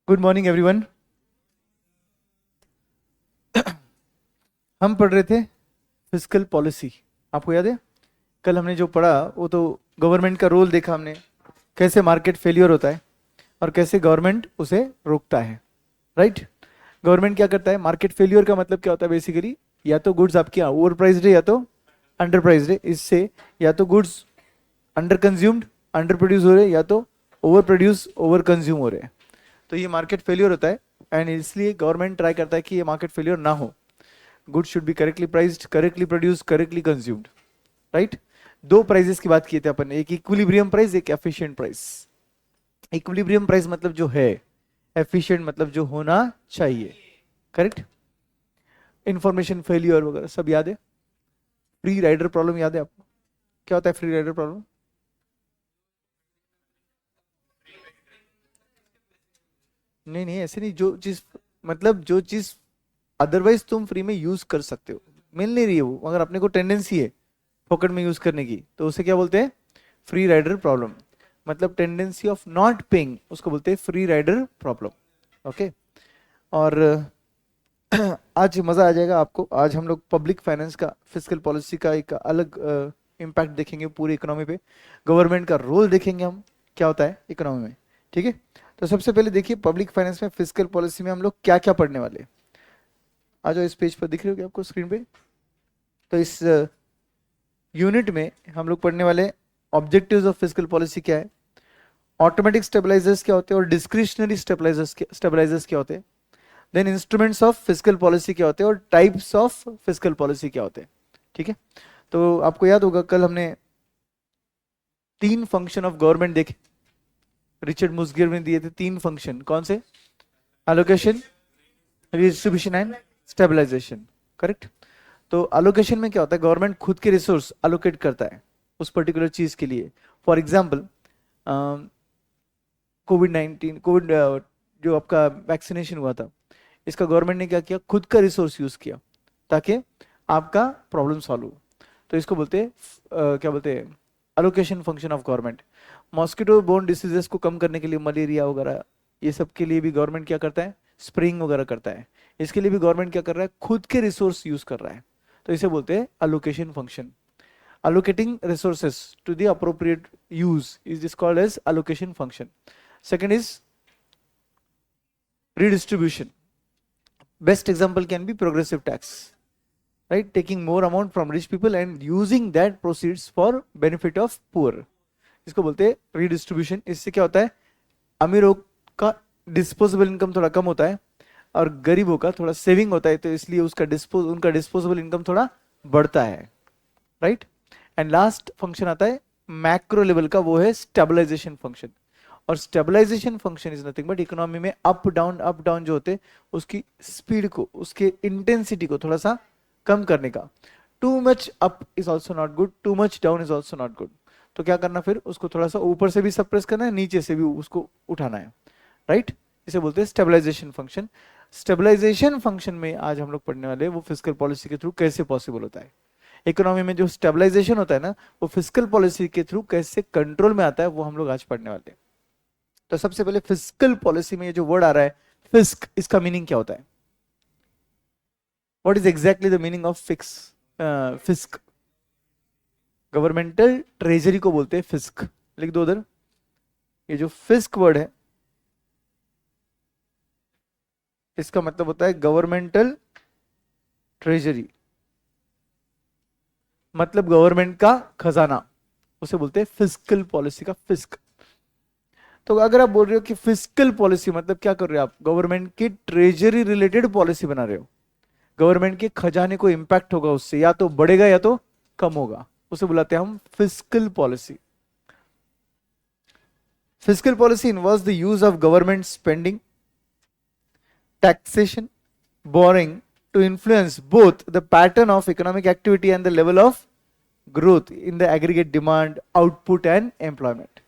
Good morning everyone. हम पढ़ रहे थे फिस्कल पॉलिसी। आपको याद है कल हमने जो पढ़ा वो तो गवर्नमेंट का रोल देखा हमने, कैसे मार्केट फेलियर होता है और कैसे गवर्नमेंट उसे रोकता है। राइट। गवर्नमेंट क्या करता है, मार्केट फेलियर का मतलब क्या होता है बेसिकली, या तो गुड्स आपके यहाँ ओवर प्राइस्ड है या तो अंडर प्राइस्ड है। इससे या तो goods under consumed under produce हो रहे हैं या तो ओवर प्रोड्यूस ओवर कंज्यूम हो रहे हैं। तो ये मार्केट फेलियर होता है एंड इसलिए गवर्नमेंट ट्राई करता है कि ये मार्केट फेलियर ना हो। Goods should be correctly priced, correctly produce, correctly consumed. Right. दो प्राइसेस की बात की थी अपन, एक इक्विलिब्रियम प्राइस, एक एफिशिएंट प्राइस। इक्विलिब्रियम प्राइस मतलब जो है, एफिशिएंट मतलब जो होना चाहिए। करेक्ट। इंफॉर्मेशन फेलियर वगैरह सब याद है। फ्री राइडर प्रॉब्लम याद है आपको? क्या होता है फ्री राइडर प्रॉब्लम? नहीं नहीं, ऐसे नहीं। जो चीज मतलब जो चीज अदरवाइज तुम फ्री में यूज कर सकते हो, मिल नहीं रही है वो, मगर अपने को टेंडेंसी है पॉकेट में यूज करने की, तो उसे क्या बोलते हैं? Free rider problem. मतलब टेंडेंसी ऑफ नॉट पेइंग, उसको बोलते हैं फ्री राइडर प्रॉब्लम। ओके। और आज मजा आ जाएगा आपको। आज हम लोग पब्लिक फाइनेंस का, फिस्कल पॉलिसी का एक अलग इम्पैक्ट देखेंगे पूरी इकोनॉमी पे। गवर्नमेंट का रोल देखेंगे हम, क्या होता है इकोनॉमी में। ठीक है। तो सबसे पहले देखिए पब्लिक फाइनेंस में, फिस्कल पॉलिसी में हम लोग क्या क्या पढ़ने वाले हैं। आ जाओ, इस पेज पर दिख रही होगी आपको स्क्रीन पे। तो इस यूनिट में हम लोग पढ़ने वाले ऑब्जेक्टिव्स ऑफ फिस्कल पॉलिसी क्या है, ऑटोमेटिक स्टेबलाइजर्स क्या होते हैं और डिस्क्रिशनरी स्टेबलाइजर्स क्या होते हैं, then instruments of fiscal policy क्या होते हैं और टाइप्स ऑफ फिस्कल पॉलिसी क्या होते हैं। ठीक है। तो आपको याद होगा कल हमने तीन फंक्शन ऑफ गवर्नमेंट देखे, रिचर्ड मुस्गिर ने दिए थे तीन फंक्शन। कौन से? Allocation, redistribution and stabilisation. Correct. तो अलोकेशन में क्या होता है, गवर्नमेंट खुद के रिसोर्स अलोकेट करता है उस पर्टिकुलर चीज के लिए। फॉर एग्जाम्पल कोविड जो आपका वैक्सीनेशन हुआ था, इसका गवर्नमेंट ने क्या किया, खुद का रिसोर्स यूज किया ताकि आपका प्रॉब्लम सॉल्व हो। तो इसको बोलते हैं क्या बोलते हैं, allocation function of government. Mosquito borne diseases को कम करने के लिए, मलेरिया वगैरह, ये सब के लिए भी गवर्नमेंट क्या करता है, स्प्रेइंग वगैरह करता है। इसके लिए भी गवर्नमेंट क्या कर रहा है, खुद के रिसोर्स यूज कर रहा है। तो इसे बोलते हैं allocation function. Allocating resources to the appropriate use is called as allocation function. Second is redistribution. Best example can be progressive tax, right? Taking more amount from rich people and using that proceeds for benefit of poor. इसको बोलते हैं redistribution. इससे क्या होता है, अमीरों का disposable income थोड़ा कम होता है और गरीबों का थोड़ा सेविंग होता है, तो इसलिए उनका डिस्पोजेबल इनकम थोड़ा बढ़ता है। राइट। एंड लास्ट फंक्शन आता है मैक्रो लेवल का, वो है स्टेबलाइजेशन फंक्शन। और stabilisation function is nothing but economy में अप डाउन जो होते हैं उसकी स्पीड को, उसके इंटेंसिटी को थोड़ा सा कम करने का। Too much up is also not good, too much down is also not good. तो क्या करना फिर, उसको थोड़ा सा ऊपर से भी सप्रेस करना है, नीचे से भी उसको उठाना है। राइट। इसे बोलते हैं स्टेबलाइजेशन फंक्शन। स्टेबलाइजेशन फंक्शन में आज हम लोग पढ़ने वाले वो फिस्कल पॉलिसी के थ्रू कैसे पॉसिबल होता है। इकोनॉमी में जो स्टेबलाइजेशन होता है ना, वो फिस्कल पॉलिसी के थ्रू कैसे कंट्रोल में आता है, वो हम लोग आज पढ़ने वाले हैं। तो सबसे पहले फिस्कल पॉलिसी में ये जो वर्ड आ रहा है फिस्क, इसका मीनिंग क्या होता है? What is exactly the meaning of फिस्क? Governmental treasury को बोलते हैं फिस्क। लिख दो उधर, ये जो फिस्क वर्ड है इसका मतलब होता है गवर्नमेंटल ट्रेजरी, मतलब गवर्नमेंट का खजाना, उसे बोलते हैं फिस्कल पॉलिसी का फिस्क। तो अगर आप बोल रहे हो कि फिस्कल पॉलिसी मतलब क्या कर रहे हो आप, गवर्नमेंट की ट्रेजरी रिलेटेड पॉलिसी बना रहे हो, गवर्नमेंट के खजाने को इंपैक्ट होगा उससे, या तो बढ़ेगा या तो कम होगा, उसे बुलाते हैं हम fiscal policy. Fiscal policy involves the use of government spending, taxation, borrowing to influence both the pattern of economic activity and the level of growth in the aggregate demand, output and employment.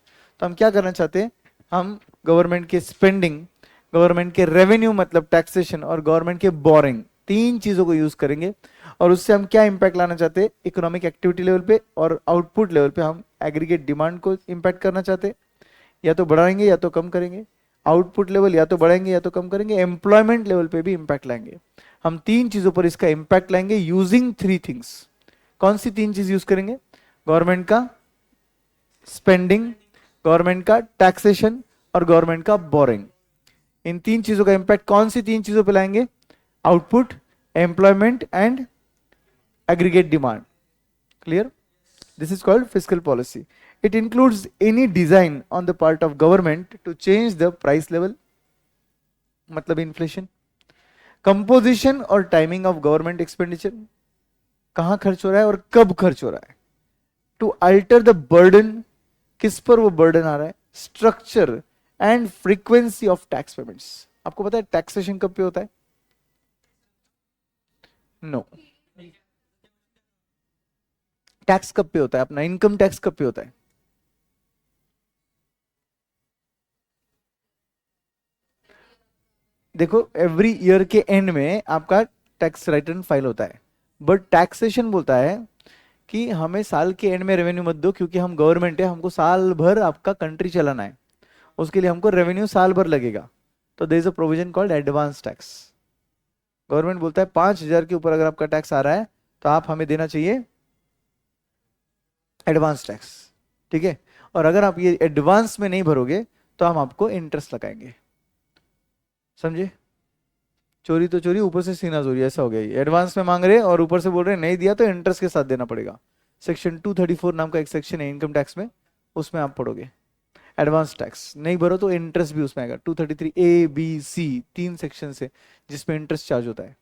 तो हम क्या करना चाहते हैं, हम government के spending, government के revenue मतलब टैक्सेशन और गवर्नमेंट के बोरिंग, तीन चीजों को यूज करेंगे और उससे हम क्या इंपैक्ट लाना चाहते हैं, इकोनॉमिक एक्टिविटी लेवल पे और आउटपुट लेवल पे हम एग्रीगेट डिमांड को इंपैक्ट करना चाहते हैं, या तो बढ़ाएंगे या तो कम करेंगे। आउटपुट लेवल या तो बढ़ाएंगे या तो कम करेंगे, एम्प्लॉयमेंट लेवल पे भी इंपैक्ट लाएंगे। हम तीन चीजों पर इसका इंपैक्ट लाएंगे यूजिंग थ्री थिंग्स। कौन सी तीन चीज यूज करेंगे? गवर्नमेंट का स्पेंडिंग, गवर्नमेंट का टैक्सेशन और गवर्नमेंट का बोरिंग। इन तीन चीजों का इंपैक्ट कौन सी तीन चीजों पे लाएंगे? Output, employment and aggregate demand. Clear? This is called fiscal policy. It includes any design on the part of government to change the price level, मतलब inflation, composition और timing of government expenditure, कहाँ खर्च हो रहा है और कब खर्च हो रहा है, to alter the burden, किस पर वो burden आ रहा है, structure and frequency of tax payments। आपको पता है टैक्सेशन कब पे होता है? नो। टैक्स कब पे होता है अपना? इनकम टैक्स कब पे होता है? देखो एवरी ईयर के एंड में आपका टैक्स रिटर्न फाइल होता है, बट टैक्सेशन बोलता है कि हमें साल के एंड में रेवेन्यू मत दो, क्योंकि हम गवर्नमेंट है, हमको साल भर आपका कंट्री चलाना है, उसके लिए हमको रेवेन्यू साल भर लगेगा। तो there is a provision called advance tax. Government बोलता है 5,000 के ऊपर अगर आपका टैक्स आ रहा है तो आप हमें देना चाहिए एडवांस टैक्स। ठीक है? और अगर आप ये एडवांस में नहीं भरोगे तो हम आपको इंटरेस्ट लगाएंगे। समझे? चोरी तो चोरी, ऊपर से सीना चोरी, ऐसा हो गया। ये एडवांस में मांग रहे हैं और ऊपर से बोल रहे हैं नहीं दिया तो इंटरेस्ट के साथ देना पड़ेगा। सेक्शन 234 नाम का एक सेक्शन है इनकम टैक्स में, उसमें आप पढ़ोगे एडवांस टैक्स नहीं भरो तो इंटरेस्ट भी उसमें आएगा। 233A B C तीन सेक्शन है जिसमें इंटरेस्ट चार्ज होता है।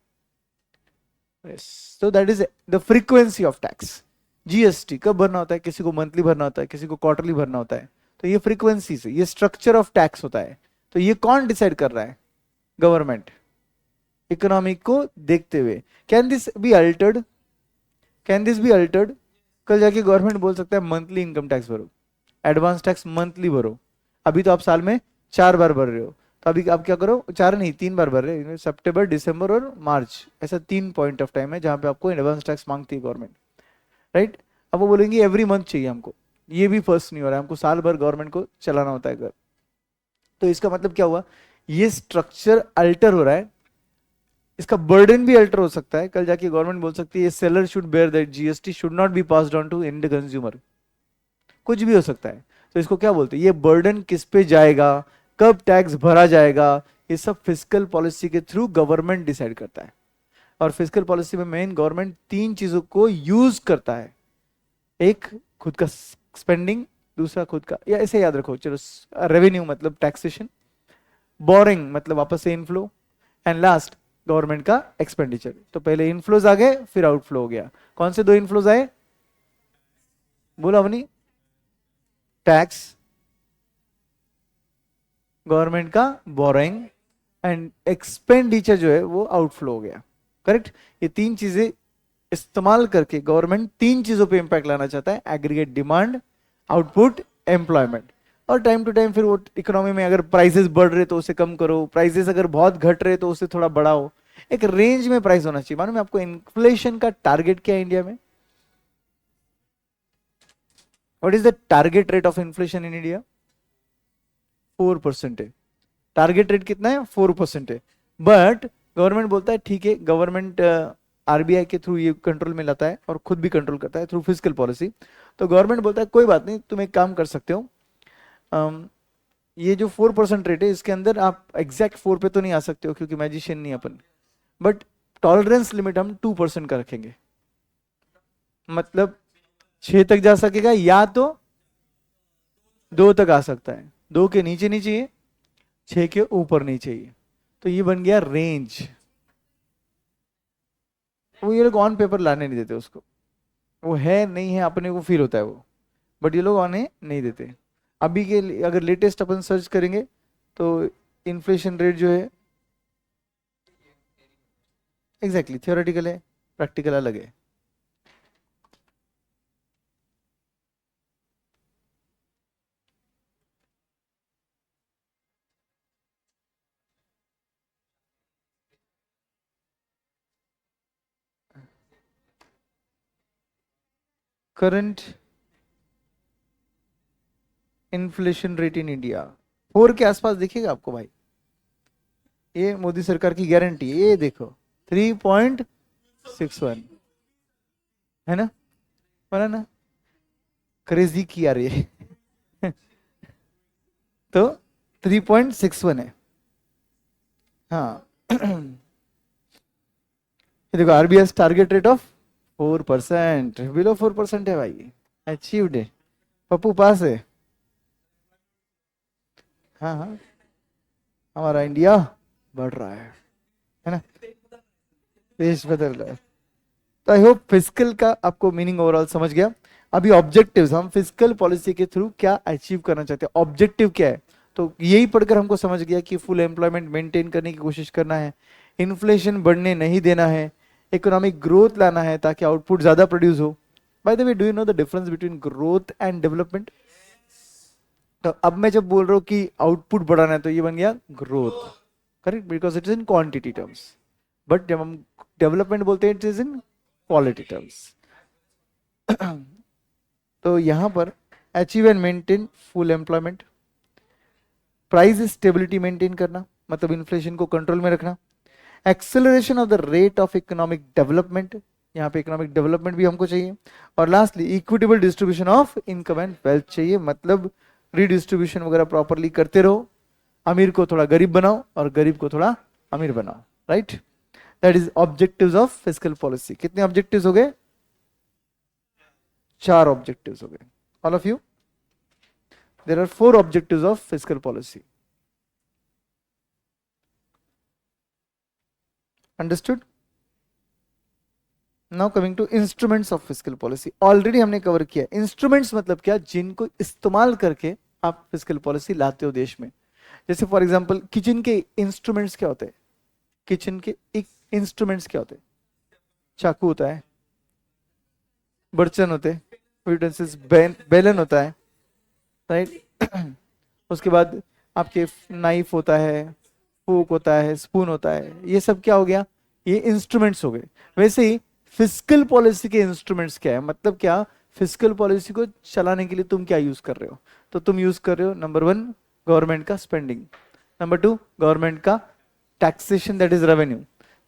तो that is the frequency of tax. GST कब भरना होता है? किसी को मंथली भरना होता है, किसी को क्वार्टरली भरना होता है। तो ये फ्रीक्वेंसी से, ये स्ट्रक्चर ऑफ टैक्स होता है। तो ये कौन डिसाइड कर रहा है? गवर्नमेंट, इकोनॉमी को देखते हुए। Can this be altered? Can this be altered? कल जाके गवर्नमेंट बोल सकता है मंथली इनकम टैक्स भरो, एडवांस टैक्स मंथली भरो। अभी तो आप साल में 4 बार भर रहे हो, तो अभी आप क्या करो, 4 नहीं 3 बार भर रहे हो, सितंबर, दिसंबर और मार्च, ऐसा 3 पॉइंट ऑफ टाइम है जहां पे आपको एडवांस टैक्स मांगती है गवर्नमेंट। राइट? अब वो बोलेंगे एवरी मंथ चाहिए हमको, ये भी फर्स्ट नहीं हो रहा है, हमको साल भर गवर्नमेंट को चलाना होता है घर। तो इसका मतलब क्या हुआ? ये स्ट्रक्चर अल्टर हो रहा है, इसका बर्डन भी अल्टर हो सकता है। कल जाके गवर्नमेंट बोल सकती है seller should bear that GST should not be passed on to end consumer, कुछ भी हो सकता है। तो इसको क्या बोलते हैं? ये बर्डन किस पे जाएगा, कब टैक्स भरा जाएगा, ये सब फिस्कल पॉलिसी के थ्रू गवर्नमेंट डिसाइड करता है। और फिस्कल पॉलिसी में मेन गवर्नमेंट तीन चीजों को यूज करता है, एक खुद का स्पेंडिंग, दूसरा खुद का, या ऐसे याद रखो चलो, रेवेन्यू मतलब टैक्सेशन, बोरिंग मतलब वापस से इनफ्लो, एंड लास्ट गवर्नमेंट का एक्सपेंडिचर। तो पहले इनफ्लोज आ गए फिर आउटफ्लो हो गया। कौन से दो इनफ्लोज आए? बोलो अवनी। टैक्स, गवर्नमेंट का बोरिंग, एंड एक्सपेंडिचर जो है वो आउटफ्लो हो गया। करेक्ट? ये तीन चीजें इस्तेमाल करके गवर्नमेंट तीन चीजों पे इंपैक्ट लाना चाहता है, एग्रीगेट डिमांड, आउटपुट, एम्प्लॉयमेंट। और टाइम टू टाइम फिर वो इकोनॉमी में अगर प्राइसेस बढ़ रहे तो उसे कम करो, प्राइसेस अगर बहुत घट रहे तो उसे थोड़ा बढ़ाओ। एक रेंज में प्राइस होना चाहिए। मालूम है आपको इन्फ्लेशन का टारगेट क्या है इंडिया में? What is the target rate of inflation in India? 4% है। टारगेट रेट कितना है? 4% है। बट गवर्नमेंट बोलता है ठीक है, गवर्नमेंट आरबीआई के थ्रू ये कंट्रोल में लाता है और खुद भी कंट्रोल करता है थ्रू फिजिकल पॉलिसी। तो गवर्नमेंट बोलता है कोई बात नहीं, तुम एक काम कर सकते हो, ये जो 4% रेट है इसके अंदर आप एग्जैक्ट 4 पे तो नहीं आ सकते हो क्योंकि मैजिशियन नहीं अपन, बट टॉलरेंस लिमिट हम 2% का रखेंगे। मतलब 6 तक जा सकेगा या तो 2 तक आ सकता है, 2 के नीचे नहीं चाहिए, 6 के ऊपर नहीं चाहिए। तो ये बन गया रेंज। वो ये लोग ऑन पेपर लाने नहीं देते उसको, वो है नहीं है अपने को फील होता है वो, बट ये लोग ऑन नहीं देते। अभी के अगर लेटेस्ट अपन सर्च करेंगे तो इन्फ्लेशन रेट जो है एग्जैक्टली थियोरेटिकल है, प्रैक्टिकल अलग है। Current inflation rate in India 4 के आसपास दिखेगा आपको भाई, ये मोदी सरकार की गारंटी है। ये देखो 3.61 है ना, बना ना, क्रेजी की आ रही है। तो 3.61 है। हाँ। ये देखो RBI target rate of 4%, below 4% है भाई, अचीव्ड है। पप्पू पास है। हाँ हाँ, हमारा इंडिया बढ़ रहा है ना, देश बदल रहा है। तो आई होप फिजिकल का आपको मीनिंग ओवरऑल समझ गया। अभी ऑब्जेक्टिव्स, हम फिजिकल पॉलिसी के थ्रू क्या अचीव करना चाहते हैं, ऑब्जेक्टिव क्या है। तो यही पढ़कर हमको समझ गया कि फुल एम्प्लॉयमेंट मेंटेन करने की कोशिश करना है, इन्फ्लेशन बढ़ने नहीं देना है, इकोनॉमिक ग्रोथ लाना है ताकि आउटपुट ज्यादा प्रोड्यूस हो। By the way, do you know the difference between growth and development? तो अब मैं जब बोल रहा हूँ कि आउटपुट बढ़ाना है तो ये बन गया growth, correct, because it is in quantity terms. But जब हम डेवलपमेंट बोलते हैं it is in quality terms. तो यहां पर achieve and maintain full employment, price stability maintain करना मतलब इन्फ्लेशन को कंट्रोल में रखना, acceleration of the rate of economic development, यहाँ पे इकोनॉमिक डेवलपमेंट भी हमको चाहिए, और lastly equitable distribution of income and wealth चाहिए, मतलब रीडिस्ट्रीब्यूशन वगैरह प्रॉपरली करते रहो, अमीर को थोड़ा गरीब बनाओ और गरीब को थोड़ा अमीर बनाओ, right. That is objectives of fiscal policy. कितने ऑब्जेक्टिव्स हो गए? 4 ऑब्जेक्टिव्स हो गए। All of you, there are 4 objectives of fiscal policy. Understood? Now coming to instruments of fiscal policy. Already हमने कवर किया। इंस्ट्रूमेंट्स मतलब क्या? जिनको इस्तेमाल करके आप फिस्कल पॉलिसी लाते हो देश में। जैसे फॉर एग्जांपल किचन के इंस्ट्रूमेंट्स क्या होते हैं? किचन के इंस्ट्रूमेंट्स क्या होते हैं? चाकू होता है, बर्तन होते हैं, यूटेंसिल्स, बेलन होता है, राइट। उसके बाद आपके नाइफ होता है, फोक होता है, स्पून होता है, ये सब क्या हो गया? ये इंस्ट्रूमेंट्स हो गए। वैसे ही फिस्कल पॉलिसी के इंस्ट्रूमेंट्स क्या है, मतलब क्या? फिस्कल पॉलिसी को चलाने के लिए तुम क्या यूज कर रहे हो? तो तुम यूज कर रहे हो नंबर 1 गवर्नमेंट का स्पेंडिंग, नंबर 2 गवर्नमेंट का टैक्सेशन दैट इज रेवेन्यू,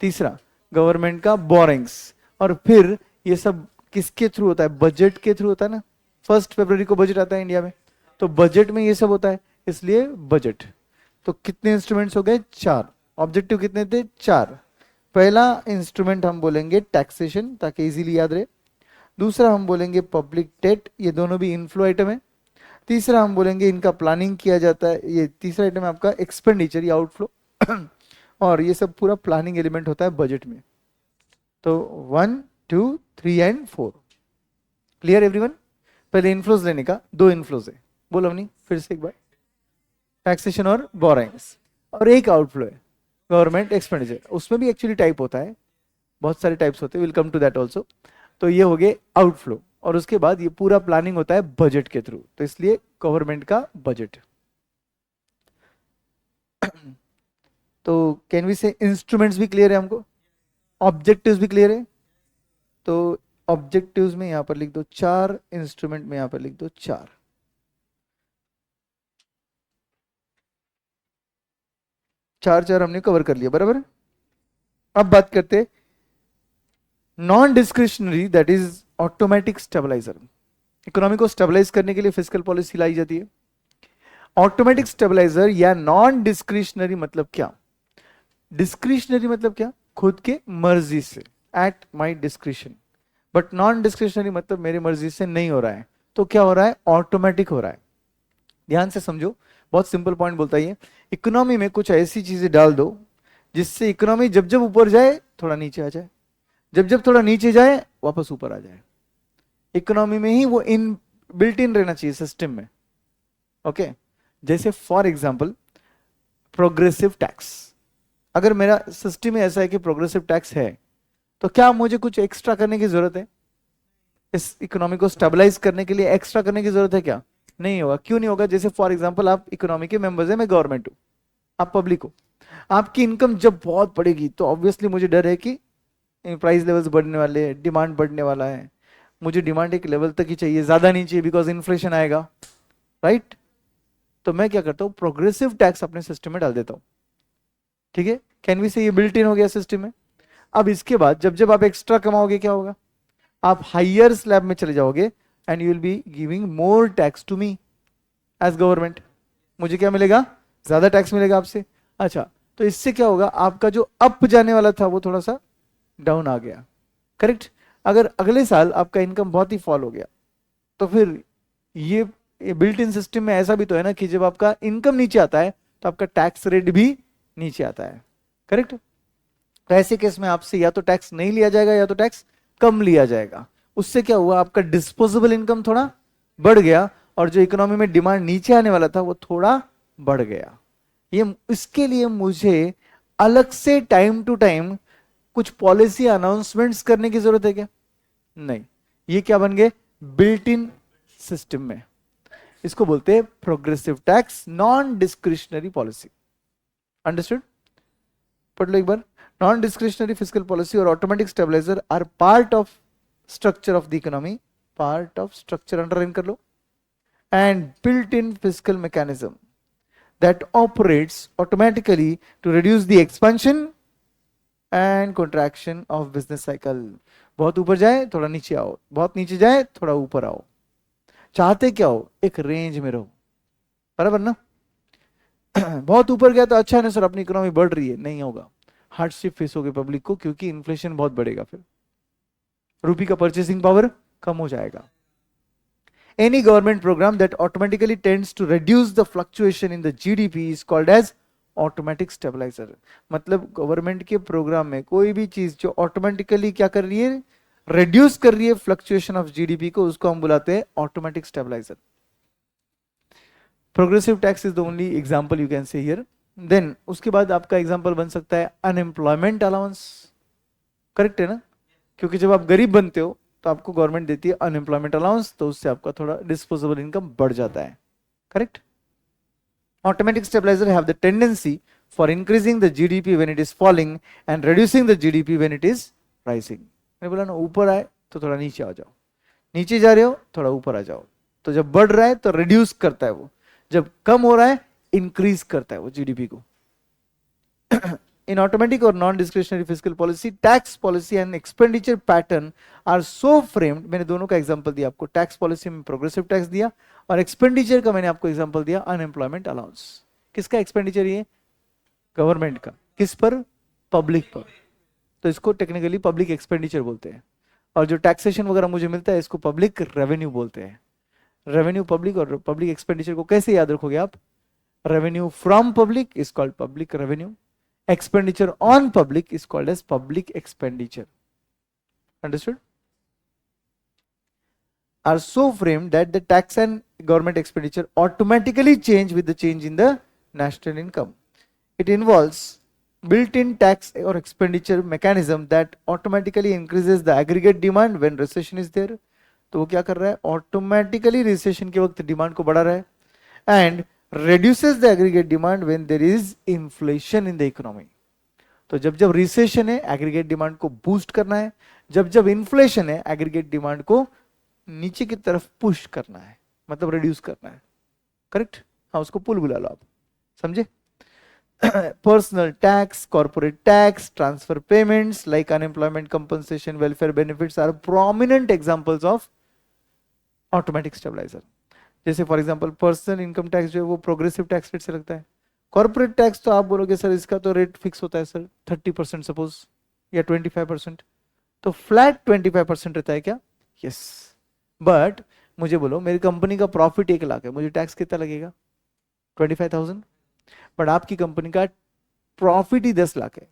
तीसरा गवर्नमेंट का बोरिंग्स, और फिर ये सब किसके थ्रू होता है? बजट के थ्रू होता है ना। 1 फरवरी को बजट आता है इंडिया में, तो बजट में ये सब होता है, इसलिए बजट। तो कितने इंस्ट्रूमेंट्स हो गए? 4। ऑब्जेक्टिव कितने थे? 4। पहला इंस्ट्रूमेंट हम बोलेंगे टैक्सेशन, ताकि इजीली याद रहे। दूसरा हम बोलेंगे पब्लिक डेट, ये दोनों भी इनफ्लो आइटम है। तीसरा हम बोलेंगे इनका प्लानिंग किया जाता है, ये तीसरा आइटम है आपका एक्सपेंडिचर या आउटफ्लो। और ये सब पूरा प्लानिंग एलिमेंट होता है बजट में। तो 1 2 3 एंड 4। Clear everyone? पहले इनफ्लोज लेने का, 2 इनफ्लोज है, बोलो अपनी फिर से एक बार। टैक्सेशन और बोरिंग्स, और एक आउटफ्लो है गवर्नमेंट एक्सपेंडिचर। उसमें भी एक्चुअली टाइप होता है, बहुत सारे टाइप्स होते हैं, will come to that also. तो ये हो गए आउटफ्लो, और उसके बाद ये पूरा प्लानिंग होता है बजट के थ्रू, तो इसलिए गवर्नमेंट का बजट। तो कैन वी से इंस्ट्रूमेंट्स भी क्लियर है हमको, ऑब्जेक्टिव्स भी क्लियर है। तो ऑब्जेक्टिव्स में यहां पर लिख दो 4, इंस्ट्रूमेंट में यहां पर लिख दो 4। 4 हमने कवर कर लिया, बराबर। अब बात करते non discretionary that is automatic stabiliser. Economy को स्टेबलाइज करने के लिए फिस्कल पॉलिसी लाई जाती है। ऑटोमेटिक स्टेबलाइजर या नॉन डिस्क्रिशनरी मतलब क्या? डिस्क्रिशनरी मतलब क्या? खुद के मर्जी से, at my discretion. But non discretionary मतलब मेरी मर्जी से नहीं हो रहा है, तो क्या हो रहा है? ऑटोमेटिक हो रहा है। ध्यान से समझो, बहुत सिंपल पॉइंट बोलता है ये। इकोनॉमी में कुछ ऐसी चीजें डाल दो जिससे इकोनॉमी जब जब ऊपर जाए थोड़ा नीचे आ जाए, जब जब थोड़ा नीचे जाए वापस ऊपर आ जाए। इकोनॉमी में ही वो इन बिल्ट इन रहना चाहिए सिस्टम में, ओके। जैसे फॉर एग्जांपल प्रोग्रेसिव टैक्स, अगर मेरा सिस्टम में ऐसा है कि प्रोग्रेसिव टैक्स है, तो क्या मुझे कुछ एक्स्ट्रा करने की जरूरत है? इस इकोनॉमी को स्टेबलाइज करने के लिए एक्स्ट्रा करने की जरूरत है क्या? नहीं होगा। क्यों नहीं होगा? जैसे फॉर एग्जांपल आप इकोनॉमी के मेंबर्स है, मैं गवर्नमेंट हूं, आप पब्लिक हो। आपकी इनकम जब बहुत बढ़ेगी तो ऑब्वियसली मुझे डर है कि प्राइस लेवल्स बढ़ने वाले हैं, डिमांड बढ़ने वाला है। मुझे डिमांड एक लेवल तक ही चाहिए, ज्यादा नहीं चाहिए, बिकॉज इन्फ्लेशन आएगा, राइट। तो मैं क्या करता हूँ, प्रोग्रेसिव टैक्स अपने सिस्टम में डाल देता हूँ। ठीक है, कैन वी से ये बिल्ट इन हो गया सिस्टम में। अब इसके बाद जब जब आप एक्स्ट्रा कमाओगे क्या होगा, आप हायर स्लैब में चले जाओगे and you will be giving more tax to me as government. मुझे क्या मिलेगा, ज्यादा टैक्स मिलेगा आपसे। अच्छा, तो इससे क्या होगा, आपका जो अप जाने वाला था वो थोड़ा सा डाउन आ गया। करेक्ट। अगर अगले साल आपका इनकम बहुत ही फॉल हो गया, तो फिर ये बिल्ट इन सिस्टम में ऐसा भी तो है ना कि जब आपका इनकम नीचे आता है तो आपका टैक्स रेट भी नीचे आता है। करेक्ट। तो ऐसे केस में आपसे या तो टैक्स नहीं लिया जाएगा या तो टैक्स कम लिया जाएगा। उससे क्या हुआ, आपका डिस्पोजेबल इनकम थोड़ा बढ़ गया और जो इकोनॉमी में डिमांड नीचे आने वाला था वो थोड़ा बढ़ गया। ये इसके लिए मुझे अलग से टाइम टू टाइम कुछ पॉलिसी अनाउंसमेंट्स करने की जरूरत है क्या? नहीं, ये क्या बन गए, बिल्ट इन सिस्टम में। इसको बोलते हैं progressive tax non discretionary policy. Understood? पढ़ लो एक बार। नॉन डिस्क्रिशनरी फिस्कल पॉलिसी और automatic stabiliser are part of structure of the economy, part of structure, underline कर लो, and built in fiscal mechanism that operates automatically to reduce the expansion and contraction of business cycle। बहुत ऊपर जाए थोड़ा नीचे आओ, बहुत नीचे जाए थोड़ा ऊपर आओ। चाहते क्या हो, एक रेंज में रहो, बराबर ना। बहुत ऊपर गया तो अच्छा है ना सर, अपनी इकोनॉमी बढ़ रही है, नहीं होगा, हार्डशिप फेस होगी पब्लिक को, क्योंकि इन्फ्लेशन बहुत बढ़ेगा, फिर रुपी का परचेसिंग पावर कम हो जाएगा। Any government program that automatically tends to reduce the fluctuation in the GDP is called as automatic stabilizer। मतलब गवर्नमेंट के प्रोग्राम में कोई भी चीज जो ऑटोमेटिकली क्या कर रही है, रिड्यूस कर रही है फ्लक्चुएशन ऑफ जीडीपी को, उसको हम बुलाते हैं automatic stabiliser. Progressive tax is the only example you can say here. Then उसके बाद आपका एग्जांपल बन सकता है अनएम्प्लॉयमेंट अलाउंस। करेक्ट है ना, क्योंकि जब आप गरीब बनते हो तो आपको गवर्नमेंट देती है अनएम्प्लॉयमेंट अलाउंस, तो उससे आपका थोड़ा डिस्पोजेबल इनकम बढ़ जाता है। Correct. Automatic stabiliser have the tendency for increasing the GDP when it is falling and reducing the GDP when it is rising. मैंने बोला ना, ऊपर आए तो थोड़ा नीचे आ जाओ, नीचे जा रहे हो थोड़ा ऊपर आ जाओ। तो जब बढ़ रहा है तो रिड्यूस करता है वो, जब कम हो रहा है इंक्रीज करता है वो जीडीपी को। In automatic or non-discretionary fiscal policy, tax policy and expenditure pattern are so framed। मैंने दोनों का एग्जांपल दिया आपको, टैक्स पॉलिसी में प्रोग्रेसिव टैक्स दिया और एक्सपेंडिचर का मैंने आपको एग्जांपल दिया अनएम्प्लॉयमेंट अलाउंस। किसका एक्सपेंडिचर, ये गवर्नमेंट का, किस पर, पब्लिक पर, तो इसको टेक्निकली पब्लिक एक्सपेंडिचर बोलते हैं। और जो टैक्सेशन वगैरह मुझे मिलता है इसको पब्लिक रेवेन्यू बोलते हैं। रेवेन्यू पब्लिक और पब्लिक एक्सपेंडिचर को कैसे याद रखोगे आप, revenue from public is called public revenue, expenditure on public is called as public expenditure। Understood? Are so framed that the tax and government expenditure automatically change with the change in the national income। It involves built-in tax or expenditure mechanism that automatically increases the aggregate demand when recession is there। तो वो क्या कर रहा है, automatically recession के वक्त demand को बढ़ा रहा है, and reduces the aggregate demand when there is inflation in the economy। तो जब जब रिसेशन है एग्रीगेट डिमांड को बूस्ट करना है, जब जब इन्फ्लेशन है एग्रीगेट डिमांड को नीचे की तरफ पुश करना है, मतलब रिड्यूस करना है। करेक्ट, हाँ उसको पुल बुला लो आप, समझे। Personal tax, corporate tax, transfer payments like unemployment compensation, welfare benefits are prominent examples of automatic stabiliser. जैसे for example personal income tax जो है वो प्रोग्रेसिव टैक्स रेट से लगता है। कॉर्पोरेट टैक्स तो आप बोलोगे सर इसका तो रेट फिक्स होता है सर 30% सपोज, या 25%, तो फ्लैट 25% रहता है क्या? यस। बट मुझे बोलो मेरी कंपनी का प्रॉफिट 1 लाख है, मुझे टैक्स कितना लगेगा? 25,000। बट आपकी कंपनी का प्रॉफिट ही 10 लाख है,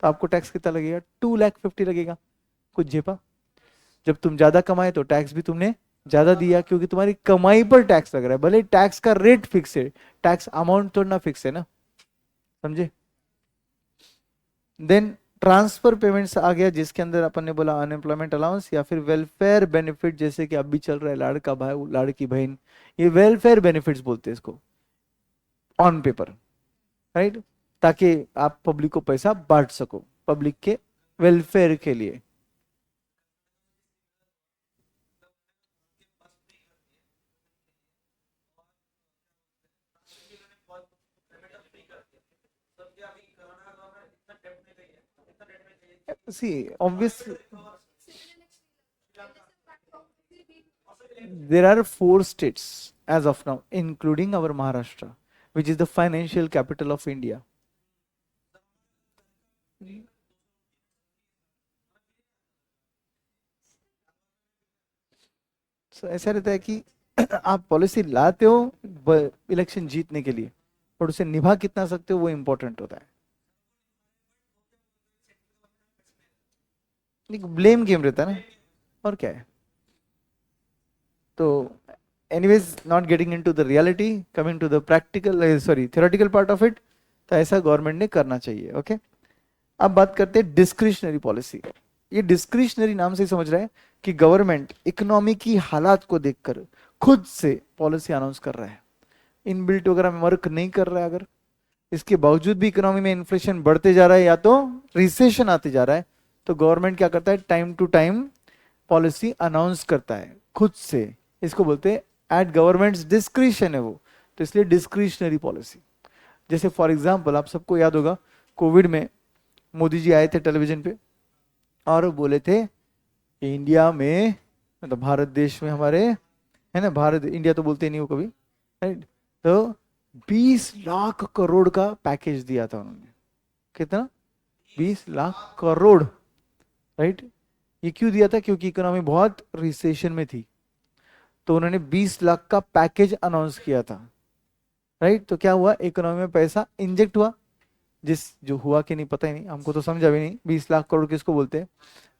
तो आपको टैक्स कितना लगेगा? 2,50,000 लगेगा। कुछ झेपा? जब तुम ज्यादा कमाए तो टैक्स भी तुमने ज्यादा दिया, क्योंकि तुम्हारी कमाई पर टैक्स लग रहा है, भले टैक्स का रेट फिक्स है, टैक्स अमाउंट तो ना फिक्स है ना, समझे। देन ट्रांसफर पेमेंट्स आ गया, जिसके अंदर अपन ने बोला अनएम्प्लॉयमेंट अलाउंस या फिर वेलफेयर बेनिफिट, जैसे कि अभी चल रहा है लाड़का भाई लाड़की बहन, ये वेलफेयर बेनिफिट्स बोलते हैं इसको ऑन पेपर, राइट, ताकि आप पब्लिक को पैसा बांट सको पब्लिक के वेलफेयर के लिए। सी obvious, there are 4 states as of now, including our Maharashtra, which is the financial capital of India. So ऐसा रहता है कि आप पॉलिसी लाते हो इलेक्शन जीतने के लिए, और उसे निभा कितना सकते हो वो इंपॉर्टेंट होता है। एक ब्लेम गेम रहता है ना, और क्या है। तो anyways, not getting into the reality, coming to the practical, sorry theoretical part of it, तो ऐसा गवर्नमेंट ने करना चाहिए। ओके, अब बात करते हैं डिस्क्रिशनरी पॉलिसी। ये डिस्क्रिशनरी नाम से ही समझ रहे हैं कि गवर्नमेंट इकोनॉमी की हालात को देखकर खुद से पॉलिसी अनाउंस कर रहा है, इनबिल्ट वगैरह में वर्क नहीं कर रहा है। अगर इसके बावजूद भी इकोनॉमी में इन्फ्लेशन बढ़ते जा रहा है या तो रिसेशन आते जा रहा है, तो गवर्नमेंट क्या करता है, time to time policy announce करता है खुद से। इसको बोलते हैं एट गवर्नमेंट्स डिस्क्रिशन है वो, तो इसलिए डिस्क्रिशनरी पॉलिसी। जैसे फॉर एग्जांपल, आप सबको याद होगा कोविड में मोदी जी आए थे टेलीविजन पे और बोले थे इंडिया में, मतलब भारत देश में हमारे, है ना, भारत, इंडिया तो बोलते नहीं हो कभी, राइट, तो 20 लाख करोड़ का पैकेज दिया था उन्होंने। कितना? 20 लाख करोड़, राइट। ये क्यों दिया था? क्योंकि इकोनॉमी बहुत रिसेशन में थी, तो उन्होंने 20 लाख का पैकेज अनाउंस किया था, राइट। तो क्या हुआ, इकोनॉमी में पैसा इंजेक्ट हुआ, जिस जो हुआ कि नहीं पता ही नहीं, हमको तो समझा भी नहीं 20 लाख करोड़ किसको बोलते हैं,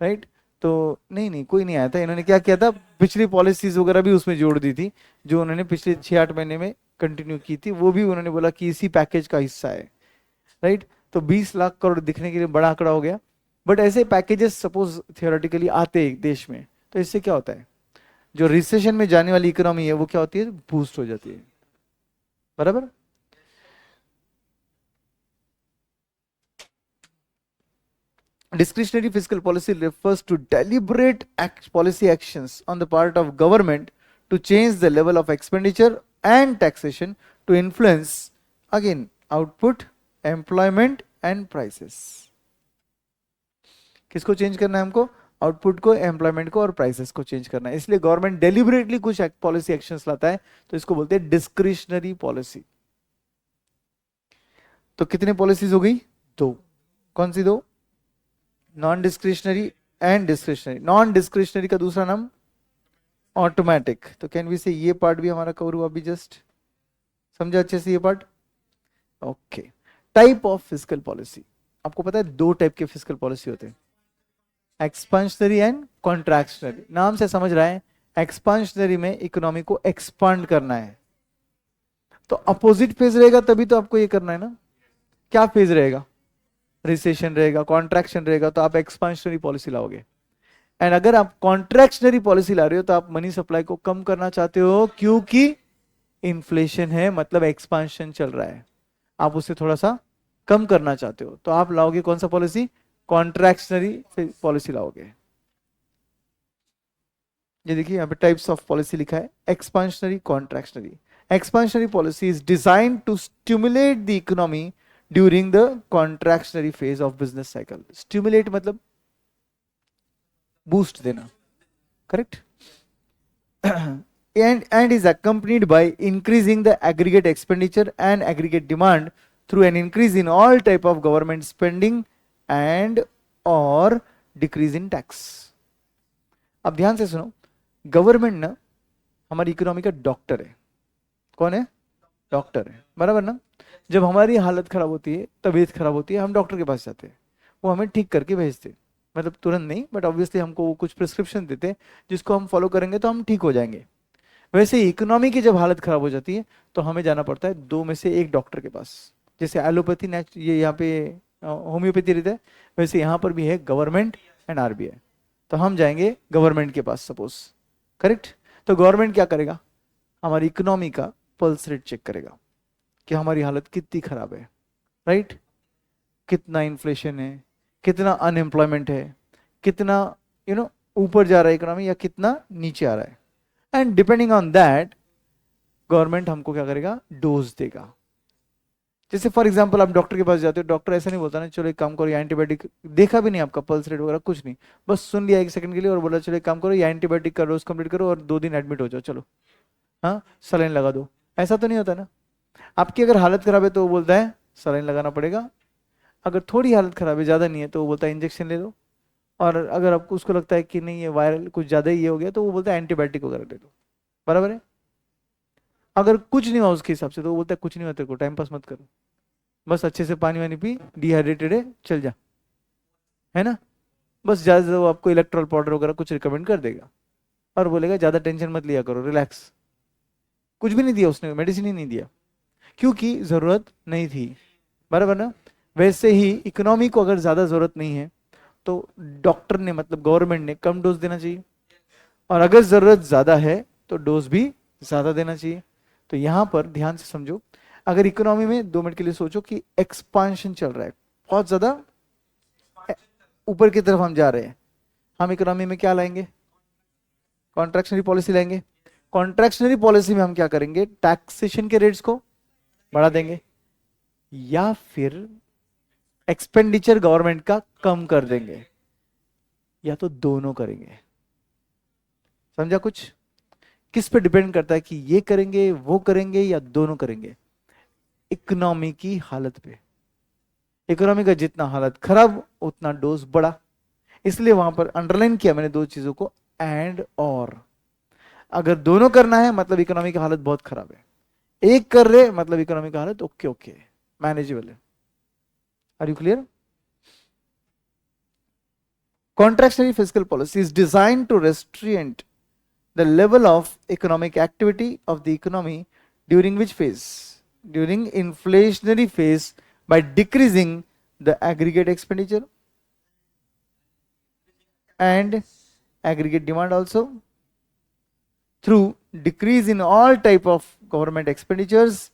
राइट। तो नहीं कोई नहीं आया था। इन्होंने क्या किया था, पिछली पॉलिसीज वगैरह भी उसमें जोड़ दी थी, जो उन्होंने पिछले 6-8 महीने में कंटिन्यू की थी, वो भी उन्होंने बोला कि इसी पैकेज का हिस्सा है, राइट। तो 20 लाख करोड़ दिखने के लिए बड़ा आंकड़ा हो गया, बट ऐसे पैकेजेस सपोज थियोरेटिकली आते हैं देश में, तो इससे क्या होता है, जो रिसेशन में जाने वाली इकोनॉमी है वो क्या होती है, बूस्ट हो जाती है, बराबर। Discretionary fiscal policy refers to deliberate policy actions on the part of government to change the level of expenditure and taxation to influence, again, output, employment and prices. किसको चेंज करना है हमको? आउटपुट को, employment को और prices को change करना है। इसलिए गवर्नमेंट डेलिबरेटली कुछ पॉलिसी एक्शंस लाता है, तो इसको बोलते हैं डिस्क्रिशनरी पॉलिसी। तो कितने पॉलिसीज हो गई? 2। कौन सी 2? Non discretionary and discretionary. Non discretionary का दूसरा नाम ऑटोमेटिक। तो कैन वी से ये पार्ट भी हमारा कवर हुआ अभी, जस्ट समझा अच्छे से ये part? Okay. Type of fiscal policy, आपको पता है 2 टाइप के फिस्कल पॉलिसी होते हैं, एक्सपांशनरी एंड कॉन्ट्रैक्शनरी। नाम से समझ रहे हैं, एक्सपांशनरी में इकोनॉमी को एक्सपांड करना है, तो अपोजिट फेज रहेगा तभी तो आपको ये करना है ना। क्या फेज रहेगा? रिसेशन रहेगा, कॉन्ट्रैक्शन रहेगा, तो आप एक्सपांशनरी पॉलिसी लाओगे। एंड अगर आप कॉन्ट्रैक्शनरी पॉलिसी ला रहे हो तो आप मनी सप्लाई को कम करना चाहते हो, क्योंकि इन्फ्लेशन है, मतलब एक्सपांशन चल रहा है, आप उसे थोड़ा सा कम करना चाहते हो, तो आप लाओगे कौन सा पॉलिसी? कॉन्ट्रैक्शनरी पॉलिसी लाओगे। ये देखिए यहाँ पे टाइप्स ऑफ पॉलिसी लिखा है, expansionary, contractionary. Expansionary policy is designed to stimulate the economy during the contractionary phase of business cycle. Stimulate मतलब बूस्ट देना, correct. and is accompanied by increasing the aggregate expenditure and aggregate demand through an increase in all type of government spending and or decrease in tax। अब ध्यान से सुनो, government ना हमारी economy का doctor है। कौन है? डॉक्टर है, बराबर ना। जब हमारी हालत खराब होती है, तबीयत खराब होती है, हम डॉक्टर के पास जाते हैं, वो हमें ठीक करके भेजते, मतलब तुरंत नहीं, बट ऑब्वियसली हमको वो कुछ प्रिस्क्रिप्शन देते हैं जिसको हम फॉलो करेंगे तो हम ठीक हो जाएंगे। वैसे इकोनॉमी की जब हालत खराब हो जाती है तो हमें जाना पड़ता है 2 में से 1 डॉक्टर के पास। जैसे एलोपैथी ये यहाँ पे होम्योपैथी रहता है, वैसे यहाँ पर भी है गवर्नमेंट एंड आरबीआई, तो हम जाएंगे गवर्नमेंट के पास सपोज, करेक्ट। तो गवर्नमेंट क्या करेगा? हमारी इकोनॉमी का पल्स रेट चेक करेगा कि हमारी हालत कितनी खराब है, राइट। कितना इन्फ्लेशन है, कितना अनएम्प्लॉयमेंट है, कितना ऊपर जा रहा है इकोनॉमी या कितना नीचे आ रहा है, and depending on that government हमको क्या करेगा? डोज देगा। जैसे फॉर एग्जांपल आप डॉक्टर के पास जाते हो, डॉक्टर ऐसा नहीं बोलता ना चलो एक काम करो ये एंटीबायोटिक, देखा भी नहीं आपका पल्स रेट वगैरह कुछ नहीं, बस सुन लिया 1 सेकंड के लिए और बोला चलो एक काम करो ये एंटीबायोटिक का डोज कंप्लीट करो और 2 दिन एडमिट हो जाओ चलो, हाँ सलाइन लगा दो। ऐसा तो नहीं होता ना। आपकी अगर हालत खराब है तो वो बोलता है सलाइन लगाना पड़ेगा, अगर थोड़ी हालत खराब है ज़्यादा नहीं है तो वो बोलता है इंजेक्शन ले लो, और अगर आपको उसको लगता है कि नहीं ये वायरल कुछ ज़्यादा ही ये हो गया तो वो बोलता है एंटीबायोटिक वगैरह ले लो। बराबर है। अगर कुछ नहीं हुआ उसके हिसाब से तो वो बोलता है कुछ नहीं हुआ तेरे को, टाइम पास मत करो, बस अच्छे से पानी वानी पी, डिहाइड्रेटेड है चल जा, है ना। बस ज़्यादा से ज़्यादा वो आपको इलेक्ट्रॉल पाउडर वगैरह कुछ रिकमेंड कर देगा और बोलेगा ज़्यादा टेंशन मत लिया करो, रिलैक्स। कुछ भी नहीं दिया उसने, मेडिसिन ही नहीं दिया, क्योंकि ज़रूरत नहीं थी। बराबर ना। वैसे ही इकोनॉमी को अगर ज़्यादा ज़रूरत नहीं है तो डॉक्टर ने मतलब गवर्नमेंट ने कम डोज देना चाहिए, और अगर ज़रूरत ज़्यादा है तो डोज भी ज़्यादा देना चाहिए। तो यहाँ पर ध्यान से समझो, अगर इकोनॉमी में 2 मिनट के लिए सोचो कि एक्सपांशन चल रहा है, बहुत ज़्यादा ऊपर की तरफ हम जा रहे हैं, हम इकोनॉमी में क्या लाएंगे, कॉन्ट्रैक्शनरी पॉलिसी लाएंगे। कॉन्ट्रैक्शनरी पॉलिसी में हम क्या करेंगे, टैक्सेशन के रेट्स को बढ़ा देंगे या फिर एक्सपेंडिचर गवर्नमेंट का कम कर देंगे, या तो दोनों करेंगे। समझा कुछ। किस पे डिपेंड करता है कि ये करेंगे वो करेंगे या दोनों करेंगे, इकोनॉमी की हालत पे। इकोनॉमी का जितना हालत खराब उतना डोज बढ़ा, इसलिए वहां पर अंडरलाइन किया मैंने दो चीजों को, एंड और। अगर दोनों करना है मतलब इकोनॉमी की हालत बहुत खराब है, एक कर रहे मतलब इकोनॉमी की हालत ओके ओके मैनेजेबल है। Are you clear. Contractionary fiscal policy is designed to restrain the level of economic activity of the economy during which phase? During inflationary phase, by decreasing the aggregate expenditure and aggregate demand also, through decrease in all type of government expenditures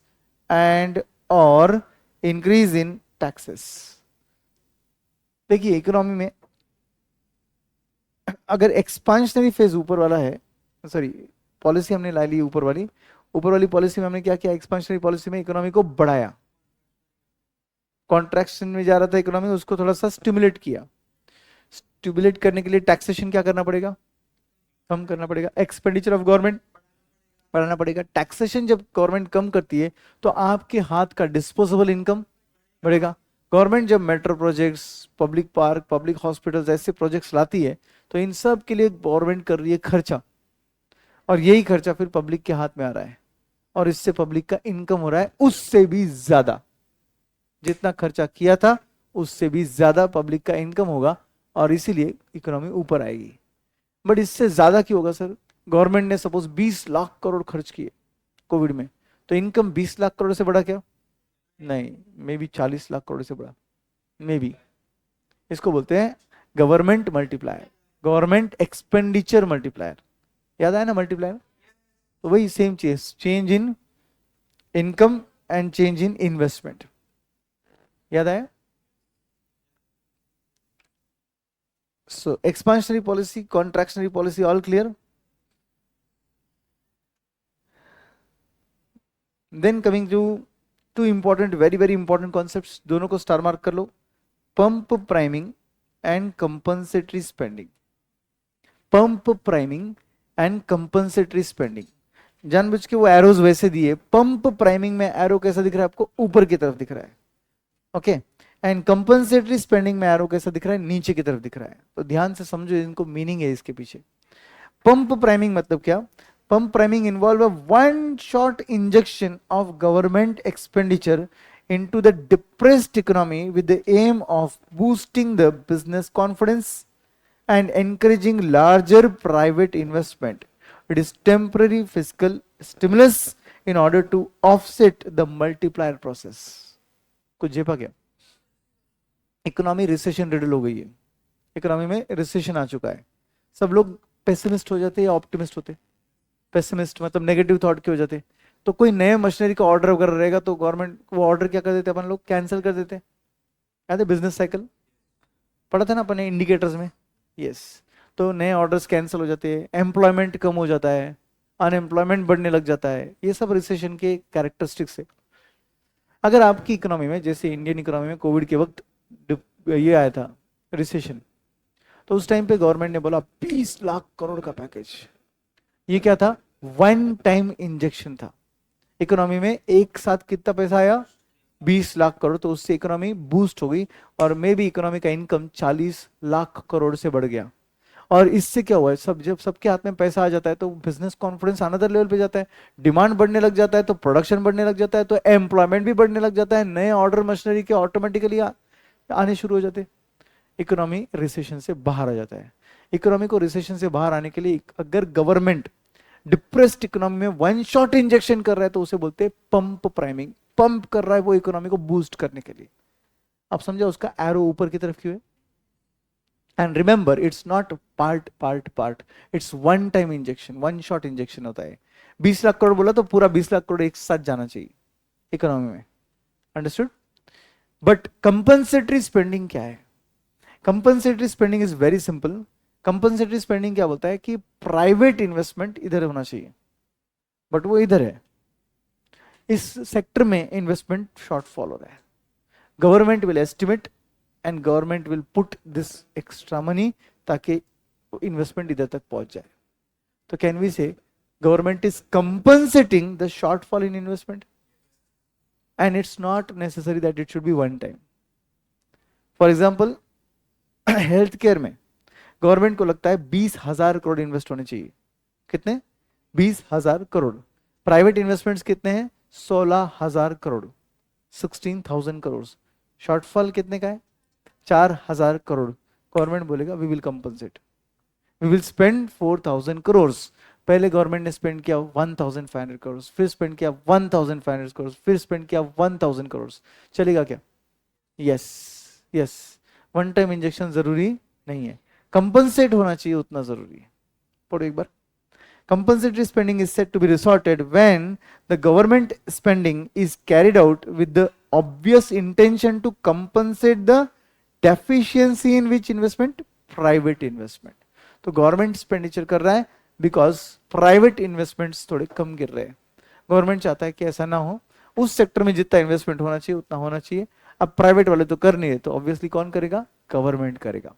and or increase in taxes. देखिए economy में अगर expansionary phase ऊपर वाला है, sorry policy हमने ला ली ऊपर वाली policy में हमने क्या किया, एक्सपांशनरी पॉलिसी में इकोनॉमी को बढ़ाया, कॉन्ट्रैक्शन में जा रहा था इकोनॉमी उसको थोड़ा सा स्टिमुलेट किया। स्टिमुलेट करने के लिए टैक्सेशन क्या करना पड़ेगा, कम करना पड़ेगा, एक्सपेंडिचर ऑफ गवर्नमेंट बढ़ाना पड़ेगा। टैक्सेशन जब गवर्नमेंट कम करती है तो आपके हाथ का डिस्पोजेबल इनकम बढ़ेगा। गवर्नमेंट जब metro projects, public park, public hospitals ऐसे प्रोजेक्ट्स लाती है तो इन सब के लिए गवर्नमेंट कर रही है खर्चा, और यही खर्चा फिर पब्लिक के हाथ में आ रहा है, और इससे पब्लिक का इनकम हो रहा है उससे भी ज्यादा, जितना खर्चा किया था उससे भी ज्यादा पब्लिक का इनकम होगा, और इसीलिए इकोनॉमी ऊपर आएगी। बट इससे ज्यादा क्यों होगा सर, गवर्नमेंट ने सपोज 20 लाख करोड़ खर्च किए कोविड में, तो इनकम 20 लाख करोड़ से बढ़ा क्या, नहीं, मे बी 40 लाख करोड़ से बढ़ा, मे बी। इसको बोलते हैं government multiplier, government expenditure multiplier. याद आया ना मल्टीप्लायर, तो वही सेम चीज, change in income and change in investment. याद आया। So expansionary policy, contractionary policy, all clear. Then coming to two important, very very important concepts, दोनों को स्टार मार्क कर लो, pump priming and compensatory spending. Pump priming and compensatory spending, जानबूझ के वो arrows वैसे दिए, पंप प्राइमिंग में एरो कैसा दिख रहा है आपको, ऊपर की तरफ दिख रहा है, ओके। एंड कंपनसेटरी स्पेंडिंग में एरो कैसा दिख रहा है, नीचे की तरफ दिख रहा है। तो ध्यान से समझो, इनको मीनिंग है इसके पीछे। पंप प्राइमिंग मतलब क्या, pump priming involve a one shot injection of government expenditure into the depressed economy with the aim of boosting the business confidence and encouraging larger private investment. It is temporary fiscal stimulus in order to offset the multiplier process. कुछ जेपा क्या, economy recession riddle हो गई है, economy में recession आ चुका है, सब लोग पेसिमिस्ट हो जाते हैं या ऑप्टिमिस्ट होते, पेसिमिस्ट मतलब नेगेटिव थॉट के हो जाते। तो कोई नए मशीनरी का ऑर्डर वगैरह रहेगा तो गवर्नमेंट वो ऑर्डर क्या कर देते, अपन लोग कैंसिल कर देते। याद है बिजनेस साइकिल पढ़ा था ना अपने इंडिकेटर्स में, यस। तो नए ऑर्डर्स कैंसिल हो जाते हैं, एम्प्लॉयमेंट कम हो जाता है, अनएम्प्लॉयमेंट बढ़ने लग जाता है, ये सब रिसेशन के कैरेक्टरिस्टिक्स है। अगर आपकी इकोनॉमी में, जैसे इंडियन इकोनॉमी में कोविड के वक्त ये आया था रिसेशन, तो उस टाइम पे गवर्नमेंट ने बोला 20 लाख करोड़ का पैकेज। ये क्या था? वन टाइम इंजेक्शन था। इकोनॉमी में एक साथ कितना पैसा आया? 20 लाख करोड़। तो उससे इकोनॉमी बूस्ट हो गई और मे भी इकोनॉमी का इनकम 40 लाख करोड़ से बढ़ गया। और इससे क्या हुआ है, सब जब सबके हाथ में पैसा आ जाता है तो बिजनेस कॉन्फिडेंस अनदर लेवल पे जाता है, डिमांड बढ़ने लग जाता है, तो प्रोडक्शन बढ़ने लग जाता है, तो एम्प्लॉयमेंट भी बढ़ने लग जाता है, नए ऑर्डर मशीनरी के ऑटोमेटिकली आने शुरू हो जाते हैं। इकोनॉमी रिसेशन से बाहर आ जाता है। इकोनॉमी को रिसेशन से बाहर आने के लिए अगर गवर्नमेंट डिप्रेस्ड इकोनॉमी में वन शॉट इंजेक्शन कर रहा है तो उसे बोलते हैं पंप प्राइमिंग। पंप कर रहा है वो इकोनॉमी को बूस्ट करने के लिए। आप समझा उसका एरो ऊपर की तरफ क्यों है? And remember, it's not part part part, it's one time injection, one shot injection होता है। 20 लाख करोड़ बोला तो पूरा 20 लाख करोड़ एक साथ जाना चाहिए इकोनॉमी में। अंडरस्टूड? बट कंपनसेटरी स्पेंडिंग क्या है? Compensatory spending is very simple. Compensatory spending क्या बोलता है कि प्राइवेट इन्वेस्टमेंट इधर होना चाहिए, बट वो इधर है, इस सेक्टर में इन्वेस्टमेंट शॉर्टफॉल हो रहा है। Government will estimate and government will put this extra money ताकि इन्वेस्टमेंट इधर तक पहुंच जाए। तो कैन वी से government is compensating the shortfall in investment and it's not necessary that it should B one time. For example, health care में government को लगता है 20,000 करोड़ इन्वेस्ट होने चाहिए। कितने? 20,000 करोड़। प्राइवेट इन्वेस्टमेंट्स कितने हैं? 16,000 करोड़, 16,000 करोड़। शॉर्टफॉल कितने का है? 4,000 करोड़। गवर्नमेंट बोलेगा we will compensate, we will spend 4,000 crore. पहले गवर्नमेंट ने स्पेंड किया 1,500 करोड़, फिर स्पेंड किया 1,500 करोड़, फिर स्पेंड किया 1,000 करोड़। चलेगा क्या? Yes, yes. One time injection जरूरी नहीं है, कंपनसेट होना चाहिए उतना जरूरी है। पढ़ो एक बार। Compensatory spending is said to be resorted when the government spending is carried out with the obvious intention to compensate the deficiency in which investment? Private investment. तो गवर्नमेंट एक्सपेंडिचर कर रहा है बिकॉज प्राइवेट इन्वेस्टमेंट्स थोड़े कम गिर रहे हैं। Government चाहता है कि ऐसा ना हो, उस सेक्टर में जितना इन्वेस्टमेंट होना चाहिए उतना होना चाहिए। अब प्राइवेट वाले तो कर नहीं रहे, तो ऑब्वियसली कौन करेगा? गवर्नमेंट करेगा।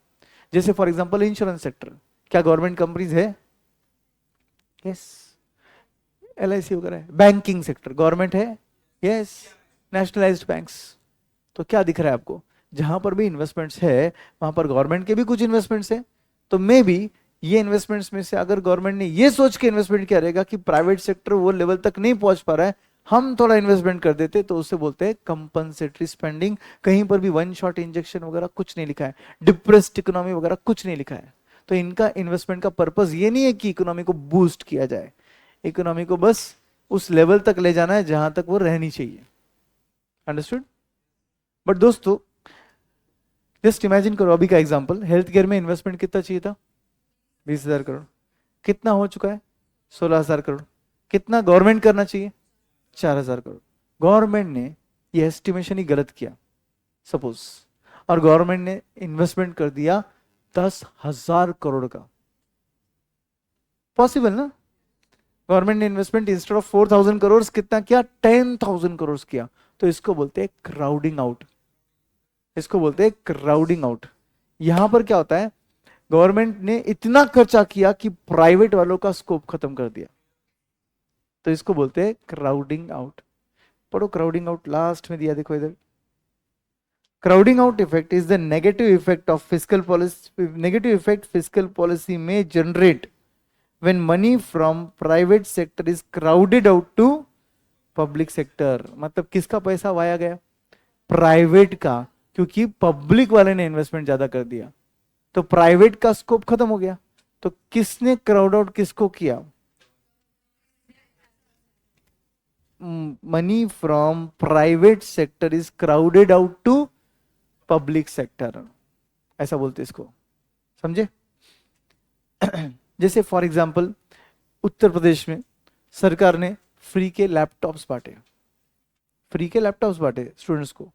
जैसे फॉर एग्जांपल इंश्योरेंस सेक्टर, क्या गवर्नमेंट कंपनीज है? यस। LIC वगैरह है। बैंकिंग सेक्टर गवर्नमेंट है? यस। Nationalised banks. तो क्या दिख रहा है आपको? जहां पर भी इन्वेस्टमेंट्स है वहां पर गवर्नमेंट के भी कुछ इन्वेस्टमेंट्स है। तो मे बी ये इन्वेस्टमेंट्स में से अगर गवर्नमेंट ने ये सोच के इन्वेस्टमेंट किया रहेगा कि प्राइवेट सेक्टर वो लेवल तक नहीं पहुंच पा रहा है, हम थोड़ा इन्वेस्टमेंट कर देते, तो उसे बोलते हैं कंपनसेटरी स्पेंडिंग। कहीं पर भी वन शॉट इंजेक्शन वगैरह कुछ नहीं लिखा है, डिप्रेस्ड इकोनॉमी वगैरह कुछ नहीं लिखा है। तो इनका इन्वेस्टमेंट का पर्पस ये नहीं है कि इकोनॉमी को बूस्ट किया जाए, इकोनॉमी को बस उस लेवल तक ले जाना है जहां तक वो रहनी चाहिए। अंडरस्टूड? बट दोस्तों जस्ट इमेजिन करो, अभी का एग्जांपल, हेल्थ केयर में इन्वेस्टमेंट कितना चाहिए था? 20,000 करोड़। कितना हो चुका है? 16,000 करोड़। कितना गवर्नमेंट करना चाहिए? 4,000 करोड़। गवर्नमेंट ने ये एस्टिमेशन ही गलत किया सपोज, और गवर्नमेंट ने इन्वेस्टमेंट कर दिया 10,000 करोड़ का। पॉसिबल ना? गवर्नमेंट ने इन्वेस्टमेंट इंस्टेड ऑफ 4,000 करोड़ कितना किया? 10,000 करोड़ किया। तो इसको बोलते हैं क्राउडिंग आउट, इसको बोलते हैं क्राउडिंग आउट। यहां पर क्या होता है, गवर्नमेंट ने इतना खर्चा किया कि प्राइवेट वालों का स्कोप खत्म कर दिया, तो इसको बोलते हैं क्राउडिंग आउट। पढ़ो क्राउडिंग आउट, लास्ट में दिया देखो इधर। Crowding out effect is the negative effect of fiscal policy, negative effect fiscal policy में generate when money from private sector is crowded out to public sector। मतलब किसका पैसा via गया? प्राइवेट का, क्योंकि पब्लिक वाले ने इन्वेस्टमेंट ज्यादा कर दिया, तो प्राइवेट का स्कोप खत्म हो गया। तो किसने क्राउड आउट किसको किया? Money from private sector is crowded out to public sector, ऐसा बोलते इसको। समझे? जैसे फॉर एग्जाम्पल उत्तर प्रदेश में सरकार ने फ्री के लैपटॉप्स बांटे, फ्री के लैपटॉप्स बांटे स्टूडेंट्स को,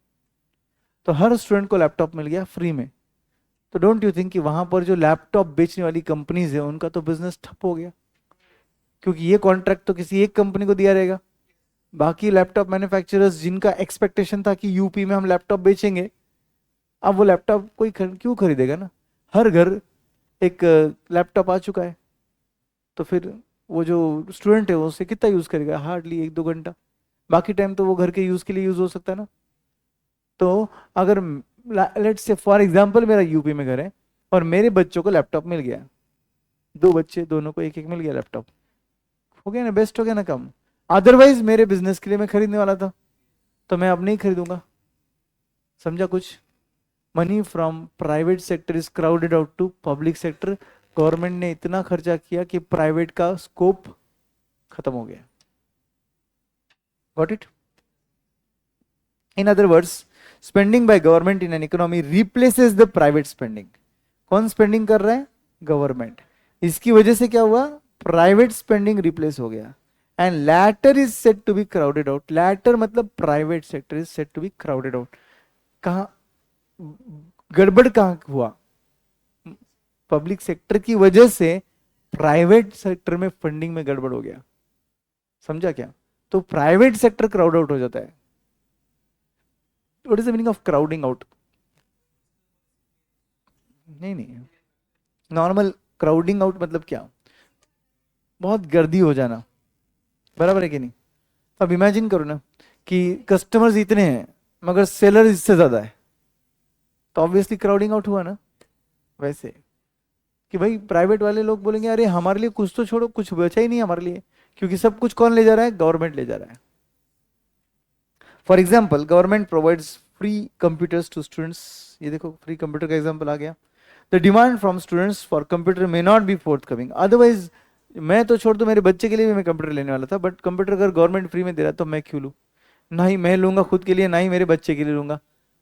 तो हर स्टूडेंट को लैपटॉप मिल गया फ्री में। तो डोंट यू थिंक कि वहां पर जो लैपटॉप बेचने वाली कंपनीज है उनका तो बिजनेस ठप हो गया, क्योंकि ये कॉन्ट्रैक्ट तो किसी एक कंपनी को दिया रहेगा। बाकी लैपटॉप मैन्युफैक्चरर्स जिनका एक्सपेक्टेशन था कि यूपी में हम लैपटॉप बेचेंगे, अब वो लैपटॉप कोई क्यों खरीदेगा ना, हर घर एक लैपटॉप आ चुका है। तो फिर वो जो स्टूडेंट है वो उसे कितना यूज करेगा, हार्डली 1-2 घंटा, बाकी टाइम तो वो घर के यूज के लिए यूज हो सकता है ना। तो अगर लेट्स से फॉर एग्जांपल मेरा यूपी में घर है और मेरे बच्चों को लैपटॉप मिल गया, 2 बच्चे दोनों को एक एक मिल गया लैपटॉप, हो गया ना, बेस्ट हो गया ना कम। अदरवाइज मेरे बिजनेस के लिए मैं खरीदने वाला था, तो मैं अब नहीं खरीदूंगा। समझा कुछ? Money from private sector is crowded out to public sector. Government ने इतना खर्चा किया कि प्राइवेट का स्कोप खत्म हो गया। Got it? In other words, spending by government in an economy replaces the private spending. कौन स्पेंडिंग कर रहा है? गवर्नमेंट। इसकी वजह से क्या हुआ? प्राइवेट स्पेंडिंग रिप्लेस हो गया। And latter is set to be crowded out. Latter मतलब private sector is set to be crowded out. कहा गड़बड़ कहां हुआ? पब्लिक सेक्टर की वजह से प्राइवेट सेक्टर में फंडिंग में गड़बड़ हो गया। समझा क्या? तो प्राइवेट सेक्टर क्राउड आउट हो जाता है। What is the meaning of crowding out? नहीं नहीं, नॉर्मल क्राउडिंग आउट मतलब क्या? बहुत गर्दी हो जाना, बराबर है कि नहीं? अब इमेजिन करो ना कि कस्टमर्स इतने हैं मगर सेलर इससे ज्यादा है, तो ऑब्वियसली क्राउडिंग आउट हुआ ना। वैसे कि भाई प्राइवेट वाले लोग बोलेंगे अरे हमारे लिए कुछ तो छोड़ो, कुछ बचा ही नहीं हमारे लिए, क्योंकि सब कुछ कौन ले जा रहा है? गवर्नमेंट ले जा रहा है। For example, government provides free computers to students. ये देखो फ्री कंप्यूटर का एग्जाम्पल आ गया। The demand from students for computer may not be forthcoming. Otherwise मैं तो छोड़ दूं, मेरे बच्चे के लिए भी मैं कंप्यूटर लेने वाला था, बट कंप्यूटर अगर गवर्नमेंट फ्री में दे रहा है तो मैं क्यों लूं? ना ही मैं लूंगा खुद के लिए, ना ही मेरे बच्चे के लिए लूंगा,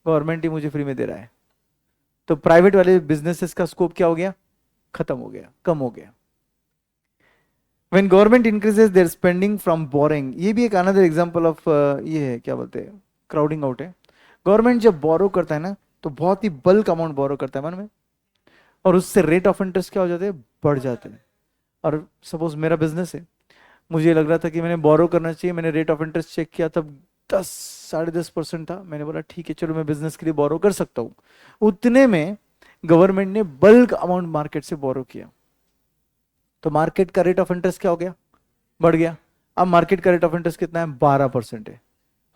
गवर्नमेंट ही मुझे फ्री में दे रहा है। तो प्राइवेट वाले बिजनेसेस का स्कोप क्या हो गया? खत्म हो गया, कम हो गया। when government increases their spending from borrowing, ये भी एक अनदर एग्जांपल ऑफ ये है, क्या बोलते हैं, क्राउडिंग आउट है। गवर्नमेंट जब बोरो करता है ना, तो बहुत ही बल्क अमाउंट बोरो करता है मन में, और उससे रेट ऑफ इंटरेस्ट क्या हो जाते हैं? बढ़ जाते हैं। और सपोज मेरा बिजनेस है, मुझे लग रहा था कि मैंने बोरो करना चाहिए, मैंने रेट ऑफ इंटरेस्ट चेक किया तब 10-10.5% था, मैंने बोला ठीक है चलो मैं बिजनेस के लिए बोरो कर सकता हूँ। उतने में गवर्नमेंट ने बल्क अमाउंट मार्केट से बोरो किया, तो मार्केट का रेट ऑफ इंटरेस्ट क्या हो गया? बढ़ गया। अब मार्केट का रेट ऑफ इंटरेस्ट कितना है? 12% है।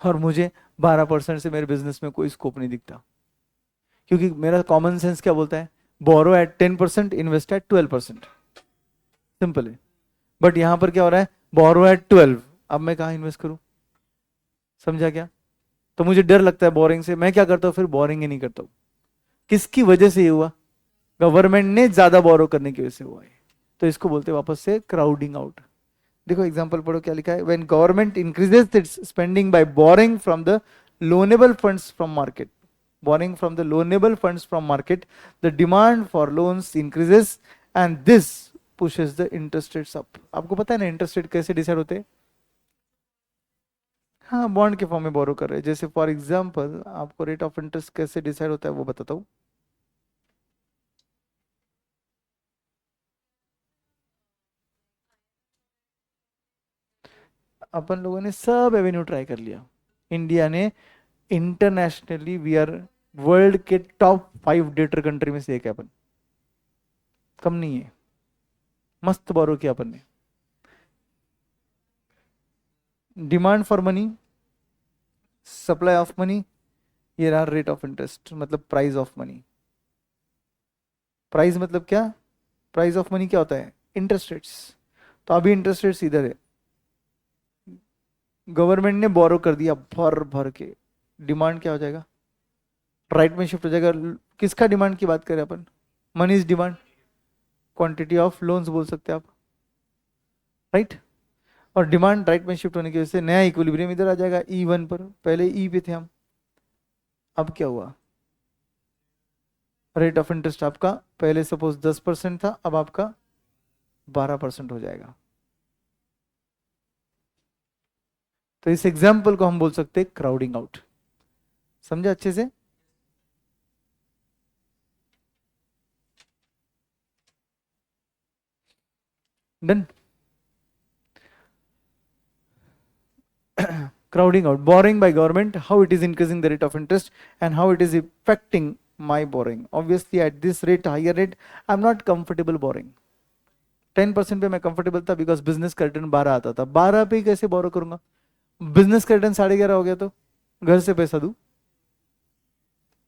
और मुझे 12% से मेरे बिजनेस में कोई स्कोप नहीं दिखता, क्योंकि मेरा कॉमन सेंस क्या बोलता है? Borrow at 10%, invest at 12%। Simple है। बट यहां पर क्या हो रहा है? बोरो एट 12, अब मैं कहाँ इन्वेस्ट करूं? समझा क्या? तो मुझे डर लगता है बोरिंग से, मैं क्या करता हूँ फिर? बोरिंग ही नहीं करता हूँ। किसकी वजह से ये हुआ? गवर्नमेंट ने ज्यादा बोरो करने की वजह से हुआ है। तो इसको बोलते हैं वापस से क्राउडिंग आउट। देखो एग्जांपल पढ़ो क्या लिखा है। When government increases its spending by borrowing from the loanable funds from market, borrowing from the loanable funds from market, the demand for loans increases and this pushes the interest rates up. आपको पता है ना interest rate कैसे decide होते हैं? हाँ, bond के form में बोरो कर रहे हैं। जैसे फॉर एग्जांपल आपको रेट ऑफ इंटरेस्ट कैसे डिसाइड होता है वो बताता हूँ। अपन लोगों ने सब एवेन्यू ट्राई कर लिया, इंडिया ने इंटरनेशनली वी आर वर्ल्ड के टॉप 5 डेटर कंट्री में से एक है अपन, कम नहीं है। मस्त बोरो किया अपन ने। Demand for money, supply of money, ये रहा रेट ऑफ इंटरेस्ट, मतलब प्राइस ऑफ मनी। प्राइस मतलब क्या? प्राइस ऑफ मनी क्या होता है? Interest rates. तो अभी इंटरेस्ट रेट्स इधर है, गवर्नमेंट ने बोरो कर दिया भर भर के, डिमांड क्या हो जाएगा? राइट में शिफ्ट हो जाएगा। किसका डिमांड की बात करें अपन? Money is demand, quantity of loans बोल सकते हैं आप, राइट। और डिमांड राइट में शिफ्ट होने की वजह से नया इक्विलिब्रियम इधर आ जाएगा E1 पर। पहले ई पे थे हम, अब क्या हुआ? रेट ऑफ इंटरेस्ट आपका पहले सपोज 10% था, अब आपका 12% हो जाएगा। तो इस एग्जाम्पल को हम बोल सकते हैं क्राउडिंग आउट। समझे अच्छे से? Done. crowding out, borrowing by government, how it is increasing the rate of interest and how it is affecting my borrowing. Obviously at this rate, higher rate, I'm not comfortable borrowing. 10% पे मैं comfortable था because business का return 12 आता था, 12 पे कैसे बोरो करूंगा? Business का रिटर्न 11.5 हो गया तो घर से पैसा दूं,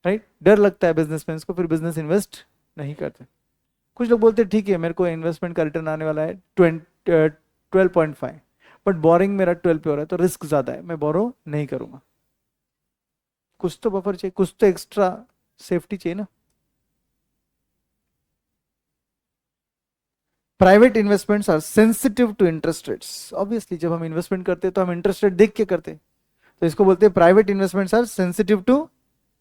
राइट? डर लगता है बिजनेसमैन को, फिर बिजनेस इन्वेस्ट नहीं करते। कुछ लोग बोलते हैं ठीक है मेरे को इन्वेस्टमेंट का रिटर्न आने वाला है 12.5, बट बोरिंग मेरा 12 पे हो रहा है तो रिस्क ज्यादा है, मैं बोरो नहीं करूंगा। कुछ तो बफर चाहिए, कुछ तो एक्स्ट्रा सेफ्टी चाहिए ना। Private investments are sensitive to interest rates. Obviously जब हम इन्वेस्टमेंट करते हैं तो हम इंटरेस्ट रेट देख के करते हैं, तो इसको बोलते हैं private investments are sensitive to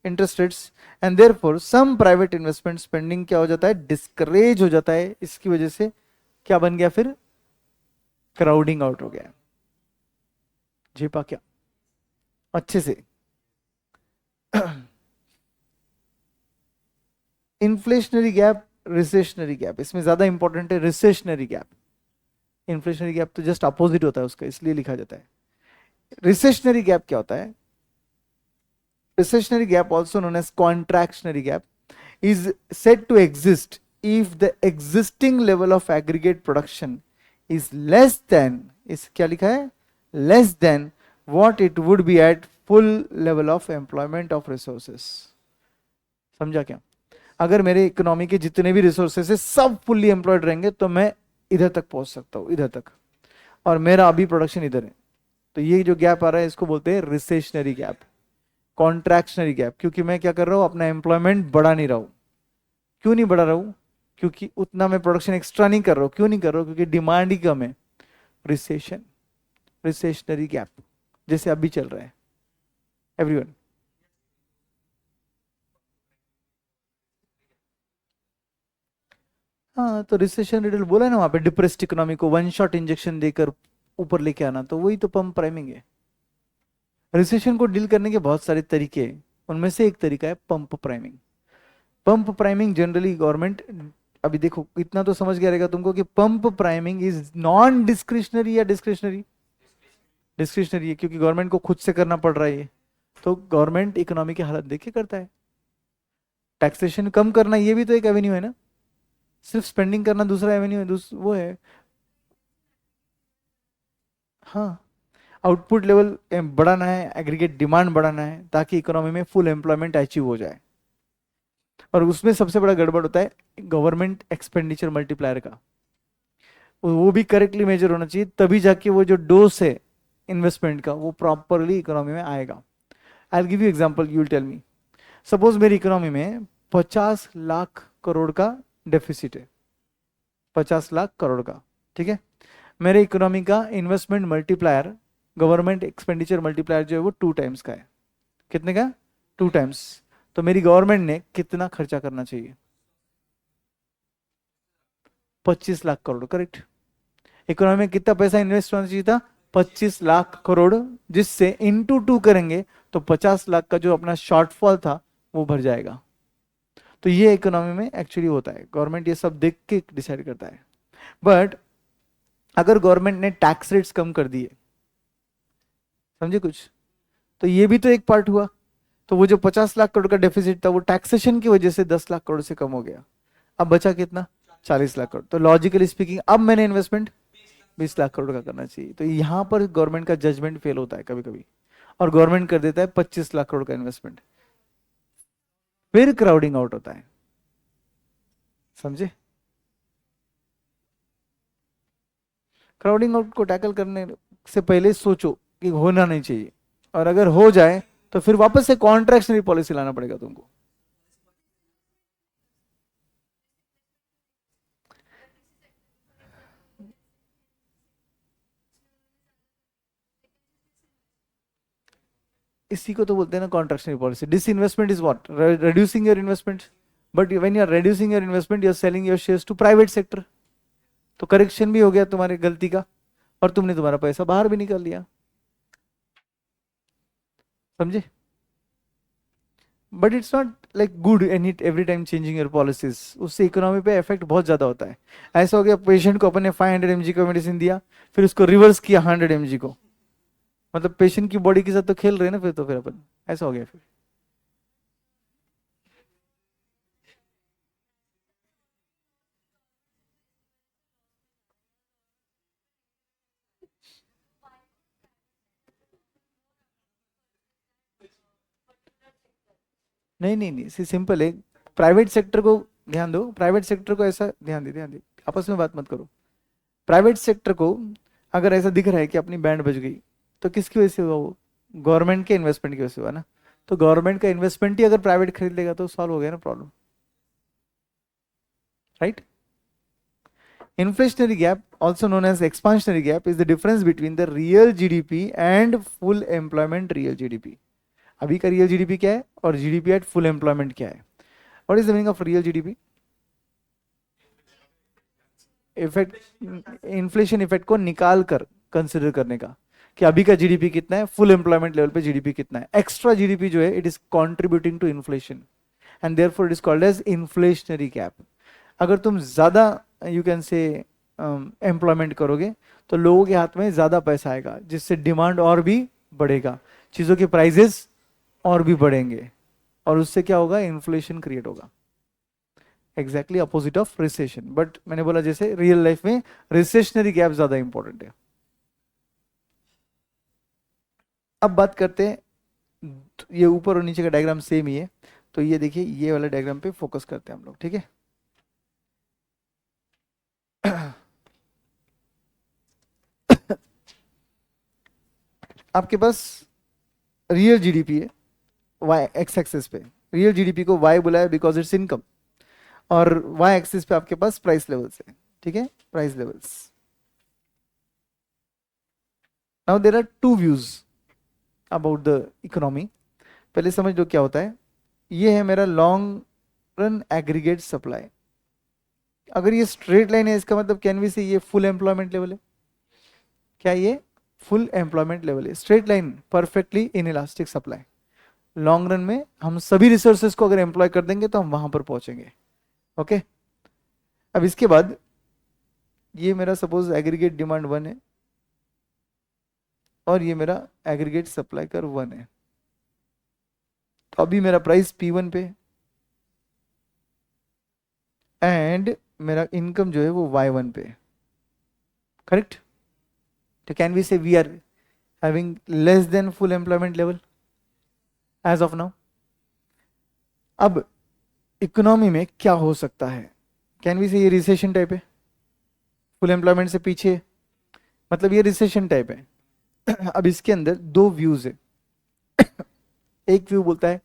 interest rates and therefore some private investment spending क्या हो जाता है, डिस्करेज हो जाता है। इसकी वजह से क्या बन गया, फिर क्राउडिंग आउट हो गया। झेपा क्या अच्छे से? इन्फ्लेशनरी गैप, रिसेशनरी गैप, इसमें ज्यादा इंपॉर्टेंट है रिसेशनरी गैप। इन्फ्लेशनरी गैप तो जस्ट अपोजिट होता है उसका, इसलिए लिखा जाता है। रिसेशनरी गैप क्या होता है? Recessionary gap, also known as contractionary gap, is said to exist if the existing level of aggregate production is less than, इस क्या लिखा है, less than what it would be at full level of employment of resources। समझा क्या? अगर मेरे economy के जितने भी रिसोर्सेस है सब फुल्ली एम्प्लॉयड रहेंगे तो मैं इधर तक पहुंच सकता हूं, इधर तक, और मेरा अभी प्रोडक्शन इधर है, तो ये जो गैप आ रहा है इसको बोलते हैं रिसेशनरी गैप, कॉन्ट्रैक्शनरी गैप। क्योंकि मैं क्या कर रहा हूं, अपना एम्प्लॉयमेंट बढ़ा नहीं रहा हूं। क्यों नहीं बढ़ा रहा हूं? क्योंकि उतना मैं प्रोडक्शन एक्स्ट्रा नहीं कर रहा हूं। क्यों नहीं कर रहा हूं? क्योंकि डिमांड ही कम है। रिसेशन, रिसेशनरी गैप, जैसे अभी चल रहा है एवरीवन। हाँ, तो रिसेशन रिडल बोला है ना वहां पे, डिप्रेस्ड इकोनॉमी को वन शॉट इंजेक्शन देकर ऊपर लेके आना, तो वही तो पंप प्राइमिंग है। रिसेशन को डील करने के बहुत सारे तरीके हैं, उनमें से एक तरीका है pump priming. Pump priming generally government, अभी देखो इतना तो समझ गया रहेगा तुमको कि pump priming is non discretionary या डिस्क्रिशनरी? डिस्क्रिशनरी है, क्योंकि गवर्नमेंट को खुद से करना पड़ रहा है ये, तो गवर्नमेंट इकोनॉमी की हालत देख के करता है। टैक्सेशन कम करना ये भी तो एक एवेन्यू है ना, सिर्फ स्पेंडिंग करना दूसरा एवेन्यू है, वो है। हाँ, आउटपुट लेवल बढ़ाना है, एग्रीगेट डिमांड बढ़ाना है, ताकि इकोनॉमी में फुल एम्प्लॉयमेंट अचीव हो जाए। और उसमें सबसे बड़ा गड़बड़ होता है गवर्नमेंट एक्सपेंडिचर मल्टीप्लायर का, वो भी करेक्टली मेजर होना चाहिए, तभी जाके वो जो डोज है इन्वेस्टमेंट का वो प्रॉपरली इकोनॉमी में आएगा। I will give you example, you will tell me. Suppose मेरी इकोनॉमी में 50 लाख करोड़ का डेफिसिट है, 50 लाख करोड़ का, ठीक है। मेरे इकोनॉमी का investment multiplier, government expenditure multiplier जो है वो 2 टाइम्स का है। कितने का? 2 टाइम्स। तो मेरी गवर्नमेंट ने कितना खर्चा करना चाहिए? 25 लाख करोड़, करेक्ट। इकोनॉमी में कितना पैसा इन्वेस्ट होना चाहिए था? 25 लाख करोड़, जिससे इंटू 2 करेंगे तो 50 लाख का जो अपना शॉर्टफॉल था वो भर जाएगा। तो ये इकोनॉमी में एक्चुअली होता है, गवर्नमेंट ये सब देख के डिसाइड करता है। बट अगर गवर्नमेंट ने टैक्स रेट्स कम कर दिए, समझे कुछ, तो ये भी तो एक पार्ट हुआ। तो वो जो 50 लाख करोड़ का डेफिसिट था वो टैक्सेशन की वजह से 10 लाख करोड़ से कम हो गया। अब बचा कितना? 40 लाख करोड़। तो लॉजिकली स्पीकिंग अब मैंने इन्वेस्टमेंट 20 लाख करोड़ का करना चाहिए। तो यहां पर गवर्नमेंट का जजमेंट फेल होता है कभी कभी, और गवर्नमेंट कर देता है 25 लाख करोड़ का इन्वेस्टमेंट, फिर क्राउडिंग आउट होता है। समझे? क्राउडिंग आउट को टैकल करने से पहले सोचो कि होना नहीं चाहिए, और अगर हो जाए तो फिर वापस से कॉन्ट्रैक्शनरी पॉलिसी लाना पड़ेगा तुमको। इसी को तो बोलते हैं ना contractionary policy. Disinvestment is what? Reducing your investment, but when you are reducing your investment you are selling your shares to private sector. तो करेक्शन भी हो गया तुम्हारी गलती का, और तुमने तुम्हारा पैसा बाहर भी निकाल लिया। समझे? But it's not like good and it every time changing your policies, उससे इकोनॉमी पे इफेक्ट बहुत ज्यादा होता है। ऐसा हो गया पेशेंट को अपन ने 500 mg का मेडिसिन दिया, फिर उसको रिवर्स किया 100 mg को, मतलब पेशेंट की बॉडी के साथ तो खेल रहे हैं ना फिर, तो फिर अपन ऐसा हो गया फिर। नहीं नहीं नहीं, सिंपल है। प्राइवेट सेक्टर को ध्यान दो, प्राइवेट सेक्टर को ऐसा ध्यान दे, ध्यान दे, आपस में बात मत करो। प्राइवेट सेक्टर को अगर ऐसा दिख रहा है कि अपनी बैंड बज गई, तो किसकी वजह से हुआ वो? गवर्नमेंट के इन्वेस्टमेंट की वजह से हुआ ना। तो गवर्नमेंट का इन्वेस्टमेंट ही अगर प्राइवेट खरीद लेगा तो सॉल्व हो गया ना problem, right? Inflationary gap, also known as expansionary gap, is the difference between the real GDP and full employment real GDP. अभी का रियल जीडीपी क्या है और जीडीपी एट फुल एम्प्लॉयमेंट क्या है? What is the meaning of real GDP? Effect, inflation effect को निकाल कर कंसिडर करने का, कि अभी का जीडीपी कितना है, फुल एम्प्लॉयमेंट लेवल पे जीडीपी कितना है। एक्स्ट्रा जीडीपी जो है, it is contributing to inflation, and therefore it is called as inflationary gap. अगर तुम ज्यादा, यू कैन से, एम्प्लॉयमेंट करोगे, तो लोगों के हाथ में ज्यादा पैसा आएगा, जिससे डिमांड और भी बढ़ेगा, चीजों के प्राइजेस और भी बढ़ेंगे, और उससे क्या होगा? इन्फ्लेशन क्रिएट होगा। Exactly opposite of recession, but मैंने बोला जैसे रियल लाइफ में रिसेशनरी गैप ज्यादा इंपॉर्टेंट है। अब बात करते हैं, ये ऊपर और नीचे का डायग्राम सेम ही है, तो ये देखिए, ये वाला डायग्राम पे फोकस करते हैं हम लोग, ठीक है? आपके पास रियल जीडीपी है, वाई एक्स एक्सिस पे। रियल जीडीपी को वाई बुलाया बिकॉज इट्स इनकम, और वाई एक्सिस पे आपके पास प्राइस लेवल्स है, ठीक है? Price levels. Now there are two views about the economy. पहले समझ लो क्या होता है। ये है मेरा लॉन्ग रन एग्रीगेट सप्लाई। अगर ये स्ट्रेट लाइन है, इसका मतलब कैन वी से ये फुल एम्प्लॉयमेंट लेवल है। क्या ये फुल एम्प्लॉयमेंट लेवल है? Straight line, perfectly in elastic supply. Long run में हम सभी रिसोर्सेज को अगर एम्प्लॉय कर देंगे तो हम वहां पर पहुंचेंगे। ओके, अब इसके बाद ये मेरा सपोज एग्रीगेट डिमांड 1 है, और ये मेरा एग्रीगेट सप्लाई कर 1 है। तो अभी मेरा प्राइस P1 पे, एंड मेरा इनकम जो है वो Y1 पे, करेक्ट? तो can we say we are having less than full employment level as of now. अब इकोनॉमी में क्या हो सकता है? कैन वी से ये रिसेशन टाइप है, फुल एम्प्लॉयमेंट से पीछे, मतलब ये रिसेशन टाइप है। अब इसके अंदर दो व्यूज है। एक व्यू बोलता है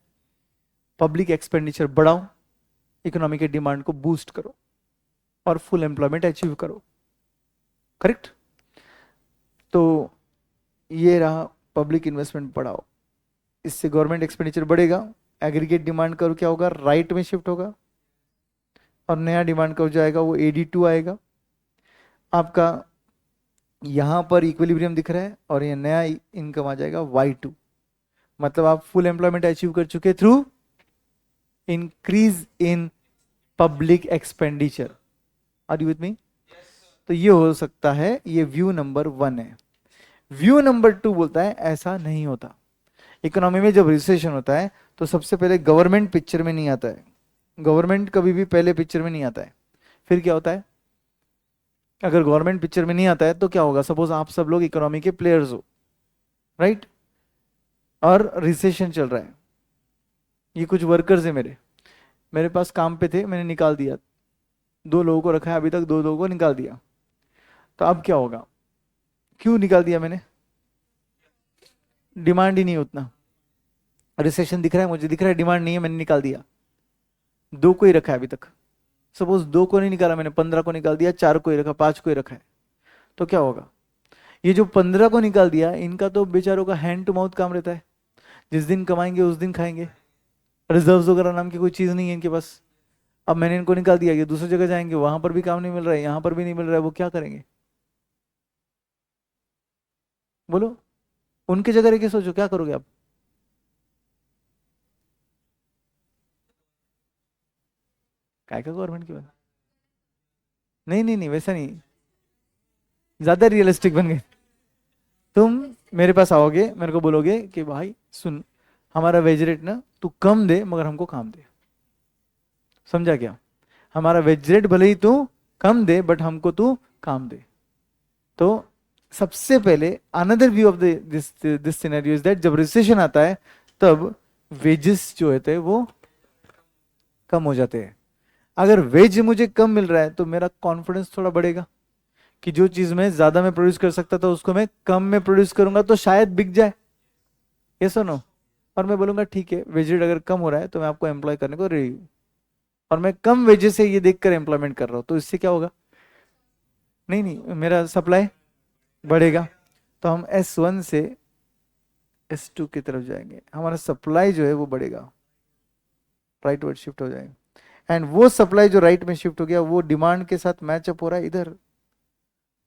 पब्लिक एक्सपेंडिचर बढ़ाओ, इकोनॉमी के डिमांड को बूस्ट करो, और फुल एम्प्लॉयमेंट अचीव करो, करेक्ट? तो ये रहा पब्लिक इन्वेस्टमेंट बढ़ाओ, इससे गवर्नमेंट एक्सपेंडिचर बढ़ेगा, एग्रीगेट डिमांड करो क्या होगा? राइट में शिफ्ट होगा, और नया डिमांड करो जाएगा वो AD2 आएगा। आपका यहां पर इक्विलिब्रियम दिख रहा है, और ये नया इनकम आ जाएगा Y2। मतलब आप फुल एम्प्लॉयमेंट अचीव कर चुके through increase in public expenditure. Are you with me? तो ये हो सकता है, ये व्यू नंबर 1 है। व्यू नंबर 2 बोलता है ऐसा नहीं होता। इकोनॉमी में जब रिसेशन होता है, तो सबसे पहले गवर्नमेंट पिक्चर में नहीं आता है। गवर्नमेंट कभी भी पहले पिक्चर में नहीं आता है। फिर क्या होता है? अगर गवर्नमेंट पिक्चर में नहीं आता है तो क्या होगा? सपोज आप सब लोग इकोनॉमी के प्लेयर्स हो, राइट? और रिसेशन चल रहा है, ये कुछ वर्कर्स है मेरे, मेरे पास काम पे थे, मैंने निकाल दिया, 2 लोगों को रखा है अभी तक, 2 लोगों को निकाल दिया। तो अब क्या होगा? क्यों निकाल दिया मैंने? डिमांड ही नहीं है उतना। रिसेशन दिख रहा है, मुझे दिख रहा है डिमांड नहीं है, मैंने निकाल दिया। 2 को ही रखा है अभी तक। सपोज 2 को नहीं निकाला मैंने, 15 को निकाल दिया, 4 को ही रखा, 5 को ही रखा है। तो क्या होगा? ये जो 15 को निकाल दिया, इनका तो बेचारों का हैंड टू माउथ काम रहता है, जिस दिन कमाएंगे उस दिन खाएंगे। रिजर्व्स वगैरह नाम की कोई चीज नहीं है इनके पास। अब मैंने इनको निकाल दिया, ये दूसरी जगह जाएंगे, वहां पर भी काम नहीं मिल रहा है, यहाँ पर भी नहीं मिल रहा है, वो क्या करेंगे? बोलो, उनकी जगह रह के सोचो क्या करोगे आप? क्या क्या गवर्नमेंट की बात? नहीं नहीं नहीं, वैसा नहीं, ज्यादा रियलिस्टिक बन गए तुम। मेरे पास आओगे, मेरे को बोलोगे कि भाई सुन, हमारा वेज रेट ना तू कम दे मगर हमको काम दे। समझा क्या? हमारा वेज रेट भले ही तू कम दे बट हमको तू काम दे। तो सबसे पहले another view of this this scenario is that जब रिसेशन आता है तब वेजेस जो होते हैं वो कम हो जाते हैं। अगर वेज मुझे कम मिल रहा है तो मेरा कॉन्फिडेंस थोड़ा बढ़ेगा कि जो चीज मैं ज्यादा में प्रोड्यूस कर सकता था उसको मैं कम में प्रोड्यूस करूंगा तो शायद बिक जाए। ये सुनो, और मैं बोलूंगा ठीक है वेज रेट अगर कम हो रहा है तो मैं आपको एम्प्लॉय करने को रेडी हूं, और मैं कम वेजेस से ये देखकर एम्प्लॉयमेंट कर रहा हूं, तो इससे क्या होगा? नहीं नहीं, मेरा सप्लाई बढ़ेगा। तो हम S1 से S2 की तरफ जाएंगे, हमारा सप्लाई जो है वो बढ़ेगा, राइट वर्ड शिफ्ट हो जाएगा। एंड वो सप्लाई जो राइट में शिफ्ट हो गया वो डिमांड के साथ मैच अप हो रहा है इधर,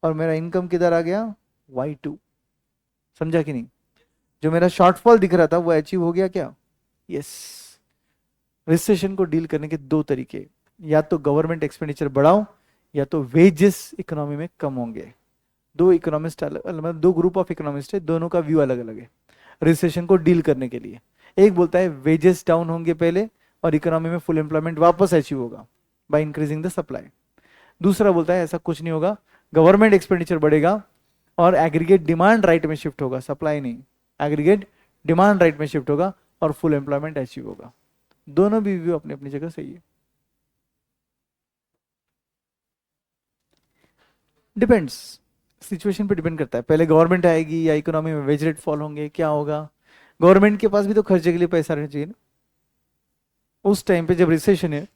और मेरा इनकम किधर आ गया? Y2। समझा कि नहीं? जो मेरा शॉर्टफॉल दिख रहा था वो अचीव हो गया क्या? यस। रिसेशन को डील करने के दो तरीके, या तो गवर्नमेंट एक्सपेंडिचर बढ़ाओ या तो वेजेस इकोनॉमी में कम होंगे। दो इकोनॉमिस्ट मतलब दो ग्रुप ऑफ इकोनॉमिस्ट है, दोनों का व्यू अलग अलग है रिसेशन को डील करने के लिए। एक बोलता है वेजेस डाउन होंगे पहले और इकोनॉमी में फुल एम्प्लॉयमेंट वापस अचीव होगा बाय इंक्रीजिंग द सप्लाई। दूसरा बोलता है ऐसा कुछ नहीं होगा, गवर्नमेंट एक्सपेंडिचर बढ़ेगा और एग्रीगेट डिमांड राइट में शिफ्ट होगा, सप्लाई नहीं, एग्रीगेट डिमांड राइट में शिफ्ट होगा और फुल एम्प्लॉयमेंट अचीव होगा। दोनों भी व्यू अपनी अपनी जगह सही है। डिपेंड्स, सिचुएशन पे डिपेंड करता है, पहले गवर्नमेंट आएगी या इकोनॉमी में वेज रेट फॉल होंगे, क्या होगा। गवर्नमेंट के पास भी तो खर्चे के लिए पैसा रहना चाहिए ना। उस टाइम पे जब रिसेशन है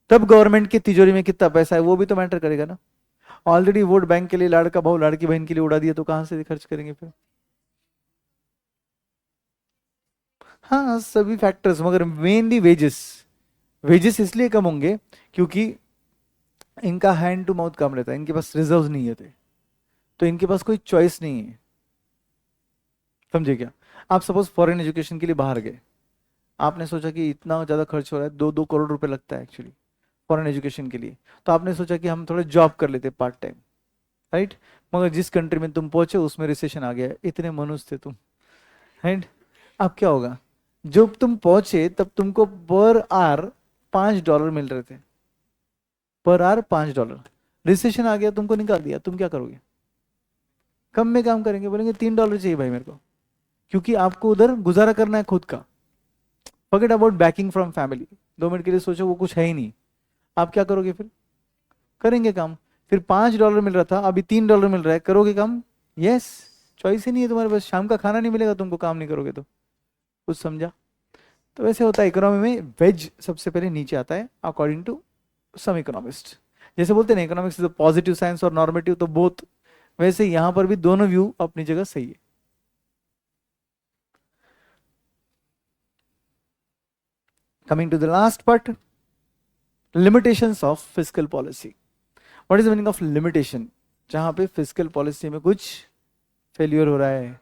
तब गवर्नमेंट की तिजोरी में कितना पैसा है वो भी तो मैटर करेगा ना। ऑलरेडी वोट बैंक के लिए लाड़का भाव लाड़की बहन के लिए उड़ा दिया तो कहां से खर्च करेंगे फिर? हाँ सभी फैक्टर्स, मगर मेनली वेजेस। वेजेस इसलिए कम होंगे क्योंकि इनका हैंड टू माउथ काम रहता है, इनके पास रिजर्व नहीं होते, तो इनके पास कोई चॉइस नहीं है। समझे क्या? आप सपोज फॉरेन एजुकेशन के लिए बाहर गए, आपने सोचा कि इतना ज़्यादा खर्च हो रहा है, 2-2 करोड़ रुपए लगता है एक्चुअली फॉरेन एजुकेशन के लिए, तो आपने सोचा कि हम थोड़ा जॉब कर लेते पार्ट टाइम, राइट। मगर जिस कंट्री में तुम पहुंचे उसमें रिसेशन आ गया, इतने मनुष्य थे तुम, राइट। अब क्या होगा? जब तुम पहुंचे तब तुमको पर आवर $5 मिल रहे थे, पर आवर $5। रिसेशन आ गया, तुमको निकाल दिया, तुम क्या करोगे? कम में काम करेंगे, बोलेंगे $3 चाहिए भाई मेरे को, क्योंकि आपको उधर गुजारा करना है खुद का। Forget about banking from family, 2 minute के लिए सोचो वो कुछ है ही नहीं, आप क्या करोगे फिर? करेंगे काम। फिर $5 मिल रहा था, अभी $3 मिल रहा है, करोगे काम? यस। चॉइस ही नहीं है तुम्हारे पास, शाम का खाना नहीं मिलेगा तुमको काम नहीं करोगे तो। कुछ समझा? तो वैसे होता है इकोनॉमी में, वेज सबसे पहले नीचे आता है अकॉर्डिंग टू सम इकोनॉमिस्ट। जैसे बोलते हैं इकोनॉमिक्स इज पॉजिटिव साइंस और नॉर्मेटिव, तो बोथ, वैसे यहां पर भी दोनों व्यू अपनी जगह सही है। Coming to the last part, limitations of fiscal policy. What is the meaning of limitation? जहां पे फिस्कल पॉलिसी में कुछ फेल्यूर हो रहा है,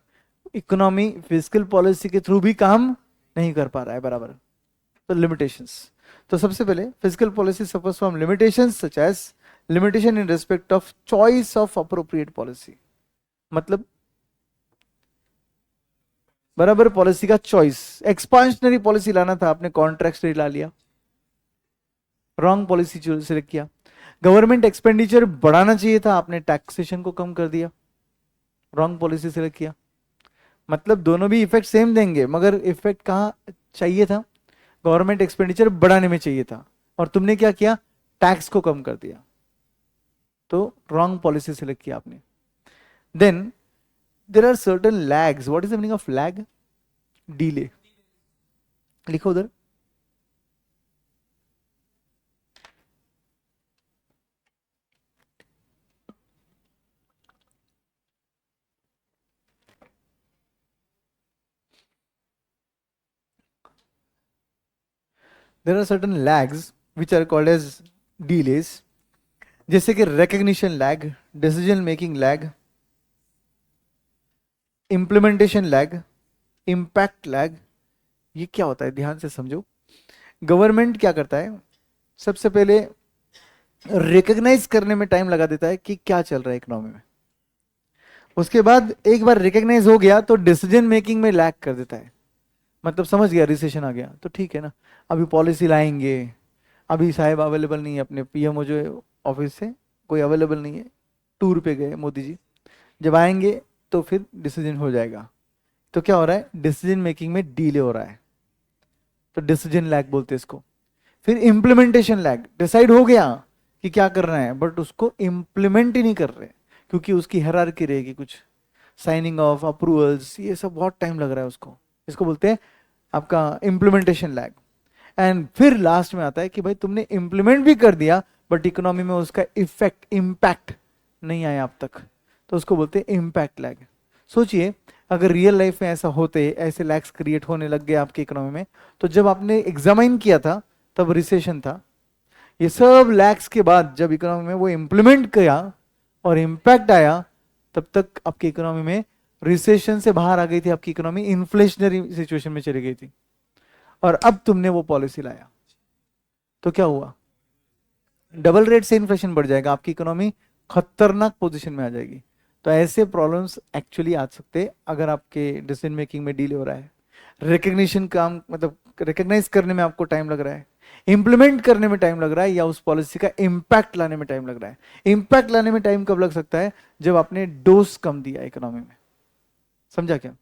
इकोनॉमी फिस्कल पॉलिसी के थ्रू भी काम नहीं कर पा रहा है बराबर, तो लिमिटेशंस। तो सबसे पहले fiscal policy suffers from limitations such as limitation in respect of choice of appropriate policy. मतलब बराबर पॉलिसी का चॉइस, एक्सपांशनरी पॉलिसी लाना था आपने, कॉन्ट्रैक्ट रेट ला लिया, रॉन्ग पॉलिसी सिलेक्ट किया। गवर्नमेंट एक्सपेंडिचर बढ़ाना चाहिए था, आपने टैक्सेशन को कम कर दिया, रॉन्ग पॉलिसी सिलेक्ट किया। मतलब दोनों भी इफेक्ट सेम देंगे मगर इफेक्ट कहाँ चाहिए था? गवर्नमेंट एक्सपेंडिचर बढ़ाने में चाहिए था, और तुमने क्या किया? टैक्स को कम कर दिया, तो रॉन्ग पॉलिसी सिलेक्ट किया आपने। Then there are certain lags. What is the meaning of lag? Delay. लिखो उधर। There are certain lags which are called as delays, जैसे कि recognition lag, decision making lag, implementation lag, impact lag. ये क्या होता है ध्यान से समझो। गवर्नमेंट क्या करता है, सबसे पहले रिकग्नाइज करने में टाइम लगा देता है कि क्या चल रहा है इकोनॉमी में, उसके बाद एक बार रिकग्नाइज हो गया तो डिसीजन मेकिंग में लैग कर देता है। मतलब समझ गया रिसेशन आ गया तो ठीक है ना, अभी पॉलिसी लाएंगे, अभी साहब अवेलेबल नहीं है, अपने पीएमओ जो है ऑफिस से कोई अवेलेबल नहीं है, टूर पे गए मोदी जी, जब आएंगे तो फिर डिसीजन हो जाएगा। तो क्या हो रहा है, डिसीजन मेकिंग में डिले हो रहा है, तो डिसीजन लैग बोलते हैं इसको। फिर इम्प्लीमेंटेशन लैग, डिसाइड हो गया कि क्या करना है बट उसको इम्प्लीमेंट ही नहीं कर रहे, क्योंकि उसकी हायरार्की रहेगी कुछ, साइनिंग ऑफ अप्रूवल्स, ये सब बहुत टाइम लग रहा है उसको, इसको बोलते हैं आपका इम्प्लीमेंटेशन लैग। एंड फिर लास्ट में आता है कि भाई तुमने इम्प्लीमेंट भी कर दिया बट इकोनॉमी में उसका इफेक्ट इम्पैक्ट नहीं आया अब तक, तो उसको बोलते हैं इम्पैक्ट लैग। सोचिए अगर रियल लाइफ में ऐसा होते, ऐसे लैग्स क्रिएट होने लग गए आपकी इकोनॉमी में, तो जब आपने एग्जामाइन किया था तब रिसेशन था, ये सब लैग्स के बाद जब इकोनॉमी में वो इम्प्लीमेंट किया और इम्पैक्ट आया, तब तक आपकी इकोनॉमी में रिसेशन से बाहर आ गई थी, आपकी इकोनॉमी इन्फ्लेशनरी सिचुएशन में चली गई थी, और अब तुमने वो पॉलिसी लाया तो क्या हुआ, डबल रेट से इन्फ्लेशन बढ़ जाएगा, आपकी इकोनॉमी खतरनाक पोजीशन में आ जाएगी। तो ऐसे प्रॉब्लम्स एक्चुअली आ सकते हैं अगर आपके डिसीजन मेकिंग में डिले हो रहा है, रिकग्निशन काम मतलब रिकग्नाइज करने में आपको टाइम लग रहा है, इंप्लीमेंट करने में टाइम लग रहा है, या उस पॉलिसी का इंपैक्ट लाने में टाइम लग रहा है। इंपैक्ट लाने में टाइम कब लग सकता है, जब आपने डोज कम दिया इकोनॉमी में। समझा क्या?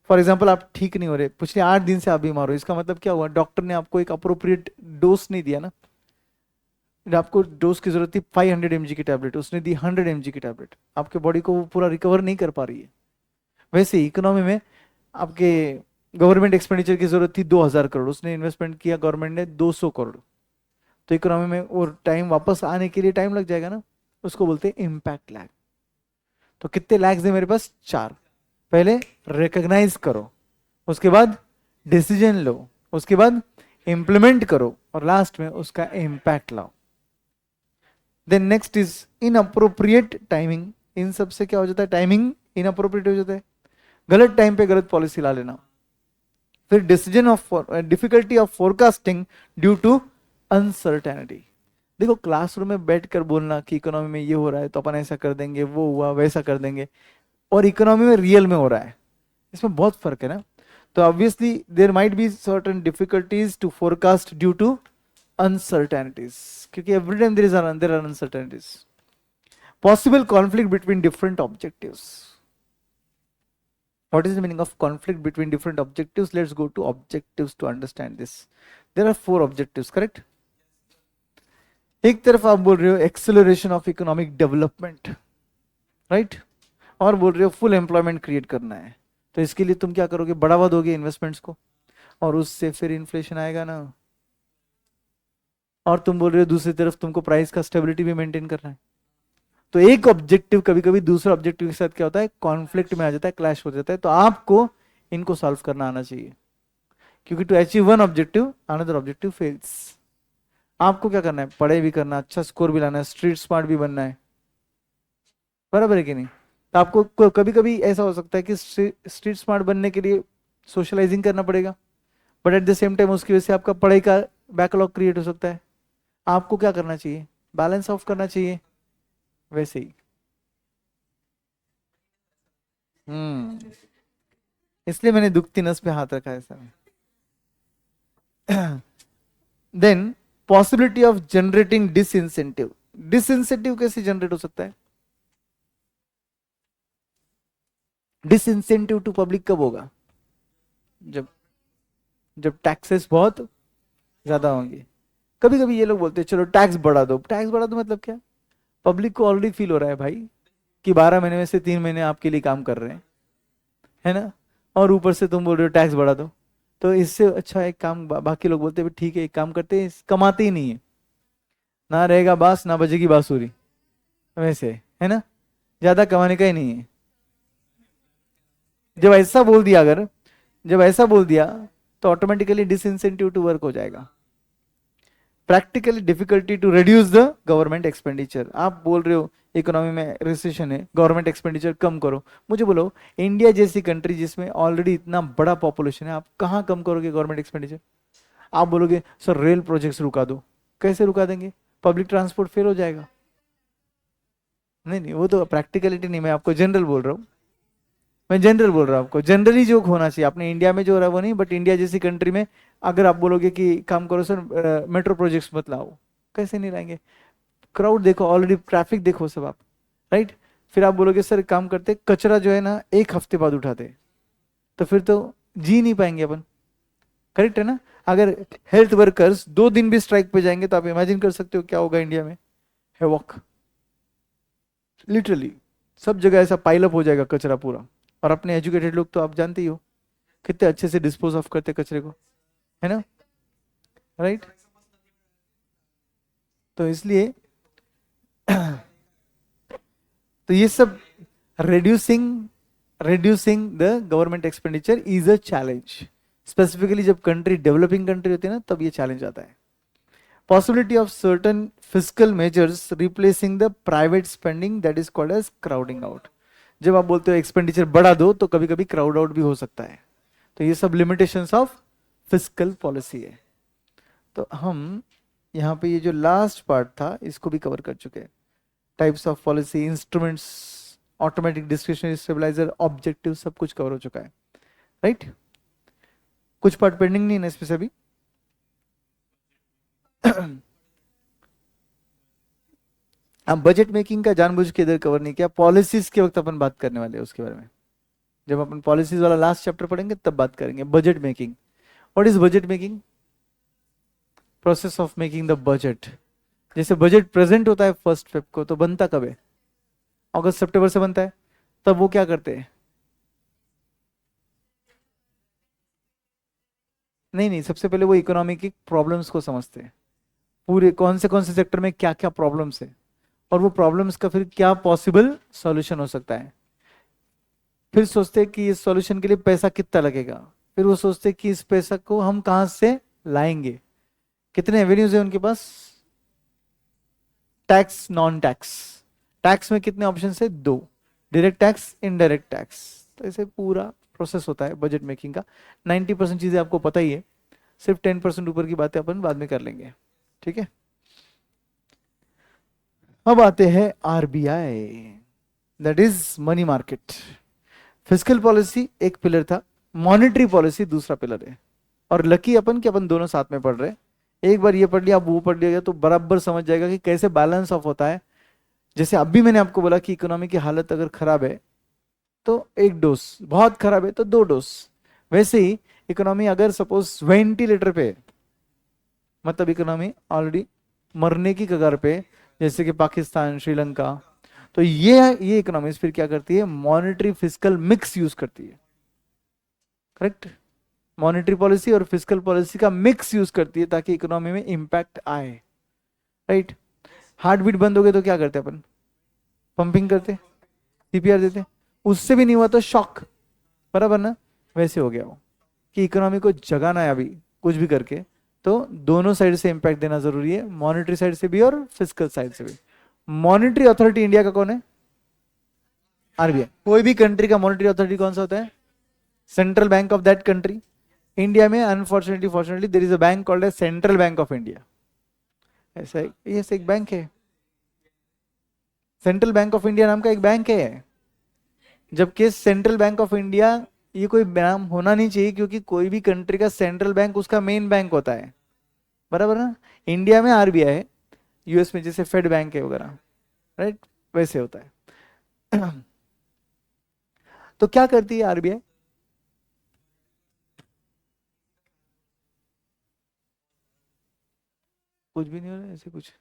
फॉर एग्जाम्पल आप ठीक नहीं हो रहे, पिछले 8 दिन से आप बीमार हो, इसका मतलब क्या हुआ, डॉक्टर ने आपको एक अप्रोप्रिएट डोज नहीं दिया ना, आपको डोज की जरूरत थी 500 mg की टैबलेट, उसने दी 100 mg की टैबलेट, आपके बॉडी को वो पूरा रिकवर नहीं कर पा रही है। वैसे इकोनॉमी में आपके गवर्नमेंट एक्सपेंडिचर की जरूरत थी 2000 करोड़, उसने इन्वेस्टमेंट किया गवर्नमेंट ने 200 करोड़, तो इकोनॉमी में वो टाइम वापस आने के लिए टाइम लग जाएगा ना, उसको बोलते हैं इम्पैक्ट लैग। तो कितने लैग्स है मेरे पास, 4। पहले रिकॉग्नाइज करो, उसके बाद डिसीजन लो, उसके बाद इंप्लीमेंट करो, और लास्ट में उसका इम्पैक्ट लाओ। Then next is inappropriate timing. इन सब से क्या हो जाता है, टाइमिंग इनअप्रोप्रिएट हो जाता है, गलत टाइम पे गलत पॉलिसी ला लेना। फिर decision of difficulty of forecasting due to uncertainty. देखो क्लासरूम में बैठकर बोलना कि इकोनॉमी में ये हो रहा है तो अपन ऐसा कर देंगे, वो हुआ वैसा कर देंगे, और इकोनॉमी में रियल में हो रहा है, इसमें बहुत फर्क है ना। तो obviously there might be certain difficulties to forecast due to uncertainties, क्योंकि every time there are uncertainties. Possible conflict between different objectives. What is the meaning of conflict between different objectives? Let's go to objectives to understand this. There are 4 objectives, correct? एक तरफ आप बोल रहे हो acceleration of economic development, right, और बोल रहे हो फुल एम्प्लॉयमेंट क्रिएट करना है, तो इसके लिए तुम क्या करोगे, बढ़ावा दोगे इन्वेस्टमेंट्स को, और उससे फिर इन्फ्लेशन आएगा ना। और तुम बोल रहे हो दूसरी तरफ तुमको प्राइस का स्टेबिलिटी भी मेंटेन करना है। तो एक ऑब्जेक्टिव कभी कभी दूसरे ऑब्जेक्टिव के साथ क्या होता है, कॉन्फ्लिक्ट में आ जाता है, क्लैश हो जाता है, तो आपको इनको सॉल्व करना आना चाहिए, क्योंकि to achieve one objective another objective fails. आपको क्या करना है, पढ़ाई भी करना, अच्छा स्कोर भी लाना है, स्ट्रीट स्मार्ट भी बनना है, बराबर है कि नहीं। तो आपको कभी कभी ऐसा हो सकता है कि स्ट्रीट स्मार्ट बनने के लिए सोशलाइजिंग करना पड़ेगा, but at the same time उसकी वजह से आपका पढ़ाई का बैकलॉग क्रिएट हो सकता है। आपको क्या करना चाहिए, बैलेंस ऑफ करना चाहिए, वैसे ही। इसलिए मैंने दुखती नस पे हाथ रखा है sir. Then possibility of generating disincentive. Disincentive कैसे जनरेट हो सकता है, डिसइंसेंटिव टू पब्लिक कब होगा, जब जब टैक्सेस बहुत ज्यादा होंगे। कभी कभी ये लोग बोलते हैं चलो टैक्स बढ़ा दो, टैक्स बढ़ा दो मतलब क्या, पब्लिक को ऑलरेडी फील हो रहा है भाई कि 12 महीने में से 3 महीने आपके लिए काम कर रहे हैं, है ना, और ऊपर से तुम बोल रहे हो टैक्स बढ़ा दो। तो इससे अच्छा एक काम, बाकी लोग बोलते हैं ठीक है एक काम करते हैं, कमाते ही नहीं है, ना रहेगा बांस ना बजेगी बांसुरी, वैसे है ना, ज्यादा कमाने का ही नहीं है। जब ऐसा बोल दिया, अगर जब ऐसा बोल दिया तो ऑटोमेटिकली डिसइंसेंटिव टू वर्क हो जाएगा। Practically difficulty to reduce the government expenditure. आप बोल रहे हो इकोनॉमी में रिसेशन है, गवर्नमेंट एक्सपेंडिचर कम करो, मुझे बोलो इंडिया जैसी कंट्री जिसमें ऑलरेडी इतना बड़ा पॉपुलेशन है, आप कहाँ कम करोगे गवर्नमेंट एक्सपेंडिचर। आप बोलोगे सर रेल प्रोजेक्ट्स रुका दो, कैसे रुका देंगे, पब्लिक ट्रांसपोर्ट फेल हो जाएगा, नहीं नहीं, वो तो प्रैक्टिकलिटी नहीं, मैं आपको जनरल बोल रहा हूँ। मैं जनरल बोल रहा हूँ आपको, जनरली जो होना चाहिए अपने इंडिया में जो हो रहा है वो नहीं, बट इंडिया जैसी कंट्री में अगर आप बोलोगे कि काम करो सर, मेट्रो प्रोजेक्ट्स मत लाओ, कैसे नहीं लाएंगे? क्राउड देखो, ऑलरेडी ट्रैफिक देखो सब आप, राइट? फिर आप बोलोगे सर एक काम करते, कचरा जो है ना एक हफ्ते बाद उठाते, तो फिर तो जी नहीं पाएंगे अपन। करेक्ट है ना? अगर हेल्थ वर्कर्स 2 दिन भी स्ट्राइक पे जाएंगे तो आप इमेजिन कर सकते हो क्या होगा इंडिया में। हैवॉक, लिटरली सब जगह ऐसा पाइल अप हो जाएगा कचरा पूरा। और अपने एजुकेटेड लोग तो आप जानते ही हो कितने अच्छे से डिस्पोज ऑफ करते कचरे को, है ना? राइट? तो इसलिए तो ये सब reducing reducing the government expenditure is a challenge, specifically जब कंट्री डेवलपिंग कंट्री होती है ना तब ये चैलेंज आता है। Possibility of certain physical measures replacing the private spending, that is called as crowding out. जब आप बोलते हो एक्सपेंडिचर बढ़ा दो तो कभी कभी क्राउड आउट भी हो सकता है। तो ये सब लिमिटेशंस ऑफ फिजिकल पॉलिसी है। तो हम यहाँ पे ये जो लास्ट पार्ट था इसको भी कवर कर चुके हैं। Types of policy, instruments, automatic discretionary stabiliser, objective, सब कुछ कवर हो चुका है, राइट? कुछ पार्ट पेंडिंग नहीं है ना इसमें से अभी? हम बजट मेकिंग का जानबूझ के इधर कवर नहीं किया, पॉलिसीज के वक्त अपन बात करने वाले हैं उसके बारे में। जब अपन पॉलिसीज वाला लास्ट चैप्टर पढ़ेंगे तब बात करेंगे budget making. What is budget making? Process of making the budget. जैसे बजट प्रेजेंट होता है 1 फेब को, तो बनता कब है? अगस्त सितंबर से बनता है। तब वो क्या करते हैं? नहीं नहीं, सबसे पहले वो इकोनॉमी की प्रॉब्लम्स को समझते हैं, पूरे कौन से सेक्टर में क्या क्या प्रॉब्लम्स है, और वो प्रॉब्लम्स का फिर क्या पॉसिबल सॉल्यूशन हो सकता है। फिर सोचते हैं कि इस सॉल्यूशन के लिए पैसा कितना लगेगा। फिर वो सोचते हैं कि इस पैसा को हम कहाँ से लाएंगे, कितने एवेन्यूज है उनके पास। Tax, non tax. टैक्स में कितने ऑप्शन है? 2, डायरेक्ट टैक्स, इनडायरेक्ट टैक्स। तो ऐसे पूरा प्रोसेस होता है बजट मेकिंग का। 90% चीजें आपको पता ही है, सिर्फ 10% ऊपर की बातें अपन बाद में कर लेंगे, ठीक है? अब आते हैं RBI, that is money market. Physical policy एक पिलर था, मॉनेटरी पॉलिसी दूसरा पिलर है। और लकी अपन कि अपन दोनों साथ में पढ़ रहे हैं। एक बार ये पढ़ लिया, अब वो पढ़ लिया तो बराबर समझ जाएगा कि कैसे बैलेंस ऑफ होता है। जैसे अभी मैंने आपको बोला कि इकोनॉमी की हालत अगर खराब है तो 1 डोज, बहुत खराब है तो 2 डोज। वैसे ही इकोनॉमी अगर सपोज वेंटिलेटर पे, मतलब इकोनॉमी ऑलरेडी मरने की कगार पे, जैसे कि पाकिस्तान, श्रीलंका, तो ये इकोनॉमीज फिर क्या करती है? मॉनेटरी फिजिकल मिक्स यूज करती है। करेक्ट? मॉनेटरी पॉलिसी और फिजिकल पॉलिसी का मिक्स यूज करती है ताकि इकोनॉमी में इंपैक्ट आए, राइट? हार्ट बीट बंद हो गए तो क्या करते अपन? पंपिंग करते, सीपीआर देते। उससे भी नहीं हुआ तो शॉक, बराबर ना? वैसे हो गया वो कि इकोनॉमी को जगाना है अभी कुछ भी करके, तो दोनों साइड से इंपैक्ट देना जरूरी है, मॉनेटरी साइड से भी और फिजिकल साइड से भी। मॉनेटरी अथॉरिटी इंडिया का कौन है? आरबीआई। कोई भी कंट्री का मॉनेटरी अथॉरिटी कौन सा होता है? Central bank of that country. India में unfortunately fortunately there is a bank called as Central bank of India. ऐसा ये एक बैंक है, सेंट्रल बैंक ऑफ इंडिया नाम का एक बैंक है। जबकि सेंट्रल बैंक ऑफ इंडिया ये कोई नाम होना नहीं चाहिए, क्योंकि कोई भी कंट्री का सेंट्रल बैंक उसका मेन बैंक होता है, बराबर ना? इंडिया में आरबीआई है, यूएस में जैसे फेड बैंक है वगैरह, राइट? वैसे होता है। तो क्या करती है आरबीआई? कुछ भी नहीं हो रहा है ऐसे कुछ।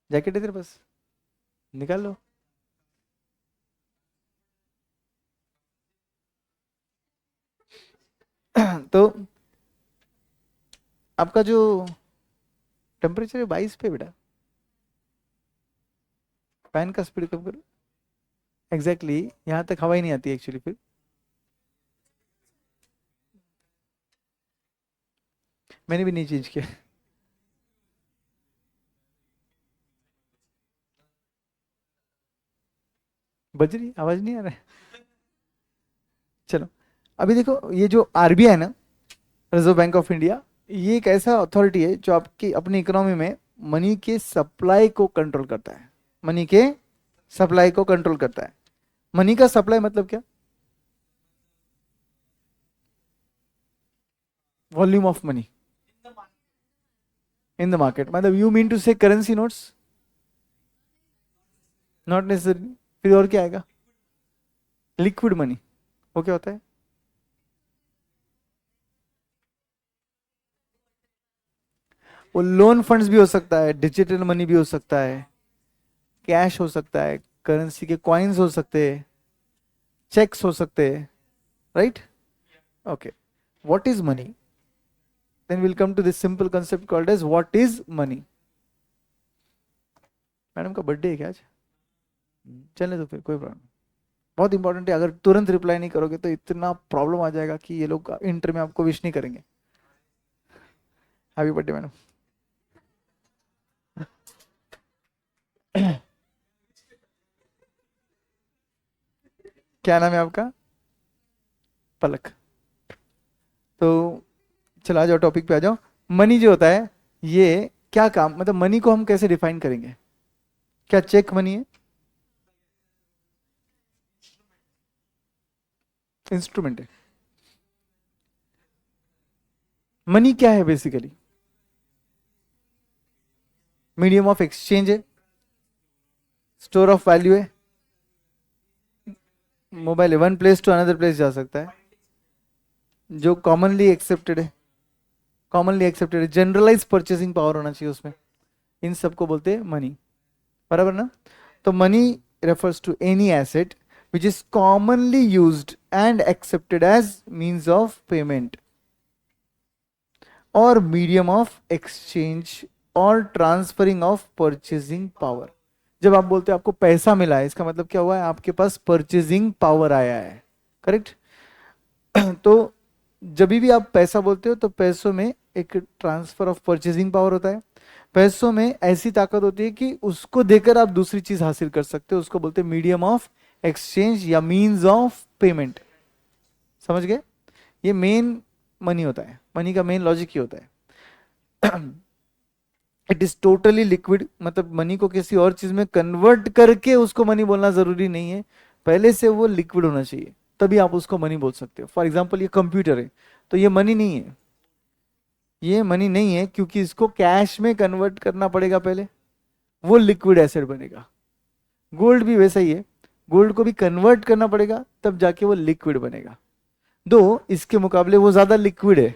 जैकेट है तेरे पास? निकाल लो। तो आपका जो टेम्परेचर है 22 पे बेटा, फैन का स्पीड कम करो। एग्जैक्टली यहाँ तक हवा ही नहीं आती एक्चुअली। फिर मैंने भी नहीं चेंज किया। बज रही आवाज नहीं आ रहा है? चलो, अभी देखो ये जो आरबीआई है ना, रिजर्व बैंक ऑफ इंडिया, ये एक ऐसा अथॉरिटी है जो आपकी अपनी इकोनॉमी में मनी के सप्लाई को कंट्रोल करता है, मनी के सप्लाई को कंट्रोल करता है। मनी का सप्लाई मतलब क्या? Volume of money in the market, मतलब यू मीन टू से करेंसी नोट्स? Not necessary. फिर और क्या आएगा? Liquid money. वो क्या होता है? वो लोन फंड्स भी हो सकता है, डिजिटल मनी भी हो सकता है, कैश हो सकता है, करेंसी के कॉइन्स हो सकते हैं, चेक्स हो सकते हैं, right? Okay, what is money? Then will come to this simple concept called as what is money. Madam का बर्थडे है क्या आज? चलने तो फिर कोई प्रॉब्लम। बहुत इंपॉर्टेंट है, अगर तुरंत रिप्लाई नहीं करोगे तो इतना प्रॉब्लम आ जाएगा कि ये लोग इंटर में आपको विश नहीं करेंगे। Happy birthday madam. क्या नाम है आपका? पलक। तो चला आ जाओ, टॉपिक पे आ जाओ। मनी जो होता है ये क्या काम, मतलब मनी को हम कैसे डिफाइन करेंगे? क्या चेक मनी है? इंस्ट्रूमेंट है। मनी क्या है बेसिकली? मीडियम ऑफ एक्सचेंज है, स्टोर ऑफ वैल्यू है, मोबाइल है, one place to another place जा सकता है, जो कॉमनली एक्सेप्टेड है, कॉमनली एक्सेप्टेड है, जनरलाइज परचेसिंग पावर होना चाहिए उसमें, इन सबको बोलते हैं मनी, बराबर ना? तो money refers to any asset which is commonly used and accepted as means of payment और मीडियम ऑफ एक्सचेंज और ट्रांसफरिंग ऑफ परचेसिंग पावर। जब आप बोलते हो आपको पैसा मिला है, इसका मतलब क्या हुआ है? आपके पास परचेसिंग पावर आया है, करेक्ट? तो जब भी आप पैसा बोलते हो तो पैसों में एक ट्रांसफर ऑफ परचेसिंग पावर होता है। पैसों में ऐसी ताकत होती है कि उसको देकर आप दूसरी चीज हासिल कर सकते हो, उसको बोलते हैं मीडियम ऑफ एक्सचेंज या मीन्स ऑफ पेमेंट। समझ गए? ये मेन मनी होता है, मनी का मेन लॉजिक ही होता है। इट इज टोटली लिक्विड, मतलब मनी को किसी और चीज में कन्वर्ट करके उसको मनी बोलना जरूरी नहीं है, पहले से वो लिक्विड होना चाहिए, तभी आप उसको मनी बोल सकते हो। फॉर एग्जाम्पल ये कंप्यूटर है, तो ये मनी नहीं है, ये मनी नहीं है क्योंकि इसको कैश में कन्वर्ट करना पड़ेगा पहले, वो लिक्विड एसेट बनेगा। गोल्ड भी वैसा ही है, गोल्ड को भी कन्वर्ट करना पड़ेगा तब जाके वो लिक्विड बनेगा। दो इसके मुकाबले वो ज्यादा लिक्विड है।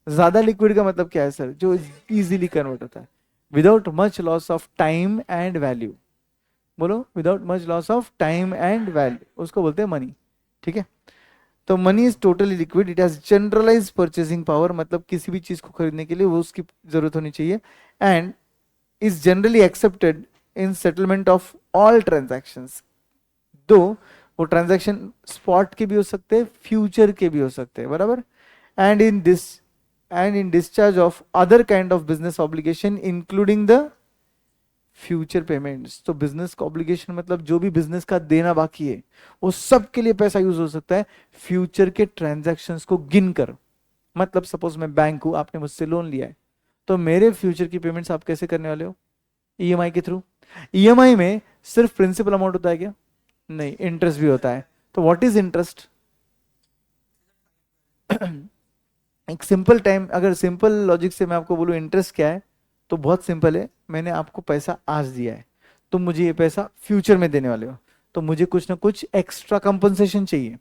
ज्यादा लिक्विड का मतलब क्या है सर? जो इजीली कन्वर्ट होता है without much loss of time and value. बोलो, without much loss of time and value, उसको बोलते हैं मनी। ठीक है? तो money is totally liquid, it has generalise purchasing power, मतलब किसी भी चीज को खरीदने के लिए वो उसकी जरूरत होनी चाहिए, and is generally accepted in settlement of all transactions. दो वो ट्रांजैक्शन स्पॉट के भी हो सकते हैं, फ्यूचर के भी हो सकते हैं, बराबर? And in discharge of other kind of business obligation including the future payments. तो बिजनेस का ऑब्लिगेशन मतलब जो भी बिजनेस का देना बाकी है वो सब के लिए पैसा यूज हो सकता है, फ्यूचर के ट्रांजैक्शंस को गिनकर। मतलब सपोज मैं बैंक हूं, आपने मुझसे लोन लिया है, तो मेरे फ्यूचर की पेमेंट्स आप कैसे करने वाले हो? ईएमआई के थ्रू। ईएमआई में सिर्फ प्रिंसिपल अमाउंट होता है क्या? नहीं, इंटरेस्ट भी होता है। तो व्हाट इज इंटरेस्ट? एक सिंपल टाइम, अगर सिंपल लॉजिक से मैं आपको बोलूं इंटरेस्ट क्या है, तो बहुत सिंपल है। मैंने आपको पैसा आज दिया है, तुम मुझे ये पैसा फ्यूचर में देने वाले हो, तो मुझे कुछ ना कुछ एक्स्ट्रा कंपनसेशन चाहिए।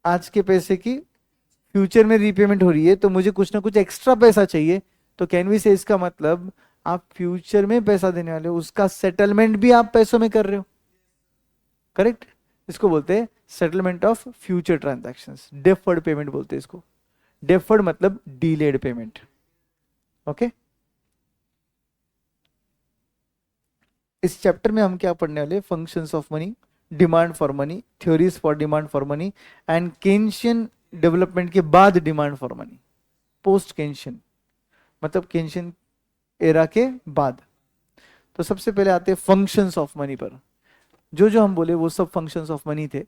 आज के पैसे की फ्यूचर में रीपेमेंट हो रही है, तो मुझे कुछ ना कुछ एक्स्ट्रा पैसा चाहिए। तो कैन वी से इसका मतलब आप फ्यूचर में पैसा देने वाले हो, उसका सेटलमेंट भी आप पैसों में कर रहे हो, करेक्ट? इसको बोलते हैं settlement of future transactions, deferred payment बोलते हैं इसको। डेफर्ड मतलब डिलेड पेमेंट। ओके? इस चैप्टर में हम क्या पढ़ने वाले? Functions of money, demand for money, theories for demand for money, and Keynesian development के बाद demand for money, post Keynesian, मतलब केंशियन एरा के बाद। तो सबसे पहले आते हैं फंक्शंस ऑफ मनी पर। जो जो हम बोले वो सब फंक्शंस ऑफ मनी थे।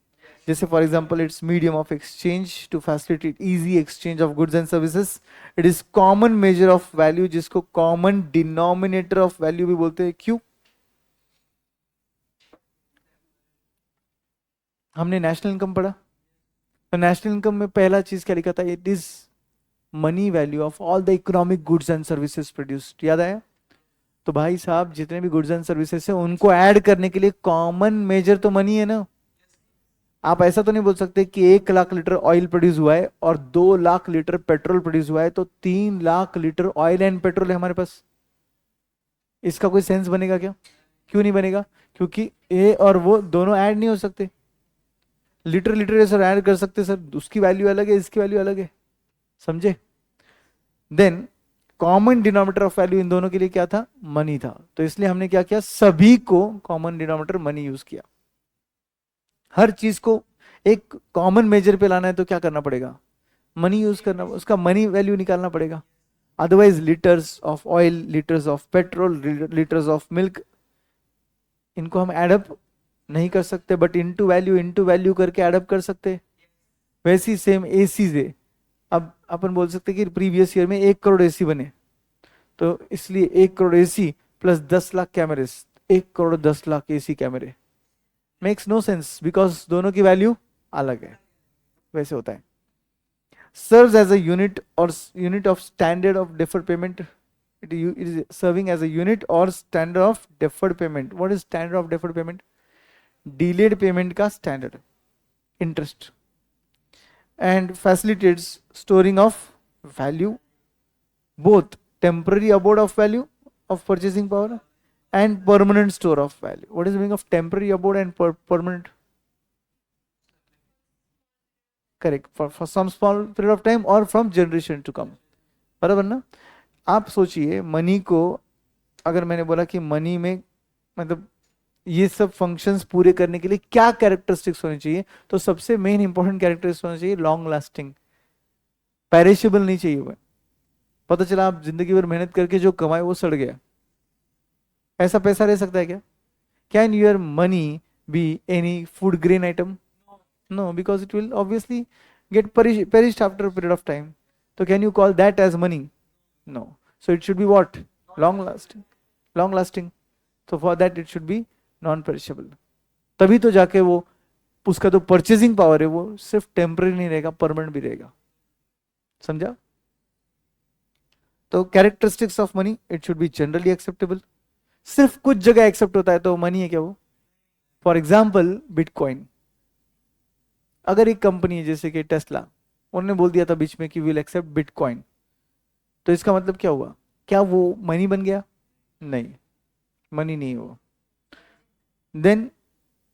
जैसे for example it's medium of exchange to facilitate easy exchange of goods and services. It is common measure of value, जिसको कॉमन डिनोमिनेटर ऑफ वैल्यू भी बोलते हैं। क्यों? हमने नेशनल इनकम पढ़ा, तो नेशनल इनकम में पहला चीज क्या लिखा था? It is money value of all the economic goods and services produced. याद आया? तो भाई साहब जितने भी गुड्स एंड सर्विसेज है उनको ऐड करने के लिए कॉमन मेजर तो मनी है ना। आप ऐसा तो नहीं बोल सकते कि 1 लाख लीटर ऑयल प्रोड्यूस हुआ है और 2 लाख लीटर पेट्रोल प्रोड्यूस हुआ है तो 3 lakh litre oil and petrol है हमारे पास। इसका कोई सेंस बनेगा क्या? क्यों नहीं बनेगा? क्योंकि ए और वो दोनों ऐड नहीं हो सकते। लीटर लीटर है सर, ऐड कर सकते सर, उसकी वैल्यू अलग है, इसकी वैल्यू अलग है। समझे? Then common denominator of value इन दोनों के लिए क्या था? मनी था। तो इसलिए हमने क्या किया? सभी को कॉमन डिनोमिनेटर मनी यूज किया। हर चीज को एक कॉमन मेजर पे लाना है तो क्या करना पड़ेगा? मनी यूज करना, उसका मनी वैल्यू निकालना पड़ेगा। Otherwise litres of oil, litres of petrol, litres of milk, इनको हम एडअप नहीं कर सकते, बट इनटू वैल्यू करके एडअप कर सकते। वैसी सेम एसी से अब अपन बोल सकते कि प्रीवियस ईयर में 1 करोड़ एसी बने, तो इसलिए 1 करोड़ एसी प्लस 10 लाख कैमरे, 1 करोड़ 10 लाख एसी कैमरे। मेक्स नो सेंस बिकॉज दोनों की वैल्यू अलग है। वैसे होता है। सर्व्स एज अ यूनिट और unit of standard of deferred payment. it is serving as a unit or standard of deferred payment. What is standard of deferred payment? Delayed payment का standard, interest, and facilitates storing of value, both temporary abode of value of purchasing power and permanent store of value. What is the meaning of temporary abode and permanent? Correct, for some small period of time or from generation to come. बराबर ना? आप सोचिए money को, अगर मैंने बोला कि money में मतलब ये सब फंक्शंस पूरे करने के लिए क्या कैरेक्टरिस्टिक्स होनी चाहिए, तो सबसे मेन इंपॉर्टेंट कैरेक्टरिस्टिक्स होना चाहिए लॉन्ग लास्टिंग, पेरिशेबल नहीं चाहिए हुआ। पता चला आप जिंदगी भर मेहनत करके जो कमाए वो सड़ गया, ऐसा पैसा रह सकता है क्या? Can your money be any food grain item? No, because it will obviously get perished after a period of time. So can you call that as money? No. So it should be what? Long lasting. Long lasting. So for that it should be non-perishable. तभी तो जाके वो उसका तो purchasing power है वो सिर्फ temporary नहीं रहेगा, परमानेंट भी रहेगा। समझा? तो characteristics of money, it should be generally acceptable. सिर्फ कुछ जगह एक्सेप्ट होता है तो मनी है क्या वो? For example bitcoin. अगर एक कंपनी है जैसे कि टेस्ला, उन्होंने बोल दिया था बीच में कि विल एक्सेप्ट बिटकॉइन, तो इसका मतलब क्या हुआ? क्या वो मनी बन गया? नहीं, मनी नहीं हुआ। देन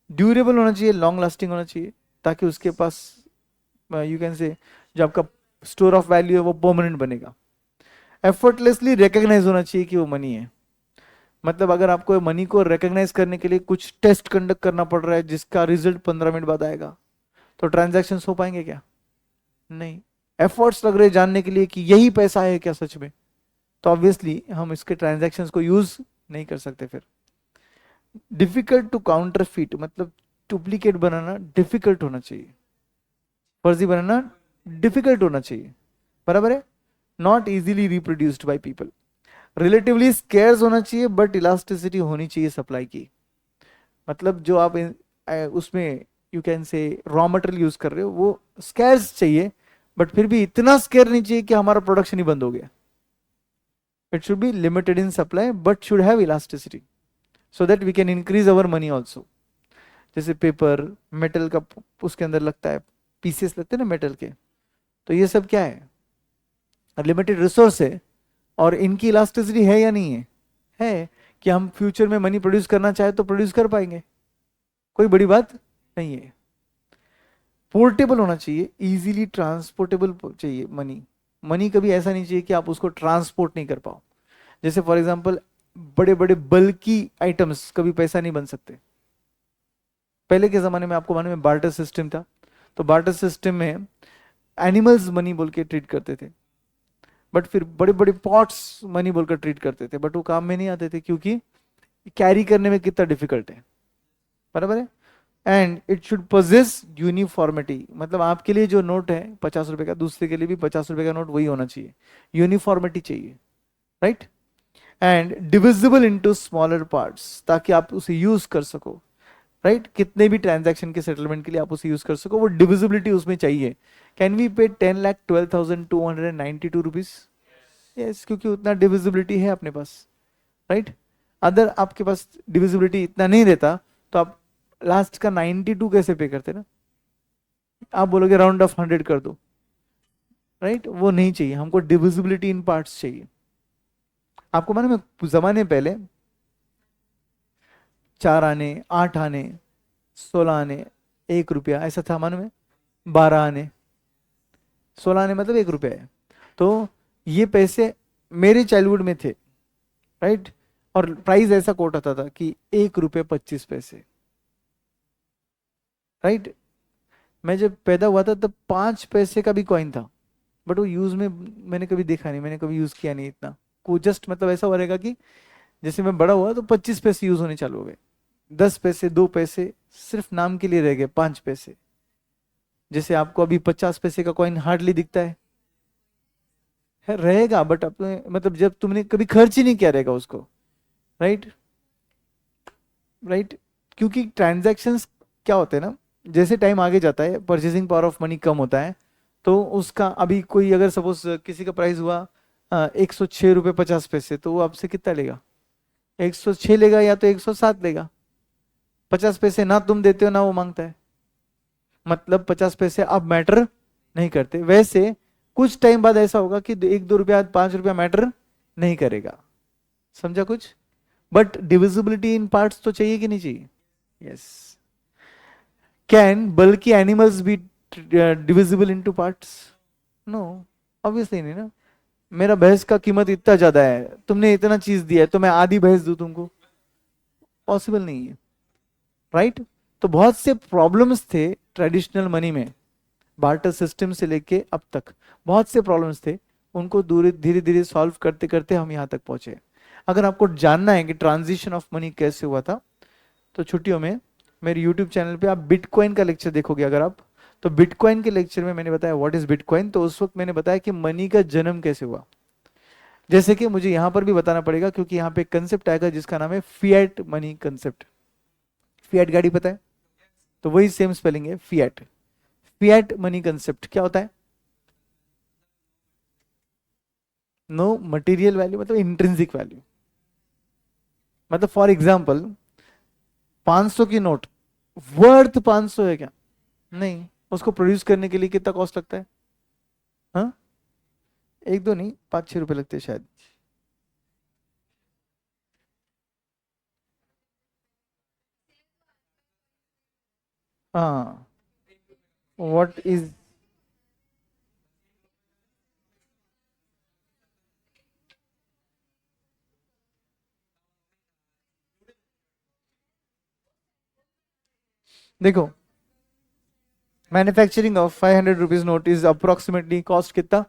ड्यूरेबल होना चाहिए, लॉन्ग लास्टिंग होना चाहिए, ताकि उसके पास यू कैन से जो आपका स्टोर ऑफ वैल्यू है वो परमानेंट बनेगा। एफर्टलेसली रिकॉग्नाइज होना चाहिए कि वो मनी है। मतलब अगर आपको मनी को रिकॉग्नाइज करने के लिए कुछ टेस्ट कंडक्ट करना पड़ रहा है जिसका रिजल्ट 15 मिनट बाद आएगा, तो ट्रांजैक्शन हो पाएंगे क्या? नहीं। एफर्ट्स लग रहे जानने के लिए कि यही पैसा है क्या सच में, तो ऑब्वियसली हम इसके ट्रांजैक्शंस को यूज नहीं कर सकते। फिर डिफिकल्ट टू काउंटरफीट, मतलब डुप्लीकेट बनाना डिफिकल्ट होना चाहिए, फर्जी बनाना डिफिकल्ट होना चाहिए। बराबर है? Not easily reproduced by people. Relatively scarce होना चाहिए, बट इलास्टिसिटी होनी चाहिए सप्लाई की। मतलब जो आप उसमें यू कैन से रॉ मटेरियल यूज कर रहे हो वो स्केर्स चाहिए, बट फिर भी इतना स्केर नहीं चाहिए कि हमारा प्रोडक्शन ही बंद हो गया। It should be limited in supply but should have elasticity so that we can increase our money also. जैसे पेपर, मेटल का उसके अंदर लगता है, पीसेस लगते हैं ना मेटल के, तो ये सब क्या है? लिमिटेड रिसोर्स है, और इनकी इलास्टिसिटी है या नहीं है? है कि हम फ्यूचर में मनी प्रोड्यूस करना चाहे तो प्रोड्यूस कर पाएंगे, कोई बड़ी बात नहीं है। पोर्टेबल होना चाहिए, इजीली ट्रांसपोर्टेबल चाहिए मनी। मनी कभी ऐसा नहीं चाहिए कि आप उसको ट्रांसपोर्ट नहीं कर पाओ। जैसे फॉर एग्जांपल बड़े बड़े बल्की आइटम्स कभी पैसा नहीं बन सकते। पहले के जमाने में आपको मालूम है बार्टर सिस्टम था, तो बार्टर सिस्टम में एनिमल्स मनी बोल के ट्रीट करते थे, बट फिर बड़े बड़े पॉट्स मनी बोलकर ट्रीट करते थे, बट वो काम में नहीं आते थे क्योंकि कैरी करने में कितना डिफिकल्ट है। बराबर है? And it should possess uniformity, मतलब आपके लिए जो नोट है 50 रुपए का, दूसरे के लिए भी 50 रुपए का नोट वही होना चाहिए, यूनिफॉर्मिटी चाहिए, right. And divisible into smaller parts, ताकि आप उसे यूज कर सको, राइट। कितने भी ट्रांजैक्शन के सेटलमेंट के लिए आप उसे यूज कर सको, वो डिविजिबिलिटी उसमें चाहिए। कैन वी पे 10,12,292 रुपीज? यस, क्योंकि उतना डिविजिबिलिटी है अपने पास, राइट। अगर आपके पास डिविजिबिलिटी इतना नहीं रहता तो आप लास्ट का 92 कैसे पे करते ना? आप बोलोगे राउंड ऑफ 100 कर दो, राइट। वो नहीं चाहिए हमको, डिविजिबिलिटी इन पार्ट्स चाहिए। आपको मालूम है जमाने पहले 4 आने, 8 आने, 16 आने, 1 रुपया ऐसा था, मालूम है? 12 आने, 16 आने मतलब 1 रुपया है। तो ये पैसे मेरे चाइल्डहुड में थे, राइट। और प्राइस ऐसा कोट होता था कि 1 रुपये 25 पैसे, राइट। मैं जब पैदा हुआ था तब 5 पैसे का भी कॉइन था, बट वो यूज में मैंने कभी देखा नहीं, मैंने कभी यूज किया नहीं इतना को, जस्ट मतलब ऐसा हो रहेगा कि जैसे मैं बड़ा हुआ तो 25 पैसे यूज होने चालू हो गए, 10 पैसे, 2 पैसे सिर्फ नाम के लिए रह गए, 5 पैसे। जैसे आपको अभी 50 पैसे का कॉइन हार्डली दिखता है रहेगा, बट अपने मतलब जब तुमने कभी खर्च ही नहीं किया रहेगा उसको, राइट, राइट। क्योंकि ट्रांजैक्शंस क्या होते हैं ना, जैसे टाइम आगे जाता है परचेसिंग पावर ऑफ मनी कम होता है, तो उसका अभी कोई अगर सपोज किसी का प्राइस हुआ 106 रुपये 50 पैसे, तो वो आपसे कितना लेगा? 106 लेगा या तो 107 लेगा। 50 पैसे ना तुम देते हो ना वो मांगता है, मतलब 50 पैसे अब मैटर नहीं करते। वैसे कुछ टाइम बाद ऐसा होगा कि 1-2 रुपया 5 रुपया मैटर नहीं करेगा, समझा कुछ? बट डिविजिबिलिटी इन पार्ट्स तो चाहिए कि नहीं चाहिए? Yes. Can bulky animals be divisible into parts? No, obviously नहीं ना। मेरा भैंस का कीमत इतना ज्यादा है, तुमने इतना चीज दिया है, तो मैं आधी भैंस दूं तुमको? पॉसिबल नहीं है, राइट। तो बहुत से प्रॉब्लम्स थे ट्रेडिशनल मनी में, बार्टर सिस्टम से लेके अब तक बहुत से प्रॉब्लम्स थे, उनको धीरे धीरे धीरे सॉल्व करते करते हम यहाँ तक पहुंचे। अगर आपको जानना है कि ट्रांजिशन ऑफ मनी कैसे हुआ था, तो छुट्टियों में मेरे यूट्यूब चैनल पे आप बिटकॉइन का लेक्चर देखोगे अगर आप, तो बिटकॉइन के लेक्चर में मैंने बताया व्हाट इज बिटकॉइन, तो उस वक्त मैंने बताया कि मनी का जन्म कैसे हुआ। जैसे कि मुझे यहां पर भी बताना पड़ेगा, क्योंकि यहाँ पे कंसेप्ट आएगा जिसका नाम है फिएट मनी कंसेप्ट। फिएट गाड़ी पता है? तो वही सेम स्पेलिंग है, फिएट। फिएट मनी कंसेप्ट क्या होता है? नो मटेरियल वैल्यू मतलब इंट्रिंसिक वैल्यू। मतलब फॉर एग्जाम्पल 500 की नोट वर्थ 500 है क्या? नहीं। उसको प्रोड्यूस करने के लिए कितना कॉस्ट लगता है? हाँ, एक दो नहीं, 5-6 रुपए लगते हैं शायद। हाँ, व्हाट इज, देखो manufacturing of 500 rupees note is approximately cost कितना?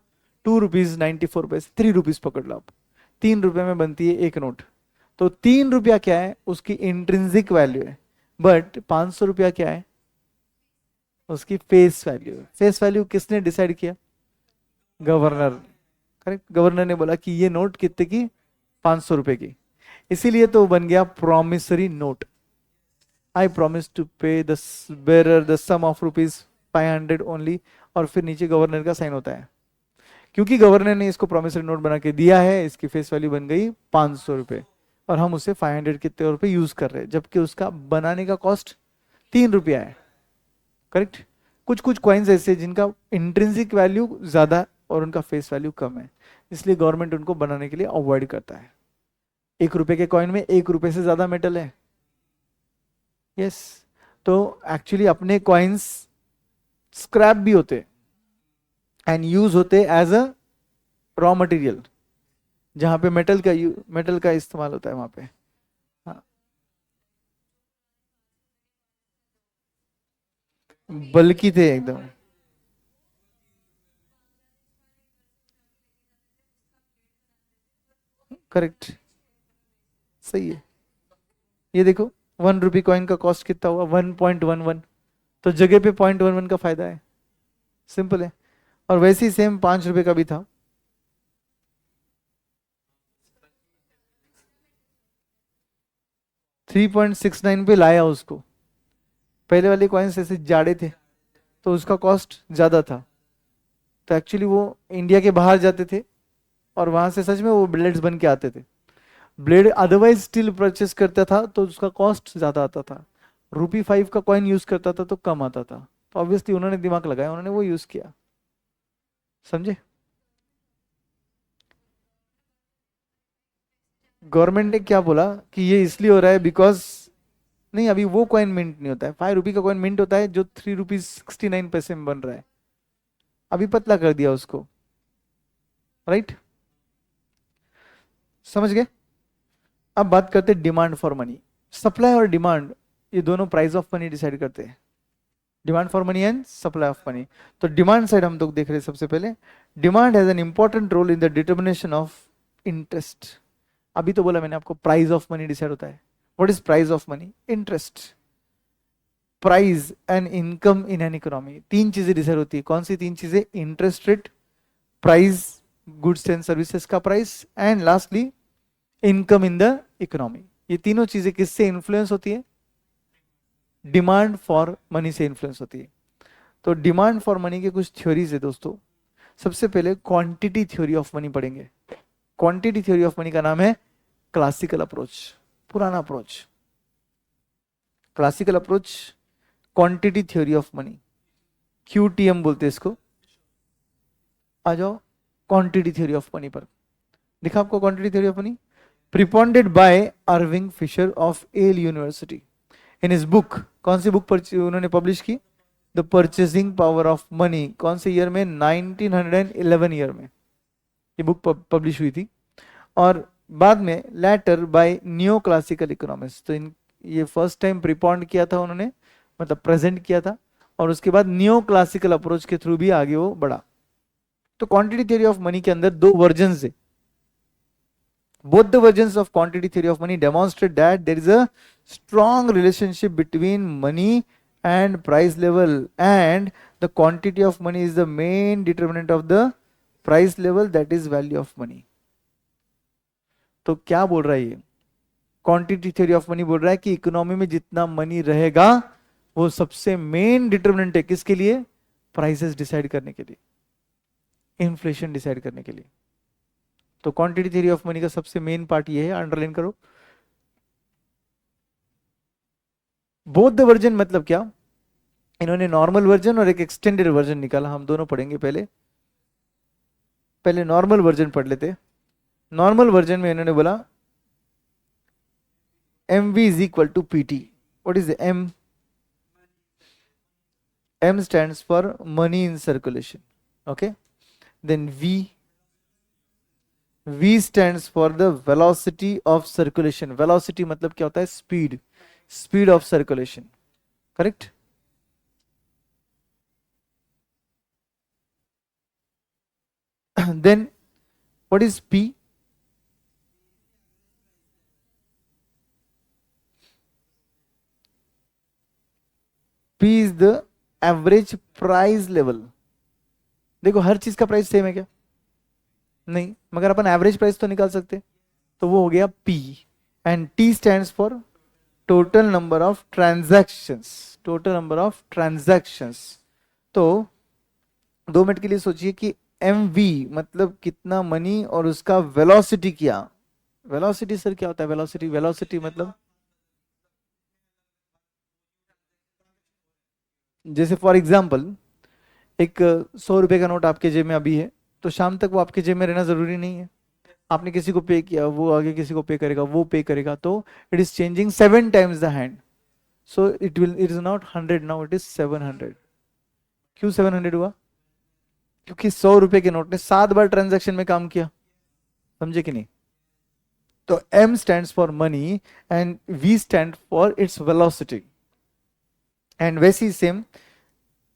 2 रुपीज 94 पैसे, 3 रुपीज पकड़ लो आप। 3 रुपए में बनती है एक नोट। तो 3 रुपया क्या है? उसकी इंट्रिंसिक वैल्यू है। बट 500 रुपया क्या है? उसकी फेस वैल्यू है। फेस वैल्यू किसने डिसाइड किया? गवर्नर। करेक्ट, गवर्नर ने बोला कि ये नोट कितने की? 500 रुपए की। इसीलिए तो बन गया promissory note. I promise to pay the bearer the sum of rupees 500 only, और फिर नीचे गवर्नर का साइन होता है। क्योंकि गवर्नर ने इसको प्रोमिसरी नोट बना के दिया है, इसकी फेस वैल्यू बन गई 500 रुपए, और हम उसे 500 के तौर पे यूज कर रहे हैं, जबकि उसका बनाने का कॉस्ट 3 रुपया है। करेक्ट। कुछ कुछ कॉइन्स ऐसे जिनका इंट्रिंसिक वैल्यू ज्यादा और उनका फेस वैल्यू कम है, इसलिए गवर्नमेंट उनको बनाने के लिए अवॉइड करता है। 1 रुपए के कॉइन में 1 रुपए से ज्यादा मेटल है। यस। तो एक्चुअली अपने कॉइन्स स्क्रैप भी होते एंड यूज होते एज अ रॉ मटेरियल, जहां पे मेटल का इस्तेमाल होता है वहां पे। हाँ, बल्कि थे एकदम। करेक्ट, सही है। ये देखो 1 रुपी कॉइन का कॉस्ट कितना हुआ? 1.11। तो जगह पे 0.11 का फायदा है, सिंपल है। और वैसे ही सेम 5 रुपए का भी था, 3.69 पे लाया उसको। पहले वाले कॉइन्स ऐसे जाड़े थे तो उसका कॉस्ट ज्यादा था, तो एक्चुअली वो इंडिया के बाहर जाते थे और वहां से सच में वो ब्लेड्स बन के आते थे। ब्लेड अदरवाइज स्टिल परचेस करता था तो उसका कॉस्ट ज्यादा आता था। ₹5 का कॉइन यूज करता था तो कम आता था। तो ऑब्वियसली उन्होंने दिमाग लगाया, उन्होंने वो यूज किया। समझे? गवर्नमेंट ने क्या बोला कि ये इसलिए हो रहा है बिकॉज, नहीं अभी वो कॉइन मिंट नहीं होता है। 5 रुपी का कॉइन मिंट होता है जो ₹3.69 में बन रहा है। अभी पतला कर दिया उसको, राइट? समझ गए? अब बात करते हैं डिमांड फॉर मनी। सप्लाई और डिमांड ये दोनों प्राइस ऑफ मनी डिसाइड करते हैं। Demand for money and supply of money. तो डिमांड साइड हम लोग देख रहे हैं। सबसे पहले demand has an important role in the determination of interest. अभी तो बोला मैंने आपको प्राइस ऑफ मनी डिसाइड होता है। What is price of money? Interest, price and income in an economy. तीन चीजें डिसाइड होती है। कौन सी तीन चीजें? Interest rate, price goods and services का price, and lastly income in the economy. ये तीनों चीजें किससे इन्फ्लुएंस होती है? डिमांड फॉर मनी से इन्फ्लुएंस होती है। तो डिमांड फॉर मनी के कुछ थ्योरीज है दोस्तों। सबसे पहले क्वांटिटी थ्योरी ऑफ मनी पढ़ेंगे। क्वांटिटी थ्योरी ऑफ मनी का नाम है क्लासिकल अप्रोच, पुराना approach. Classical approach, quantity theory of money, QTM बोलते हैं इसको। आ जाओ क्वांटिटी थ्योरी ऑफ मनी पर। दिखा आपको quantity theory of money? Propounded by Irving Fisher of Yale University in his book. कौन सी बुक उन्होंने पब्लिश की? The purchasing power of money. कौन से ईयर में? 1911 ईयर में ये बुक पब्लिश हुई थी। और बाद में later by new classical economics. तो इन ये फर्स्ट टाइम प्रिपॉन्ड किया था उन्होंने, मतलब प्रेजेंट किया था, और उसके बाद न्यू क्लासिकल अप्रोच के थ्रू भी आगे वो बढ़ा। तो क्वांटिटी थ्योरी ऑफ मनी के अंदर दो वर्जन्स है। Both the versions of quantity theory of money demonstrate that there is a strong relationship between money and price level, and the quantity of money is the main determinant of the price level, that is value of money. तो क्या बोल रहा है ये? Quantity theory of money बोल रहा है कि इकोनॉमी में जितना मनी रहेगा वो सबसे मेन डिटर्मिनेंट है। किसके लिए? प्राइसेस डिसाइड करने के लिए, इन्फ्लेशन डिसाइड करने के लिए। तो क्वांटिटी थ्योरी ऑफ मनी का सबसे मेन पार्ट ये है, अंडरलाइन करो। बोथ द वर्जन मतलब क्या? इन्होंने नॉर्मल वर्जन और एक एक्सटेंडेड वर्जन निकाला, हम दोनों पढ़ेंगे। पहले पहले नॉर्मल वर्जन पढ़ लेते। नॉर्मल वर्जन में इन्होंने बोला MV is equal to PT. What is the M? M stands for money in circulation. Okay. Then V stands for the velocity of circulation. Velocity मतलब क्या होता है? Speed. Speed of circulation. Correct? Then what is P? P is the average price level. देखो हर चीज का price same है क्या? नहीं, मगर अपन एवरेज प्राइस तो निकाल सकते। तो वो हो गया P। And T stands for total number of transactions. Total number of transactions. तो 2 मिनट के लिए सोचिए कि MV मतलब कितना मनी और उसका वेलोसिटी क्या। वेलोसिटी सर क्या होता है? वेलोसिटी, वेलोसिटी मतलब जैसे फॉर एग्जांपल एक 100 रुपए का नोट आपके जेब में अभी है, तो शाम तक वो आपके जेब में रहना जरूरी नहीं है। आपने किसी को पे किया, वो आगे किसी को पे करेगा, वो पे करेगा, तो it is changing 7 times the hand. So it is not 100 now, it is 700। क्यों 700 हुआ? क्योंकि 100 रुपए के नोट ने 7 बार ट्रांजेक्शन में काम किया। समझे कि नहीं? तो M stands for money and V stand for its velocity. And वैसी same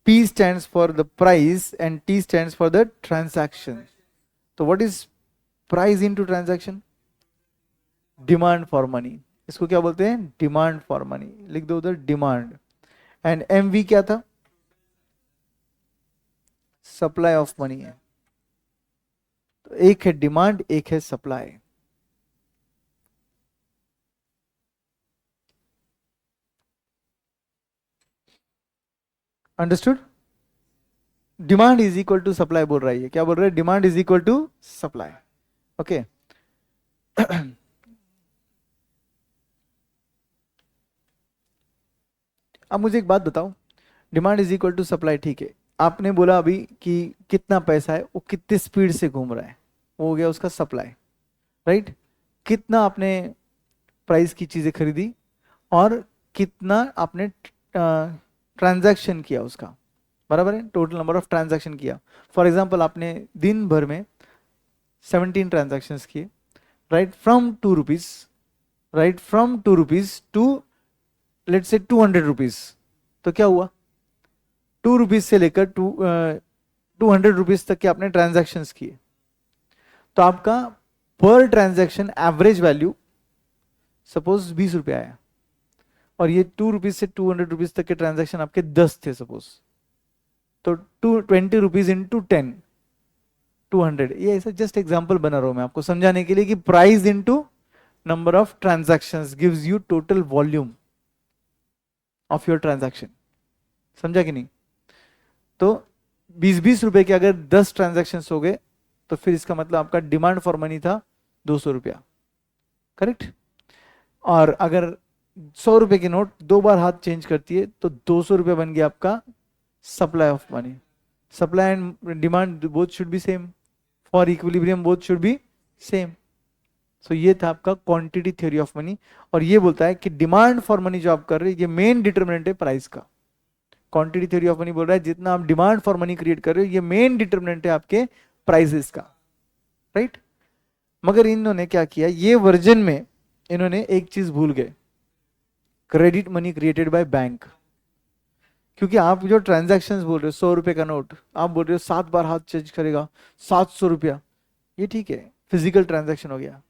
P stands for the price and T stands for the transaction. So what is price into transaction? Demand for money. इसको क्या बोलते हैं? Demand for money. लिख दो उधर demand. And MV क्या था? सप्लाई ऑफ मनी है। तो एक है डिमांड, एक है supply. Understood? Demand is equal to supply बोल रहा है। क्या बोल रहा है? Demand is equal to supply. Okay. अब मुझे एक बात बताओ, demand is equal to supply, ठीक है। आपने बोला अभी कि कितना पैसा है, वो कितनी स्पीड से घूम रहा है, वो हो गया उसका सप्लाई, राइट। कितना आपने प्राइस की चीजें खरीदी और कितना आपने ट्रांजैक्शन किया उसका, बराबर है, टोटल नंबर ऑफ ट्रांजैक्शन किया। फॉर एग्जांपल आपने दिन भर में 17 ट्रांजैक्शंस किए, right, from 2 rupees, right, from 2 rupees to let's say 200 rupees. तो क्या हुआ? 2 रुपीज से लेकर 200 रुपीज तक के आपने ट्रांजैक्शन किए। तो आपका पर ट्रांजैक्शन एवरेज वैल्यू सपोज 20 रुपये आया, और ये 2 रुपीज से 200 रुपीज तक के ट्रांजैक्शन आपके 10 थे सपोज। तो 20 रुपीज इंटू 10, 200। ये ऐसा जस्ट एग्जाम्पल बना रहा हूं मैं आपको समझाने के लिए कि price into number of transactions gives you total volume of your transaction. समझा कि नहीं? तो 20-20 रुपए के अगर 10 ट्रांजैक्शन हो गए, तो फिर इसका मतलब आपका डिमांड फॉर मनी था 200 रुपया, करेक्ट। और अगर 100 रुपए की नोट 2 बार हाथ चेंज करती है, तो 200 रुपया बन गया आपका supply of money. Supply and demand both should be same, for equilibrium both should be same. So ये था आपका क्वांटिटी थ्योरी ऑफ मनी। और ये बोलता है कि डिमांड फॉर मनी जो आप कर रहे हैं, ये मेन डिटर्मिनेंट है प्राइस का। क्वांटिटी थ्योरी ऑफ मनी बोल रहा है जितना आप डिमांड फॉर मनी क्रिएट कर रहे हो, ये मेन डिटर्मिनेंट है आपके प्राइसेस का, राइट। मगर इन्होंने क्या किया, ये वर्जन में इन्होंने एक चीज भूल गए, credit money created by bank. क्योंकि आप जो ट्रांजैक्शंस बोल रहे हो, 100 रुपए का नोट आप बोल रहे हो 7 बार हाथ चेंज करेगा, 700 रुपया, ये ठीक है, फिजिकल ट्रांजैक्शन हो गया।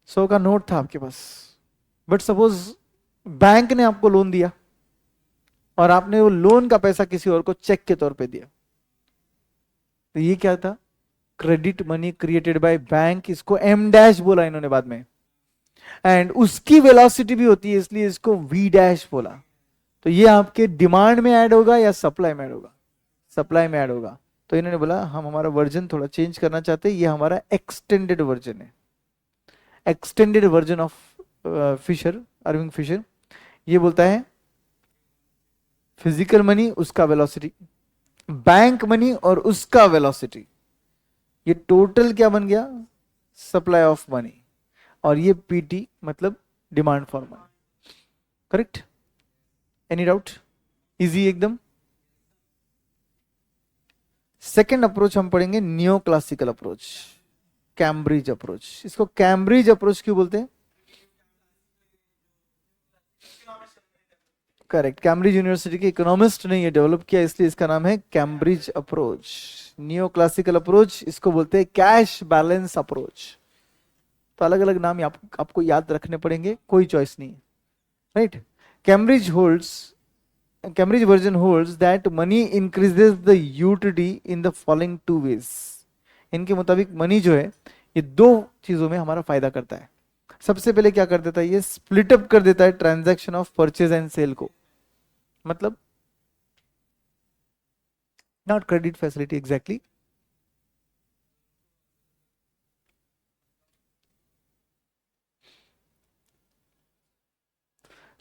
100 का नोट था आपके पास, बट सपोज बैंक ने आपको लोन दिया और आपने वो लोन का पैसा किसी और को चेक के तौर पे दिया, तो ये क्या था? Credit money created by bank. इसको एम डैश बोला इन्होंने बाद में, एंड उसकी वेलोसिटी भी होती है, इसलिए इसको वी डैश बोला। तो ये आपके डिमांड में ऐड होगा या सप्लाई में ऐड होगा? सप्लाई में ऐड होगा। तो इन्होंने बोला हम हमारा वर्जन थोड़ा चेंज करना चाहते हैं, ये हमारा एक्सटेंडेड वर्जन है, extended version of Fisher, Irving Fisher. ये बोलता है फिजिकल मनी उसका वेलोसिटी, बैंक मनी और उसका वेलोसिटी, ये टोटल क्या बन गया? Supply of money. और ये पीटी मतलब demand for money, correct. Any doubt? Easy एकदम। सेकेंड अप्रोच हम पढ़ेंगे neo classical approach, Cambridge approach. इसको कैम्ब्रिज अप्रोच क्यों बोलते हैं? करेक्ट, कैम्ब्रिज यूनिवर्सिटी के इकोनॉमिस्ट ने ये डेवलप किया, इसलिए इसका नाम है Cambridge approach. Neo classical approach, इसको बोलते हैं कैश बैलेंस अप्रोच। तो अलग अलग नाम आपको याद रखने पड़ेंगे, कोई चॉइस नहीं, right. Cambridge holds, Cambridge version holds that money increases the utility in the following 2 ways। इनके मुताबिक मनी जो है ये 2 चीजों में हमारा फायदा करता है। सबसे पहले क्या कर देता है, ये स्प्लिट अप कर देता है transaction of purchase and sale को। मतलब not credit facility exactly,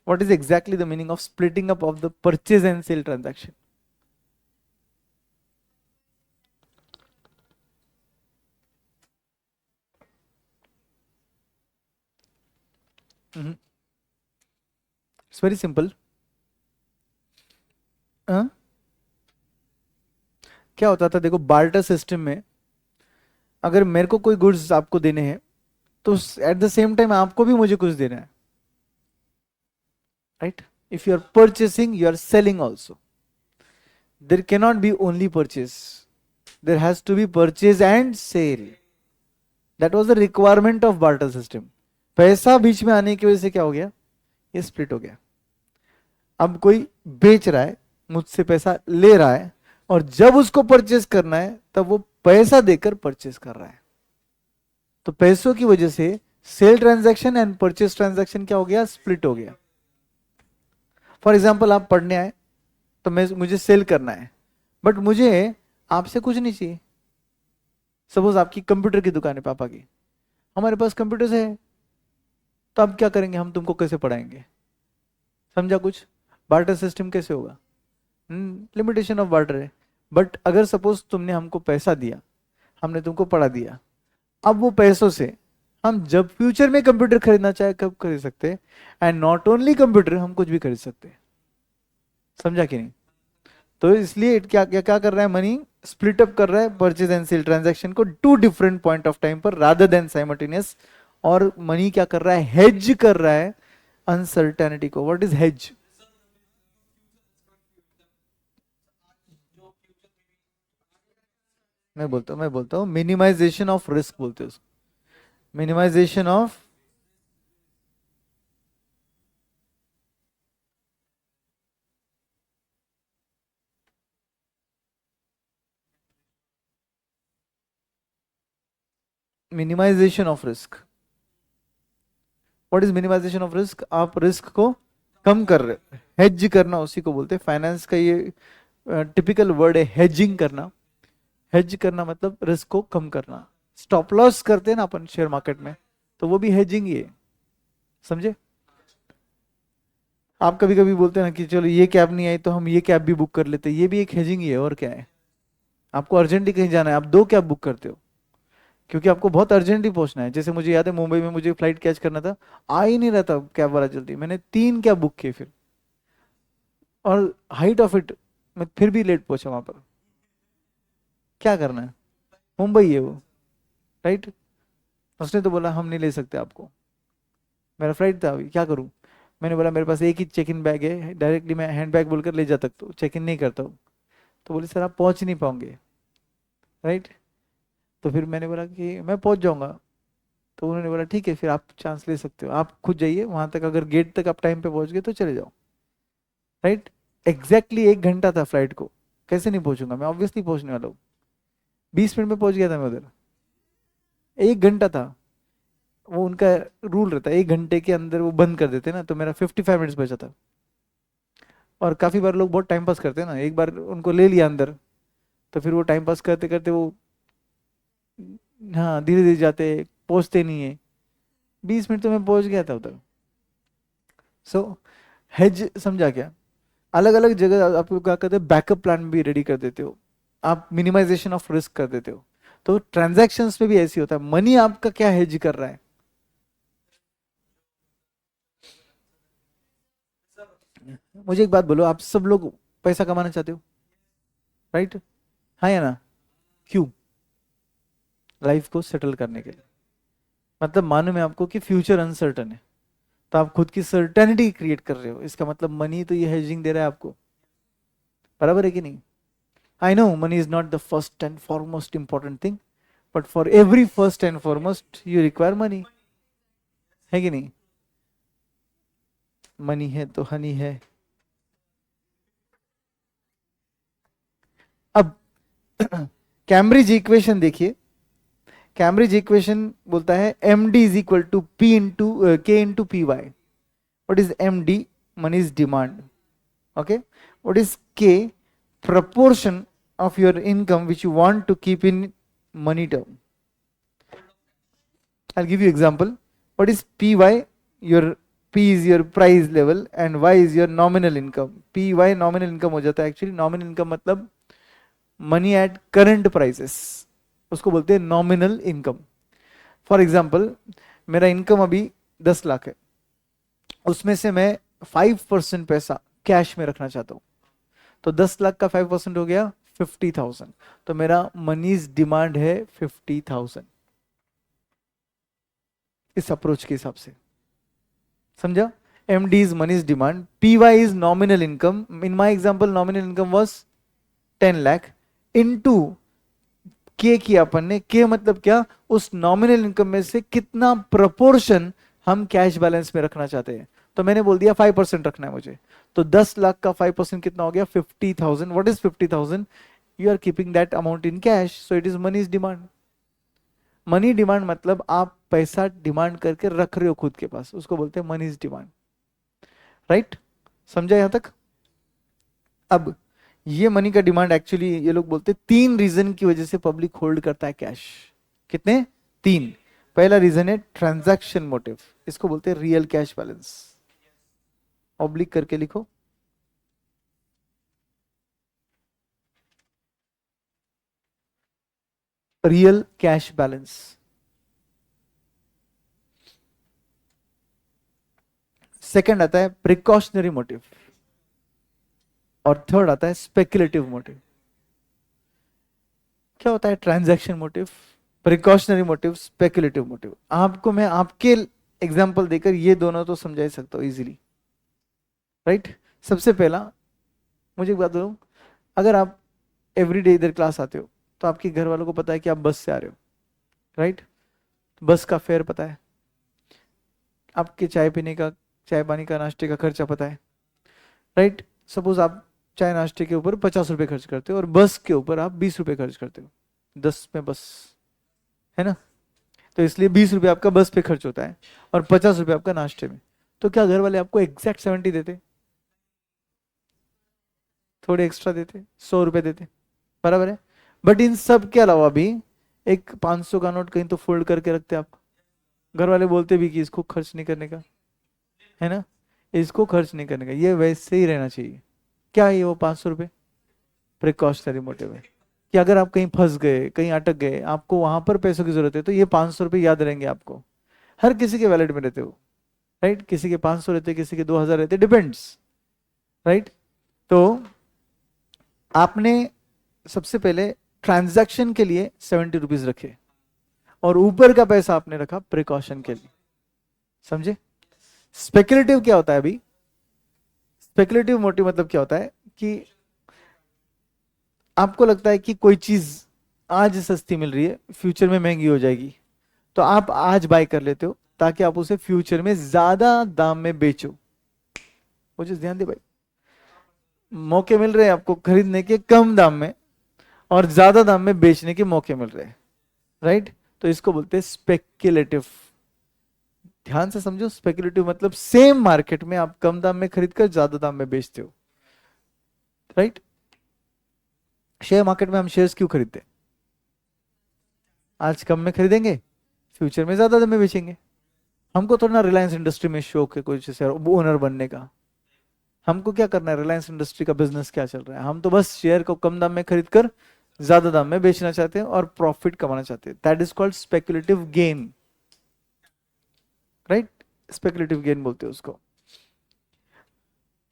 what is exactly the meaning of splitting up of the purchase and sale transaction? It's very simple. क्या होता था देखो, बार्टर सिस्टम में अगर मेरे को कोई गुड्स आपको देने हैं, तो एट द सेम टाइम आपको भी मुझे कुछ देना है, right. If you are purchasing you are selling also, there cannot be only purchase, there has to be purchase and sale. That was the requirement of barter system. पैसा बीच में आने की वजह से क्या हो गया, ये स्प्लिट हो गया। अब कोई बेच रहा है, मुझसे पैसा ले रहा है, और जब उसको परचेस करना है तब वो पैसा देकर परचेस कर रहा है। तो पैसों की वजह से sale transaction and purchase transaction क्या हो गया, स्प्लिट हो गया। फॉर एग्जाम्पल आप पढ़ने आए, तो मुझे सेल करना है, बट मुझे आपसे कुछ नहीं चाहिए। सपोज आपकी कंप्यूटर की दुकान है पापा की, हमारे पास कंप्यूटर है, तो अब क्या करेंगे, हम तुमको कैसे पढ़ाएंगे? समझा कुछ? बार्टर सिस्टम कैसे होगा? लिमिटेशन ऑफ बार्टर है। बट अगर सपोज तुमने हमको पैसा दिया, हमने तुमको पढ़ा दिया, अब वो पैसों से हम जब फ्यूचर में कंप्यूटर खरीदना चाहे कब खरीद सकते हैं, एंड नॉट ओनली कंप्यूटर, हम कुछ भी खरीद सकते हैं। समझा कि नहीं? तो इसलिए क्या क्या क्या कर रहा है, मनी स्प्लिट अप कर रहा है परचेज एंड सेल ट्रांजैक्शन को to different point of time पर रादर देन साइमल्टेनियस। और मनी क्या कर रहा है, हेज कर रहा है अनसर्टेनिटी को। What is hedge? मैं बोलता हूँ मिनिमाइजेशन ऑफ रिस्क बोलते हैं उसको। Minimisation of, minimisation of risk. What is minimisation of risk? आप रिस्क को कम कर रहे हो, हेज करना उसी को बोलते हैं। फाइनेंस का ये टिपिकल वर्ड है, हेजिंग करना। हेज करना मतलब रिस्क को कम करना। स्टॉप लॉस करते हैं ना अपन शेयर मार्केट में, तो वो भी हेजिंग ही है। समझे? आप कभी कभी बोलते हैं ना कि चलो ये कैब नहीं आई तो हम ये कैब भी बुक कर लेते हैं, ये भी एक हेजिंग ही है, और क्या है। आपको अर्जेंटली कहीं जाना है, आप 2 कैब बुक करते हो क्योंकि आपको बहुत अर्जेंटली पहुंचना है। जैसे मुझे याद है मुंबई में मुझे फ्लाइट कैच करना था, आ ही नहीं रहा था कैब वाला जल्दी, मैंने 3 कैब बुक किए फिर, और हाइट ऑफ इट मैं फिर भी लेट पहुंचा वहां पर। क्या करना है, मुंबई है वो, राइट। उसने तो बोला हम नहीं ले सकते आपको, मेरा फ्लाइट था अभी, क्या करूं? मैंने बोला मेरे पास एक ही चेक इन बैग है, डायरेक्टली मैं हैंड बैग बोलकर ले जा सकता हूँ, चेक इन नहीं करता हूँ। तो बोले सर आप पहुंच नहीं पाओगे, राइट। तो फिर मैंने बोला कि मैं पहुंच जाऊंगा। तो उन्होंने बोला ठीक है, फिर आप चांस ले सकते हो, आप खुद जाइए वहां तक, अगर गेट तक आप टाइम पे पहुंच गए तो चले जाओ, राइट। एग्जैक्टली 1 घंटा था फ्लाइट को, कैसे नहीं पहुंचूंगा मैं, ऑब्वियसली पहुंचने वाला हूँ। 20 मिनट में पहुंच गया था मैं उधर, 1 घंटा था। वो उनका रूल रहता है, 1 घंटे के अंदर वो बंद कर देते हैं ना, तो मेरा 55 मिनट्स बचा था। और काफी बार लोग बहुत टाइम पास करते हैं ना, एक बार उनको ले लिया अंदर, तो फिर वो टाइम पास करते करते वो, हाँ धीरे धीरे जाते, पहुंचते नहीं है। 20 मिनट तो मैं पहुंच गया था उधर। सो हेज समझा क्या? अलग अलग जगह आपको क्या कहते हैं, बैकअप प्लान भी रेडी कर देते हो, आप मिनिमाइजेशन ऑफ रिस्क कर देते हो। तो ट्रांजैक्शंस में भी ऐसी होता है, मनी आपका क्या हेज कर रहा है। मुझे एक बात बोलो, आप सब लोग पैसा कमाना चाहते हो, राइट? हाँ या ना? क्यों? लाइफ को सेटल करने के लिए। मतलब मानो मैं आपको कि फ्यूचर अनसर्टन है, तो आप खुद की सर्टेनिटी क्रिएट कर रहे हो, इसका मतलब मनी तो ये हेजिंग दे रहा है आपको। बराबर है कि नहीं? I know money is not the first and foremost important thing, but for every first and foremost you require money, है कि नहीं? मनी है तो हनी है। अब कैम्ब्रिज इक्वेशन देखिए। कैम्ब्रिज इक्वेशन बोलता है M D is equal to P into K into P Y. What is M D? Money is demand, okay. What is k? Proportion of your income which you want to keep in money term. I'll give you example. What is py? Your p is your price level and y is your nominal income. py nominal income हो जाता है, actually nominal income मतलब money at current prices, उसको बोलते हैं nominal income. For example, मेरा income अभी 10 लाख है, उसमें से मैं 5% पैसा कैश में रखना चाहता हूँ, तो 10 लाख का 5% हो गया 50,000, तो मेरा मनीज डिमांड है 50,000, इस अप्रोच के हिसाब से। समझा? M D is money's demand, P Y is nominal income. In my example nominal income was 10 lakh, into K किया अपन ने। के मतलब क्या? उस नॉमिनल इनकम में से कितना प्रपोर्शन हम कैश बैलेंस में रखना चाहते हैं, तो मैंने बोल दिया 5% रखना है मुझे, तो 10 लाख का 5% कितना हो गया? 50,000. What is 50,000? You are keeping that amount in cash, so it is money is demand. Money demand मतलब आप पैसा डिमांड करके रख रहे हो खुद के पास, उसको बोलते हैं मनी इज डिमांड. राइट? समझा यहां तक? अब ये मनी का डिमांड एक्चुअली ये लोग बोलते हैं 3 रीजन की वजह से पब्लिक होल्ड करता है कैश. कितने? 3. पहला रीजन है ट्रांजैक्शन मोटिव, इसको बोलते हैं रियल कैश बैलेंस. ऑब्लिक करके लिखो. Real cash balance. सेकंड आता है प्रिकॉशनरी मोटिव, और थर्ड आता है स्पेकुलेटिव मोटिव. क्या होता है transaction motive, precautionary motive, speculative motive? आपको मैं आपके एग्जांपल देकर ये दोनों तो समझा ही सकता हूं इजीली. राइट? सबसे पहला मुझे एक बात बताऊं, अगर आप एवरीडे इधर क्लास आते हो तो आपके घर वालों को पता है कि आप बस से आ रहे हो. राइट? बस का फेयर पता है, आपके चाय पीने का, चाय पानी का, नाश्ते का खर्चा पता है. राइट? सपोज आप चाय नाश्ते के ऊपर 50 रुपए खर्च करते हो और बस के ऊपर आप 20 रुपए खर्च करते हो. 10 में बस है ना, तो इसलिए 20 रुपए आपका बस पे खर्च होता है और 50 रुपए आपका नाश्ते में. तो क्या घर वाले आपको एग्जैक्ट 70 देते? थोड़े एक्स्ट्रा देते, 100 रुपए देते, बराबर है. बट इन सब के अलावा भी एक 500 का नोट कहीं तो फोल्ड करके रखते आप. घर वाले बोलते भी कि इसको खर्च नहीं करने का, है ना, इसको खर्च नहीं करने का, ये वैसे ही रहना चाहिए. क्या है ये वो 500 रुपए? प्रिकॉशनरी मोटिव है कि अगर आप कहीं फंस गए, कहीं अटक गए, आपको वहां पर पैसों की जरूरत है, तो ये 500 रुपए याद रहेंगे आपको. हर किसी के वैलेट में रहते हो. राइट? किसी के 500 रहते, किसी के 2,000 रहते, डिपेंड्स. राइट? तो आपने सबसे पहले ट्रांजैक्शन के लिए 70 रुपीज रखे और ऊपर का पैसा आपने रखा प्रिकॉशन के लिए. समझे? स्पेकुलेटिव क्या होता है? अभी स्पेकुलेटिव मोटिव मतलब क्या होता है कि आपको लगता है कि कोई चीज आज सस्ती मिल रही है, फ्यूचर में महंगी हो जाएगी, तो आप आज बाय कर लेते हो ताकि आप उसे फ्यूचर में ज्यादा दाम में बेचो. वो चीज ध्यान दे भाई, मौके मिल रहे हैं आपको खरीदने के कम दाम में और ज्यादा दाम में बेचने के मौके मिल रहे हैं. राइट? तो इसको बोलते हैं स्पेक्युलेटिव. ध्यान से समझो, स्पेक्युलेटिव मतलब सेम मार्केट में आप कम दाम में खरीद कर ज्यादा दाम में बेचते हो. राइट? शेयर मार्केट में हम शेयर्स क्यों खरीदते हैं? आज कम में खरीदेंगे, फ्यूचर में ज्यादा दाम में बेचेंगे. हमको थोड़ा ना रिलायंस इंडस्ट्री में शौक है कुछ जैसे ओनर बनने का. हमको क्या करना है, रिलायंस इंडस्ट्री का बिजनेस क्या चल रहा है, हम तो बस शेयर को कम दाम में खरीद कर ज्यादा दाम में बेचना चाहते हैं और प्रॉफिट कमाना चाहते हैं. That is called speculative gain. Right? Speculative gain बोलते हैं उसको.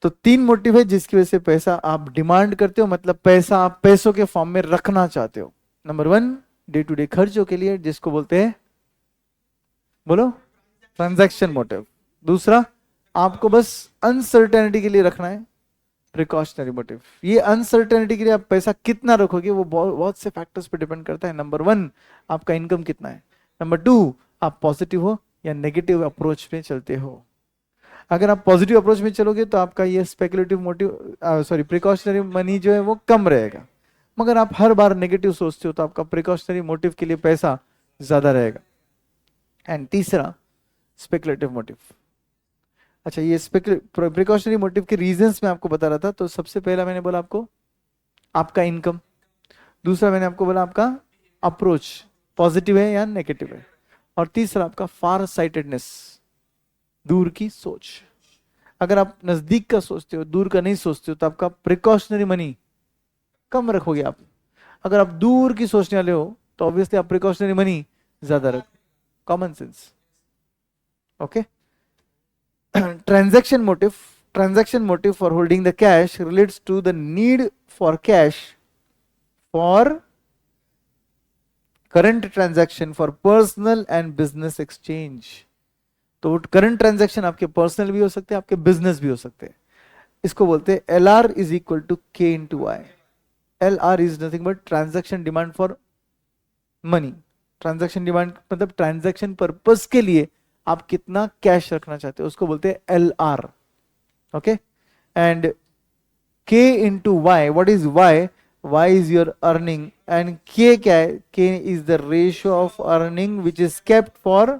तो 3 मोटिव है जिसकी वजह से पैसा आप डिमांड करते हो, मतलब पैसा आप पैसों के फॉर्म में रखना चाहते हो. नंबर 1 डे टू डे खर्चों के लिए, जिसको बोलते हैं, बोलो, ट्रांजैक्शन मोटिव. दूसरा, आपको बस अनसर्टेनिटी के लिए रखना है, प्रिकॉशनरी मोटिव. ये अनसर्टेनिटी के लिए आप पैसा कितना रखोगे वो बहुत बहुत से फैक्टर्स पे डिपेंड करता है. नंबर 1 आपका इनकम कितना है. नंबर 2 आप पॉजिटिव हो या नेगेटिव अप्रोच में चलते हो. अगर आप पॉजिटिव अप्रोच में चलोगे तो आपका ये speculative motive, sorry, precautionary money जो है वो कम रहेगा. मगर आप हर बार नेगेटिव सोचते हो तो आपका प्रिकॉशनरी मोटिव के लिए पैसा ज्यादा रहेगा. एंड तीसरा, स्पेकुलेटिव मोटिव. अच्छा, ये प्रिकॉशनरी मोटिव के रीजंस मैं आपको बता रहा था. तो सबसे पहला मैंने बोला आपको आपका इनकम. दूसरा मैंने आपको बोला आपका अप्रोच पॉजिटिव है या नेगेटिव है. और तीसरा आपका फार साइटेडनेस, दूर की सोच. अगर आप नजदीक का सोचते हो, दूर का नहीं सोचते हो, तो आपका प्रिकॉशनरी मनी कम रखोगे आप. अगर आप दूर की सोचने वाले हो तो ऑब्वियसली आप प्रिकॉशनरी मनी ज्यादा रखो. Common sense. Okay. Transaction motive for holding the cash relates to the need for cash for current transaction for personal and business exchange. तो करंट ट्रांजैक्शन आपके पर्सनल भी हो सकते हैं, आपके बिजनेस भी हो सकते हैं. इसको बोलते हैं LR is equal to K into I. LR is nothing but transaction demand for money. Transaction demand मतलब ट्रांजैक्शन पर्पस के लिए आप कितना कैश रखना चाहते हो, उसको बोलते हैं LR. Okay, and K into Y. What is Y? Y is your earning and K क्या है? K is the ratio of earning which is kept for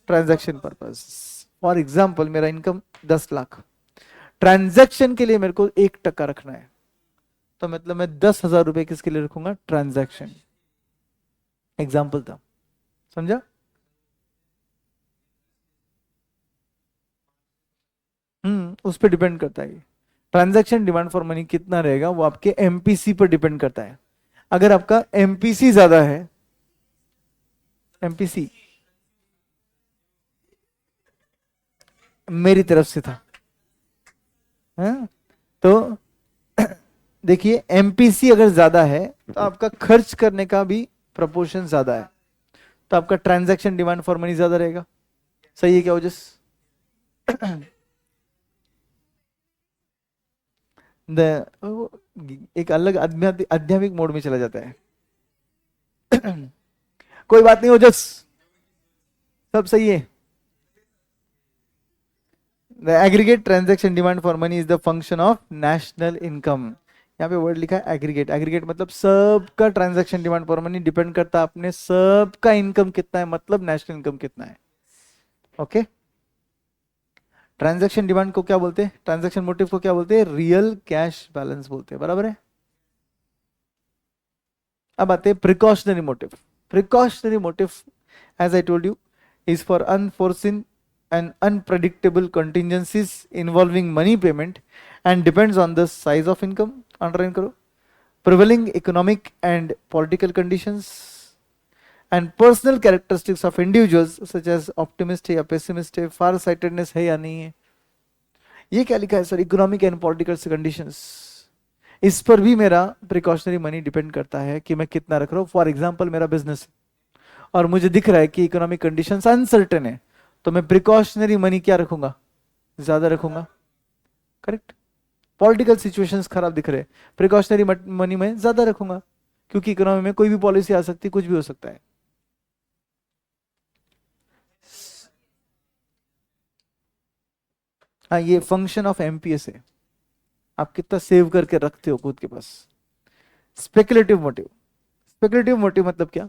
transaction purpose. For example, मेरा इनकम 10 लाख, ट्रांजैक्शन के लिए मेरे को 1% रखना है, तो मतलब मैं 10,000 रुपए किसके लिए रखूंगा? ट्रांजैक्शन. एग्जाम्पल था, समझा? उस पर डिपेंड करता है. ट्रांजैक्शन डिमांड फॉर मनी कितना रहेगा वो आपके एमपीसी पर डिपेंड करता है. अगर आपका एमपीसी ज्यादा है, एमपीसी मेरी तरफ से था, हाँ? तो देखिए, एमपीसी अगर ज्यादा है तो आपका खर्च करने का भी प्रपोर्शन ज्यादा है, तो आपका ट्रांजैक्शन डिमांड फॉर मनी ज्यादा रहेगा. सही है क्या ओजस? एक अलग आध्यात्मिक मोड में चला जाता है. कोई बात नहीं ओजस, सब सही है. The aggregate transaction demand for money is the function of national income. यहाँ पे वर्ड लिखा है एग्रीगेट. एग्रीगेट मतलब सबका transaction demand for money depend करता है अपने सबका इनकम कितना है, मतलब नेशनल इनकम कितना है. ओके, ट्रांजैक्शन डिमांड को क्या बोलते हैं? ट्रांजैक्शन मोटिव को क्या बोलते हैं? रियल कैश बैलेंस बोलते हैं. बराबर है. अब आते हैं precautionary motive. Precautionary motive, as I told you, is for unforeseen and unpredictable contingencies involving money payment and depends on the size of income, underline karo, prevailing economic and political conditions and personal characteristics of individuals such as optimist है या pessimist है, far sightedness है या नहीं है. ये क्या लिखा है sir? Economic and political conditions. इस पर भी मेरा प्रिकॉशनरी मनी डिपेंड करता है कि मैं कितना रख रहा हूं. फॉर एग्जांपल, मेरा बिजनेस और मुझे दिख रहा है कि इकोनॉमिक कंडीशंस अनसर्टेन है, तो मैं प्रिकॉशनरी मनी क्या रखूंगा? ज्यादा रखूंगा. करेक्ट. पॉलिटिकल सिचुएशंस खराब दिख रहे, प्रिकॉशनरी मनी में ज्यादा रखूंगा, क्योंकि इकोनॉमी में कोई भी पॉलिसी आ सकती, कुछ भी हो सकता है. हाँ, ये फंक्शन ऑफ एमपीएस है, आप कितना सेव करके रखते हो खुद के पास. Speculative motive. स्पेकुलेटिव मोटिव मतलब क्या?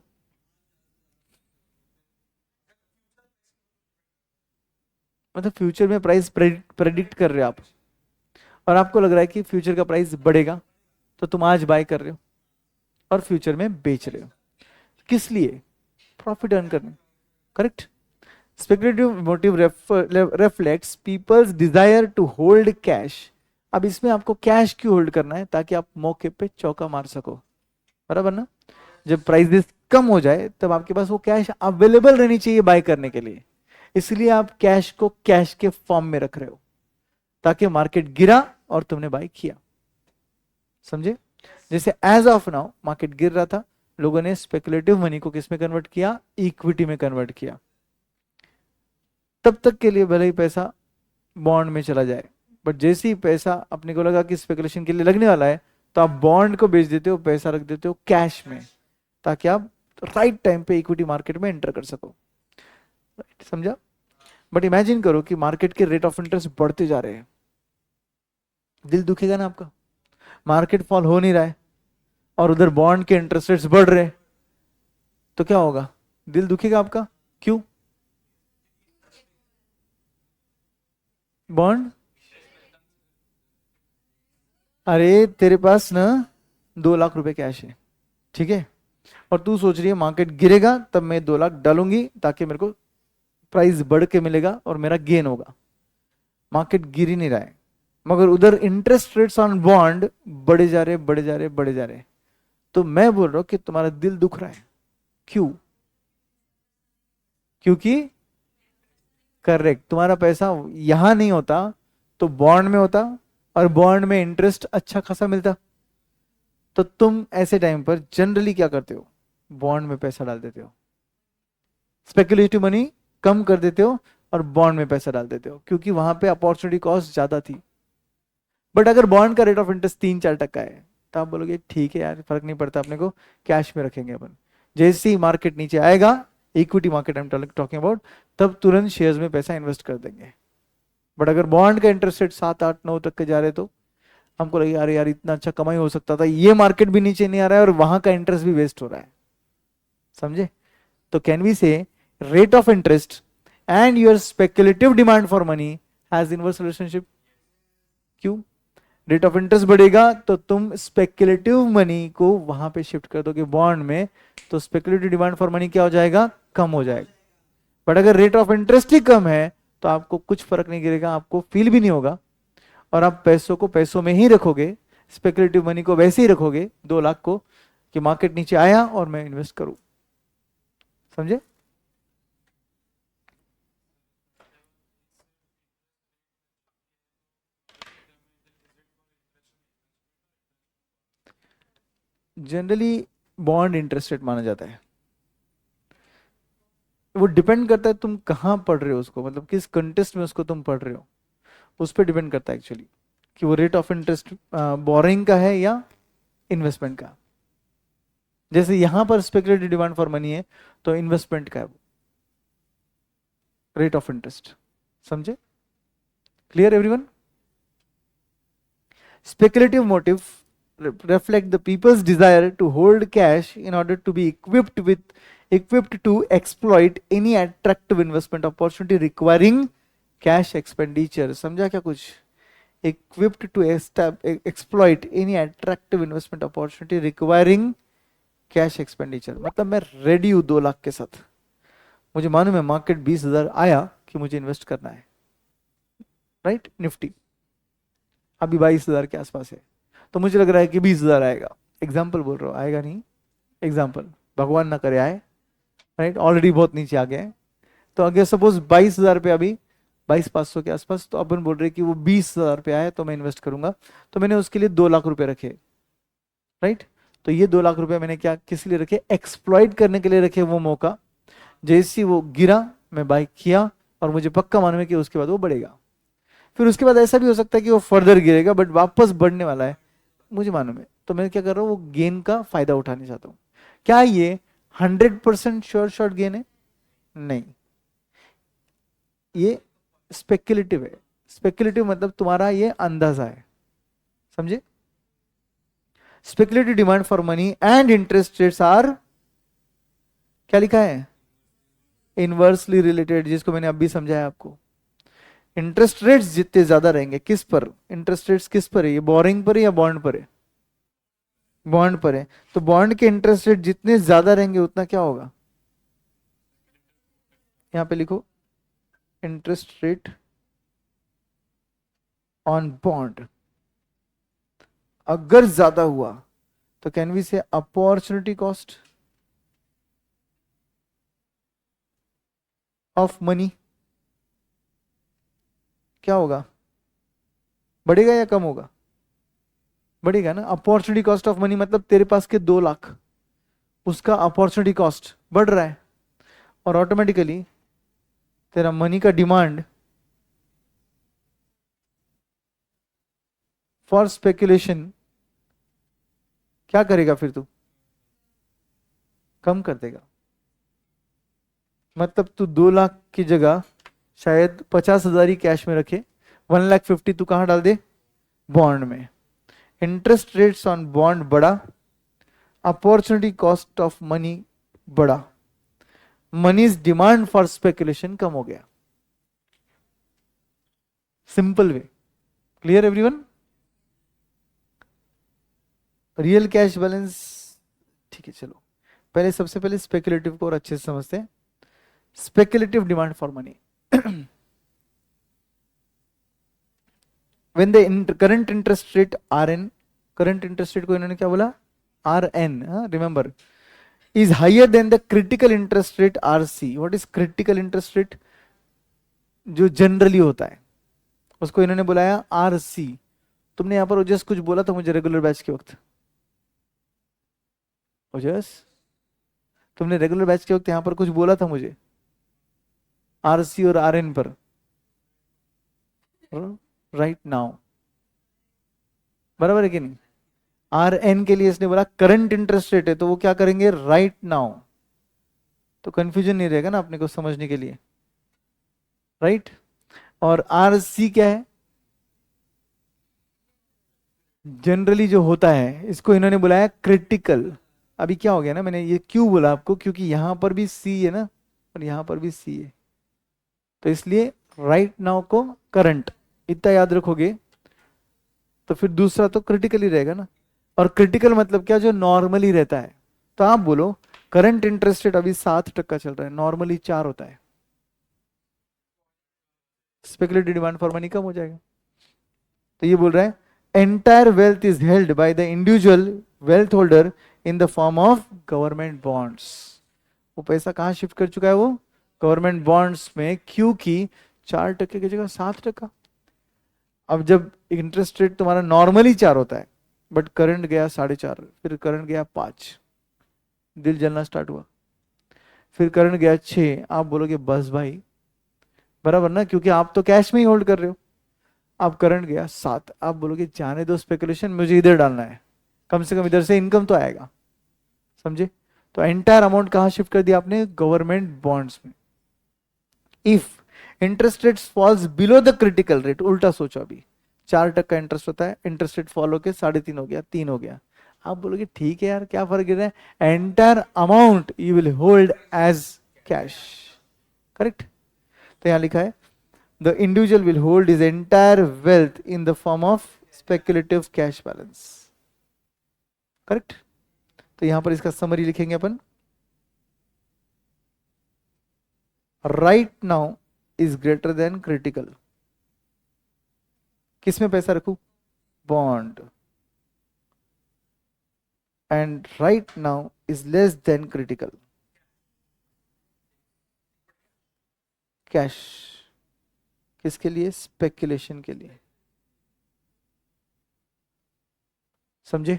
मतलब फ्यूचर में प्राइस प्रेडिक्ट कर रहे हो आप, और आपको लग रहा है कि फ्यूचर का प्राइस बढ़ेगा, तो तुम आज बाय कर रहे हो और फ्यूचर में बेच रहे हो. किस लिए? प्रॉफिट अर्न करने. Correct. Speculative motive reflects people's desire to hold cash. अब इसमें आपको कैश क्यों होल्ड करना है? ताकि आप मौके पे चौका मार सको. बराबर ना? जब प्राइसेस कम हो जाए तब आपके पास वो कैश अवेलेबल रहनी चाहिए बाय करने के लिए. इसलिए आप कैश को कैश के फॉर्म में रख रहे हो, ताकि मार्केट गिरा और तुमने बाय किया. समझे? जैसे एज ऑफ नाउ मार्केट गिर रहा था, लोगों ने स्पेकुलेटिव मनी को किस में कन्वर्ट किया? इक्विटी में कन्वर्ट किया. तब तक के लिए भले ही पैसा बॉन्ड में चला जाए, बट जैसे ही पैसा अपने को लगा कि स्पेकुलेशन के लिए लगने वाला है, तो आप बॉन्ड को बेच देते हो, पैसा रख देते हो कैश में, ताकि आप राइट टाइम पे इक्विटी मार्केट में एंटर कर सको. समझा? बट इमेजिन करो कि मार्केट के रेट ऑफ इंटरेस्ट बढ़ते जा रहे हैं, दिल दुखेगा ना आपका? मार्केट फॉल हो नहीं रहा है और उधर बॉन्ड के इंटरेस्ट रेट्स बढ़ रहे हैं, तो क्या होगा? दिल दुखेगा आपका. क्यों? बॉन्ड, अरे तेरे पास ना 2 लाख रुपए कैश है, ठीक है, और तू सोच रही है मार्केट गिरेगा तब मैं 2 लाख डालूंगी ताकि मेरे को प्राइस बढ़ के मिलेगा और मेरा गेन होगा. मार्केट गिर ही नहीं रहा है, मगर उधर इंटरेस्ट रेट्स ऑन बॉन्ड बढ़े जा रहे, बढ़े जा रहे, बढ़े जा रहे. तो मैं बोल रहा हूं कि तुम्हारा दिल दुख रहा है. क्यों? क्योंकि करेक्ट, तुम्हारा पैसा यहां नहीं होता तो बॉन्ड में होता, और बॉन्ड में इंटरेस्ट अच्छा खासा मिलता. तो तुम ऐसे टाइम पर जनरली क्या करते हो? बॉन्ड में पैसा डाल देते हो, स्पेकुलेटिव मनी कम कर देते हो और बॉन्ड में पैसा डाल देते हो, क्योंकि वहां पे अपॉर्चुनिटी कॉस्ट ज्यादा थी. बट अगर बॉन्ड का रेट ऑफ इंटरेस्ट 3-4% है, तो आप बोलोगे ठीक है यार, फर्क नहीं पड़ता अपने को, कैश में रखेंगे अपन. जैसे ही मार्केट नीचे आएगा equity market I am talking about, तब तुरंत शेयर्स में पैसा इन्वेस्ट कर देंगे। बट अगर बॉन्ड का इंटरेस्ट रेट 7 8 9 तक के जा रहे तो हमको लगे यार यार इतना अच्छा कमाई हो सकता था, ये मार्केट भी नीचे नहीं आ रहा है और वहां का इंटरेस्ट भी वेस्ट हो रहा है, समझे? तो कैन वी से rate of interest and your speculative demand for money has inverse relationship. क्यों? रेट ऑफ इंटरेस्ट बढ़ेगा तो तुम स्पेक्युलेटिव मनी को वहां पे शिफ्ट कर दोगे बॉन्ड में, तो स्पेक्युलेटिव डिमांड फॉर मनी क्या हो जाएगा? कम हो जाएगा। बट अगर रेट ऑफ इंटरेस्ट ही कम है तो आपको कुछ फर्क नहीं गिरेगा, आपको फील भी नहीं होगा, और आप पैसों को पैसों में ही रखोगे, स्पेकुलेटिव मनी को वैसे ही रखोगे 2 लाख को कि मार्केट नीचे आया और मैं इन्वेस्ट करूं। समझे? जनरली बॉन्ड इंटरेस्ट रेट माना जाता है, वो डिपेंड करता है तुम कहां पढ़ रहे हो उसको, मतलब किस कंटेस्ट में उसको तुम पढ़ रहे हो, उस पर डिपेंड करता है एक्चुअली कि वो रेट ऑफ इंटरेस्ट बोरिंग का है या इन्वेस्टमेंट का। जैसे यहां पर स्पेकुलेटिव डिमांड फॉर मनी है तो इन्वेस्टमेंट का है वो रेट ऑफ इंटरेस्ट। समझे? Clear everyone? Speculative motive reflect the people's desire to hold cash in order to be equipped to exploit any attractive investment opportunity requiring cash expenditure। समझा क्या कुछ? Equipped to exploit any attractive investment opportunity requiring cash expenditure, मतलब मैं ready हूं 2 लाख के साथ, मुझे मालूम है मार्केट 20,000 आया कि मुझे इन्वेस्ट करना है, राइट? निफ्टी अभी 22,000 के आसपास है, तो मुझे लग रहा है कि 20,000 आएगा, एग्जाम्पल बोल रहा हूँ, आएगा नहीं, एग्जाम्पल, भगवान ना करे आए, राइट? ऑलरेडी बहुत नीचे आ गए हैं। तो अगर सपोज 22,000 पे अभी 22,500 के आसपास, तो अपन बोल रहे कि वो 20,000 पे आए तो मैं इन्वेस्ट करूंगा, तो मैंने उसके लिए 2 लाख रुपए रखे, राइट? तो ये 2 लाख रुपए मैंने क्या किस लिए रखे? एक्सप्लॉइट करने के लिए रखे वो मौका, जैसे वो गिरा मैं बाई किया और मुझे पक्का मालूम है कि उसके बाद वो बढ़ेगा। फिर उसके बाद ऐसा भी हो सकता है कि वो फर्दर गिरेगा बट वापस बढ़ने वाला है, मुझे मालूम है, तो मैं क्या कर रहा हूँ, वो गेन का फायदा उठाने चाहता हूँ। क्या ये 100% श्योर शॉर्ट गेन है? नहीं, ये स्पेक्युलेटिव है। स्पेक्युलेटिव मतलब तुम्हारा ये अंदाजा है, समझे? Speculative demand for money and interest rates are, क्या लिखा है? इनवर्सली रिलेटेड, जिसको मैंने अभी समझाया आपको। इंटरेस्ट रेट्स जितने ज्यादा रहेंगे, किस पर इंटरेस्ट रेट्स किस पर है? ये बोरिंग पर है या बॉन्ड पर है? बॉन्ड पर है। तो बॉन्ड के इंटरेस्ट रेट जितने ज्यादा रहेंगे उतना क्या होगा? यहां पे लिखो इंटरेस्ट रेट ऑन बॉन्ड अगर ज्यादा हुआ तो कैन वी से अपॉर्चुनिटी कॉस्ट ऑफ मनी क्या होगा? बढ़ेगा या कम होगा? बढ़ेगा ना। अपॉर्चुनिटी कॉस्ट ऑफ मनी मतलब तेरे पास के 2 लाख, उसका अपॉर्चुनिटी कॉस्ट बढ़ रहा है और ऑटोमेटिकली तेरा मनी का डिमांड फॉर स्पेकुलेशन क्या करेगा? फिर तू कम कर देगा। मतलब तू 2 लाख की जगह शायद 50,000 ही कैश में रखे, 1,50,000 तू कहां डाल दे? बॉन्ड में। इंटरेस्ट रेट्स ऑन बॉन्ड बढ़ा, अपॉर्चुनिटी कॉस्ट ऑफ मनी बढ़ा, मनीज डिमांड फॉर स्पेकुलेशन कम हो गया। Simple way. Clear everyone? Real cash balance, ठीक है चलो पहले सबसे पहले स्पेकुलेटिव को और अच्छे से समझते हैं। Speculative demand for money, when the current interest rate Rn, current interest rate को इन्होंने क्या बोला? Rn, remember, is higher than the critical interest rate Rc। what is critical interest rate? जो जनरली होता है उसको इन्होंने बुलाया Rc। तुमने यहाँ पर ओजस कुछ बोला था मुझे रेगुलर बैच के वक्त, ओजस तुमने रेगुलर बैच के वक्त यहाँ पर कुछ बोला था मुझे Rc और Rn पर, राइट नाउ, बराबर है कि नहीं? आर एन के लिए इसने बोला करंट इंटरेस्ट रेट है तो वो क्या करेंगे? Right now. तो कंफ्यूजन नहीं रहेगा ना अपने को समझने के लिए, राइट। और आर सी क्या है, जनरली जो होता है इसको इन्होंने बुलाया क्रिटिकल। अभी क्या हो गया ना, मैंने ये क्यों बोला आपको, क्योंकि यहां पर भी सी है ना और यहां पर भी सी है, तो इसलिए राइट नाउ को करंट इतना याद रखोगे तो फिर दूसरा तो क्रिटिकल ही रहेगा ना। और क्रिटिकल मतलब क्या, जो नॉर्मली रहता है। तो आप बोलो करंट इंटरेस्ट रेट अभी 7% चल रहा है, नॉर्मली 4 होता है, स्पेकुलेटिव डिमांड फॉर मनी कम हो जाएगा। तो ये बोल रहा है entire wealth is held by the individual wealth holder in the form of government bonds. वो पैसा कहाँ शिफ्ट कर चुका है, वो गवर्नमेंट बॉन्ड्स में, क्योंकि 4% की जगह 7%। अब जब इंटरेस्ट रेट तुम्हारा नॉर्मली 4 होता है, बट करंट गया 4.5, फिर करंट गया 5, दिल जलना स्टार्ट हुआ। फिर करंट गया 6, आप बोलोगे बस भाई, बराबर ना, क्योंकि आप तो कैश में ही होल्ड कर रहे हो। अब करंट गया 7, आप बोलोगे जाने दो स्पेकुलेशन, मुझे इधर डालना है, कम से कम इधर से इनकम तो आएगा, समझे। तो एंटायर अमाउंट कहां शिफ्ट कर दिया आपने, गवर्नमेंट बॉन्ड्स में। If interest rate falls below the critical rate, उल्टा सोचो, अभी 4% इंटरेस्ट होता है, इंटरेस्ट रेट फॉल होकर 3.5 हो गया, 3 हो गया, आप बोलोगे ठीक है यार क्या फर्क गिर रहा है, entire amount you will hold as cash, correct. तो यहां लिखा है the individual will hold his entire wealth in the form of speculative cash balance, correct. तो यहां पर इसका समरी लिखेंगे अपन, right now is greater than critical. किसमें पैसा रखूं, bond, and right now is less than critical, cash. किसके लिए, स्पेकुलेशन के लिए, समझे।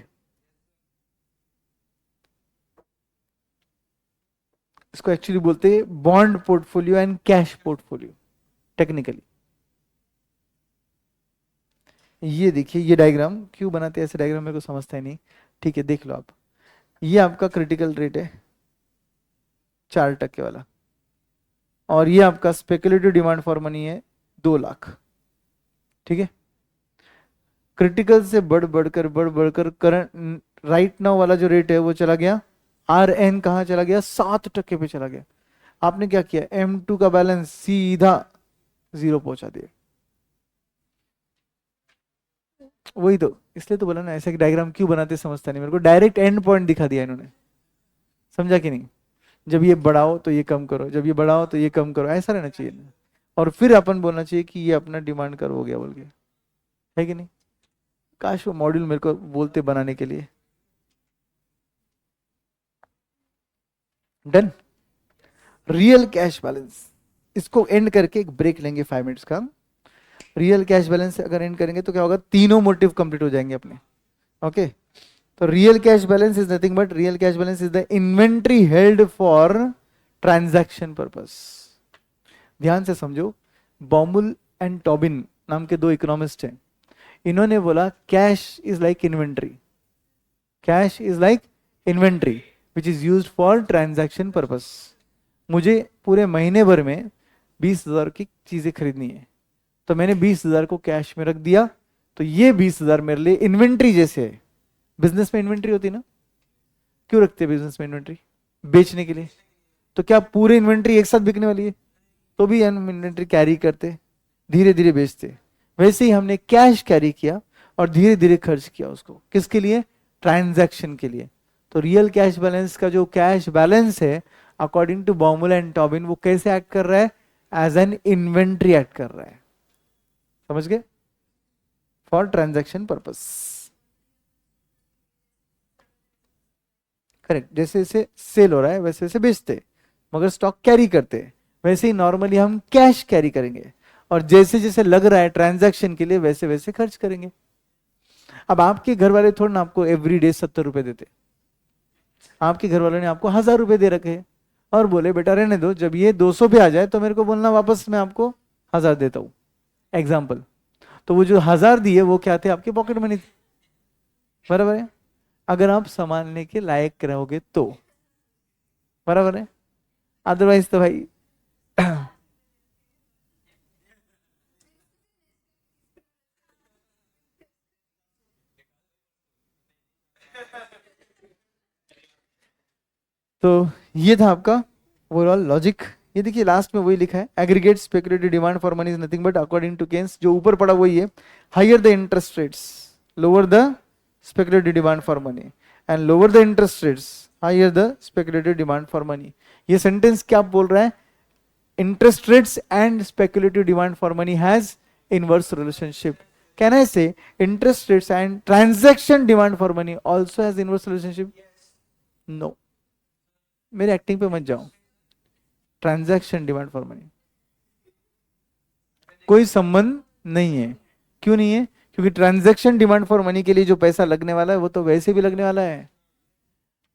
इसको एक्चुअली बोलते हैं bond portfolio and cash portfolio technically. ये देखिए, ये डायग्राम क्यों बनाते हैं ऐसे डायग्राम, मेरे को समझता ही नहीं, ठीक है देख लो आप। ये आपका क्रिटिकल रेट है 4% वाला, और ये आपका स्पेकुलेटिव डिमांड फॉर मनी है 2 लाख, ठीक है। क्रिटिकल से बढ़ बढ़कर करंट राइट नाउ वाला जो रेट है वो चला गया, आर एन कहां चला गया, 7% पे चला गया। आपने क्या किया, M2 का बैलेंस सीधा 0 पहुंचा दिया। वही तो, इसलिए तो बोला ना ऐसे डायग्राम क्यों बनाते समझता नहीं, मेरे को डायरेक्ट एंड पॉइंट दिखा दिया इन्होंने, समझा कि नहीं। जब ये बढ़ाओ तो ये कम करो, जब ये बढ़ाओ तो ये कम करो, ऐसा रहना चाहिए ना। और फिर अपन बोलना चाहिए कि ये अपना डिमांड कर हो गया बोल के, है कि नहीं। काश वो मॉड्यूल मेरे को बोलते बनाने के लिए। डन। रियल कैश बैलेंस, इसको एंड करके एक ब्रेक लेंगे 5 मिनट्स का। रियल कैश बैलेंस अगर एंड करेंगे तो क्या होगा, तीनों मोटिव कंप्लीट हो जाएंगे अपने, ओके। तो real cash balance is nothing but, real cash balance is the inventory held for transaction purpose. ध्यान से समझो, बॉमुल एंड टॉबिन नाम के 2 इकोनॉमिस्ट हैं, इन्होंने बोला cash is like inventory, cash is like inventory which is used for transaction purpose. मुझे पूरे महीने भर में 20,000 की चीजें खरीदनी है, तो मैंने 20,000 को कैश में रख दिया, तो ये 20,000 मेरे लिए इन्वेंट्री जैसे है। बिजनेस में इन्वेंट्री होती है ना, क्यों रखते हैं बिजनेस में इन्वेंट्री, बेचने के लिए। तो क्या पूरी इन्वेंट्री एक साथ बिकने वाली है, तो भी इन्वेंट्री कैरी करते, धीरे धीरे बेचते। वैसे ही हमने कैश कैरी किया और धीरे धीरे खर्च किया उसको, किसके लिए, ट्रांजैक्शन के लिए। तो रियल कैश बैलेंस का जो कैश बैलेंस है अकॉर्डिंग टू बॉमुल एंड टॉबिन, वो कैसे एक्ट कर रहा है, एज एन इन्वेंट्री एक्ट कर रहा है, समझ गए, फॉर ट्रांजैक्शन पर्पस, करेक्ट। जैसे जैसे सेल हो रहा है वैसे वैसे बेचते, मगर स्टॉक कैरी करते, वैसे ही नॉर्मली हम कैश कैरी करेंगे, और जैसे जैसे लग रहा है ट्रांजैक्शन के लिए वैसे वैसे खर्च करेंगे। अब आपके घर वाले थोड़ा ना आपको एवरी डे 70 रुपए देते, आपके घर वालों ने आपको 1,000 रुपए दे रखे हैं, और बोले बेटा रहने दो, जब ये 200 पे आ जाए तो मेरे को बोलना वापस मैं आपको 1,000 देता हूं, एग्जाम्पल। तो वो जो 1,000 दिए वो क्या थे, आपके पॉकेट मनी थे, बराबर है। अगर आप संभालने के लायक रहोगे तो, बराबर है। अदरवाइज तो भाई तो ये था आपका ओवरऑल लॉजिक। ये देखिए लास्ट में वही लिखा है, aggregate speculative demand for money is nothing but according to Keynes, जो ऊपर पड़ा वही है, higher the interest rates lower the speculative demand for money and lower the interest rates higher the speculative demand for money. ये sentence क्या बोल रहा है? Interest rates and speculative demand for money has inverse relationship. Can I say interest rates and transaction demand for money also has inverse relationship? No, मेरे acting पे मत जाओ। Transaction demand for money कोई संबंध नहीं है। क्यों नहीं है? क्योंकि ट्रांजैक्शन डिमांड फॉर मनी के लिए जो पैसा लगने वाला है वो तो वैसे भी लगने वाला है।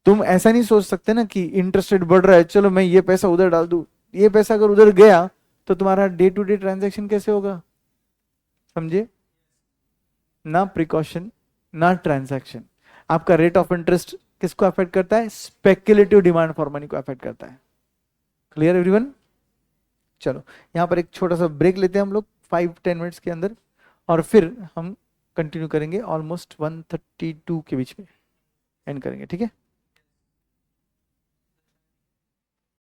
तुम ऐसा नहीं सोच सकते ना कि इंटरेस्ट रेट बढ़ रहा है, चलो मैं ये पैसा उधर डाल दूं। ये पैसा अगर उधर गया तो तुम्हारा डे टू डे ट्रांजैक्शन कैसे होगा? समझे ना? प्रिकॉशन ना ट्रांजैक्शन। आपका रेट ऑफ इंटरेस्ट किसको अफेक्ट करता है? स्पेक्युलेटिव डिमांड फॉर मनी को अफेक्ट करता है। Clear everyone? चलो यहाँ पर एक छोटा सा ब्रेक लेते हैं हम लोग 5-10 मिनट्स के अंदर, और फिर हम कंटिन्यू करेंगे ऑलमोस्ट 1:32 के बीच में एंड करेंगे, ठीक है?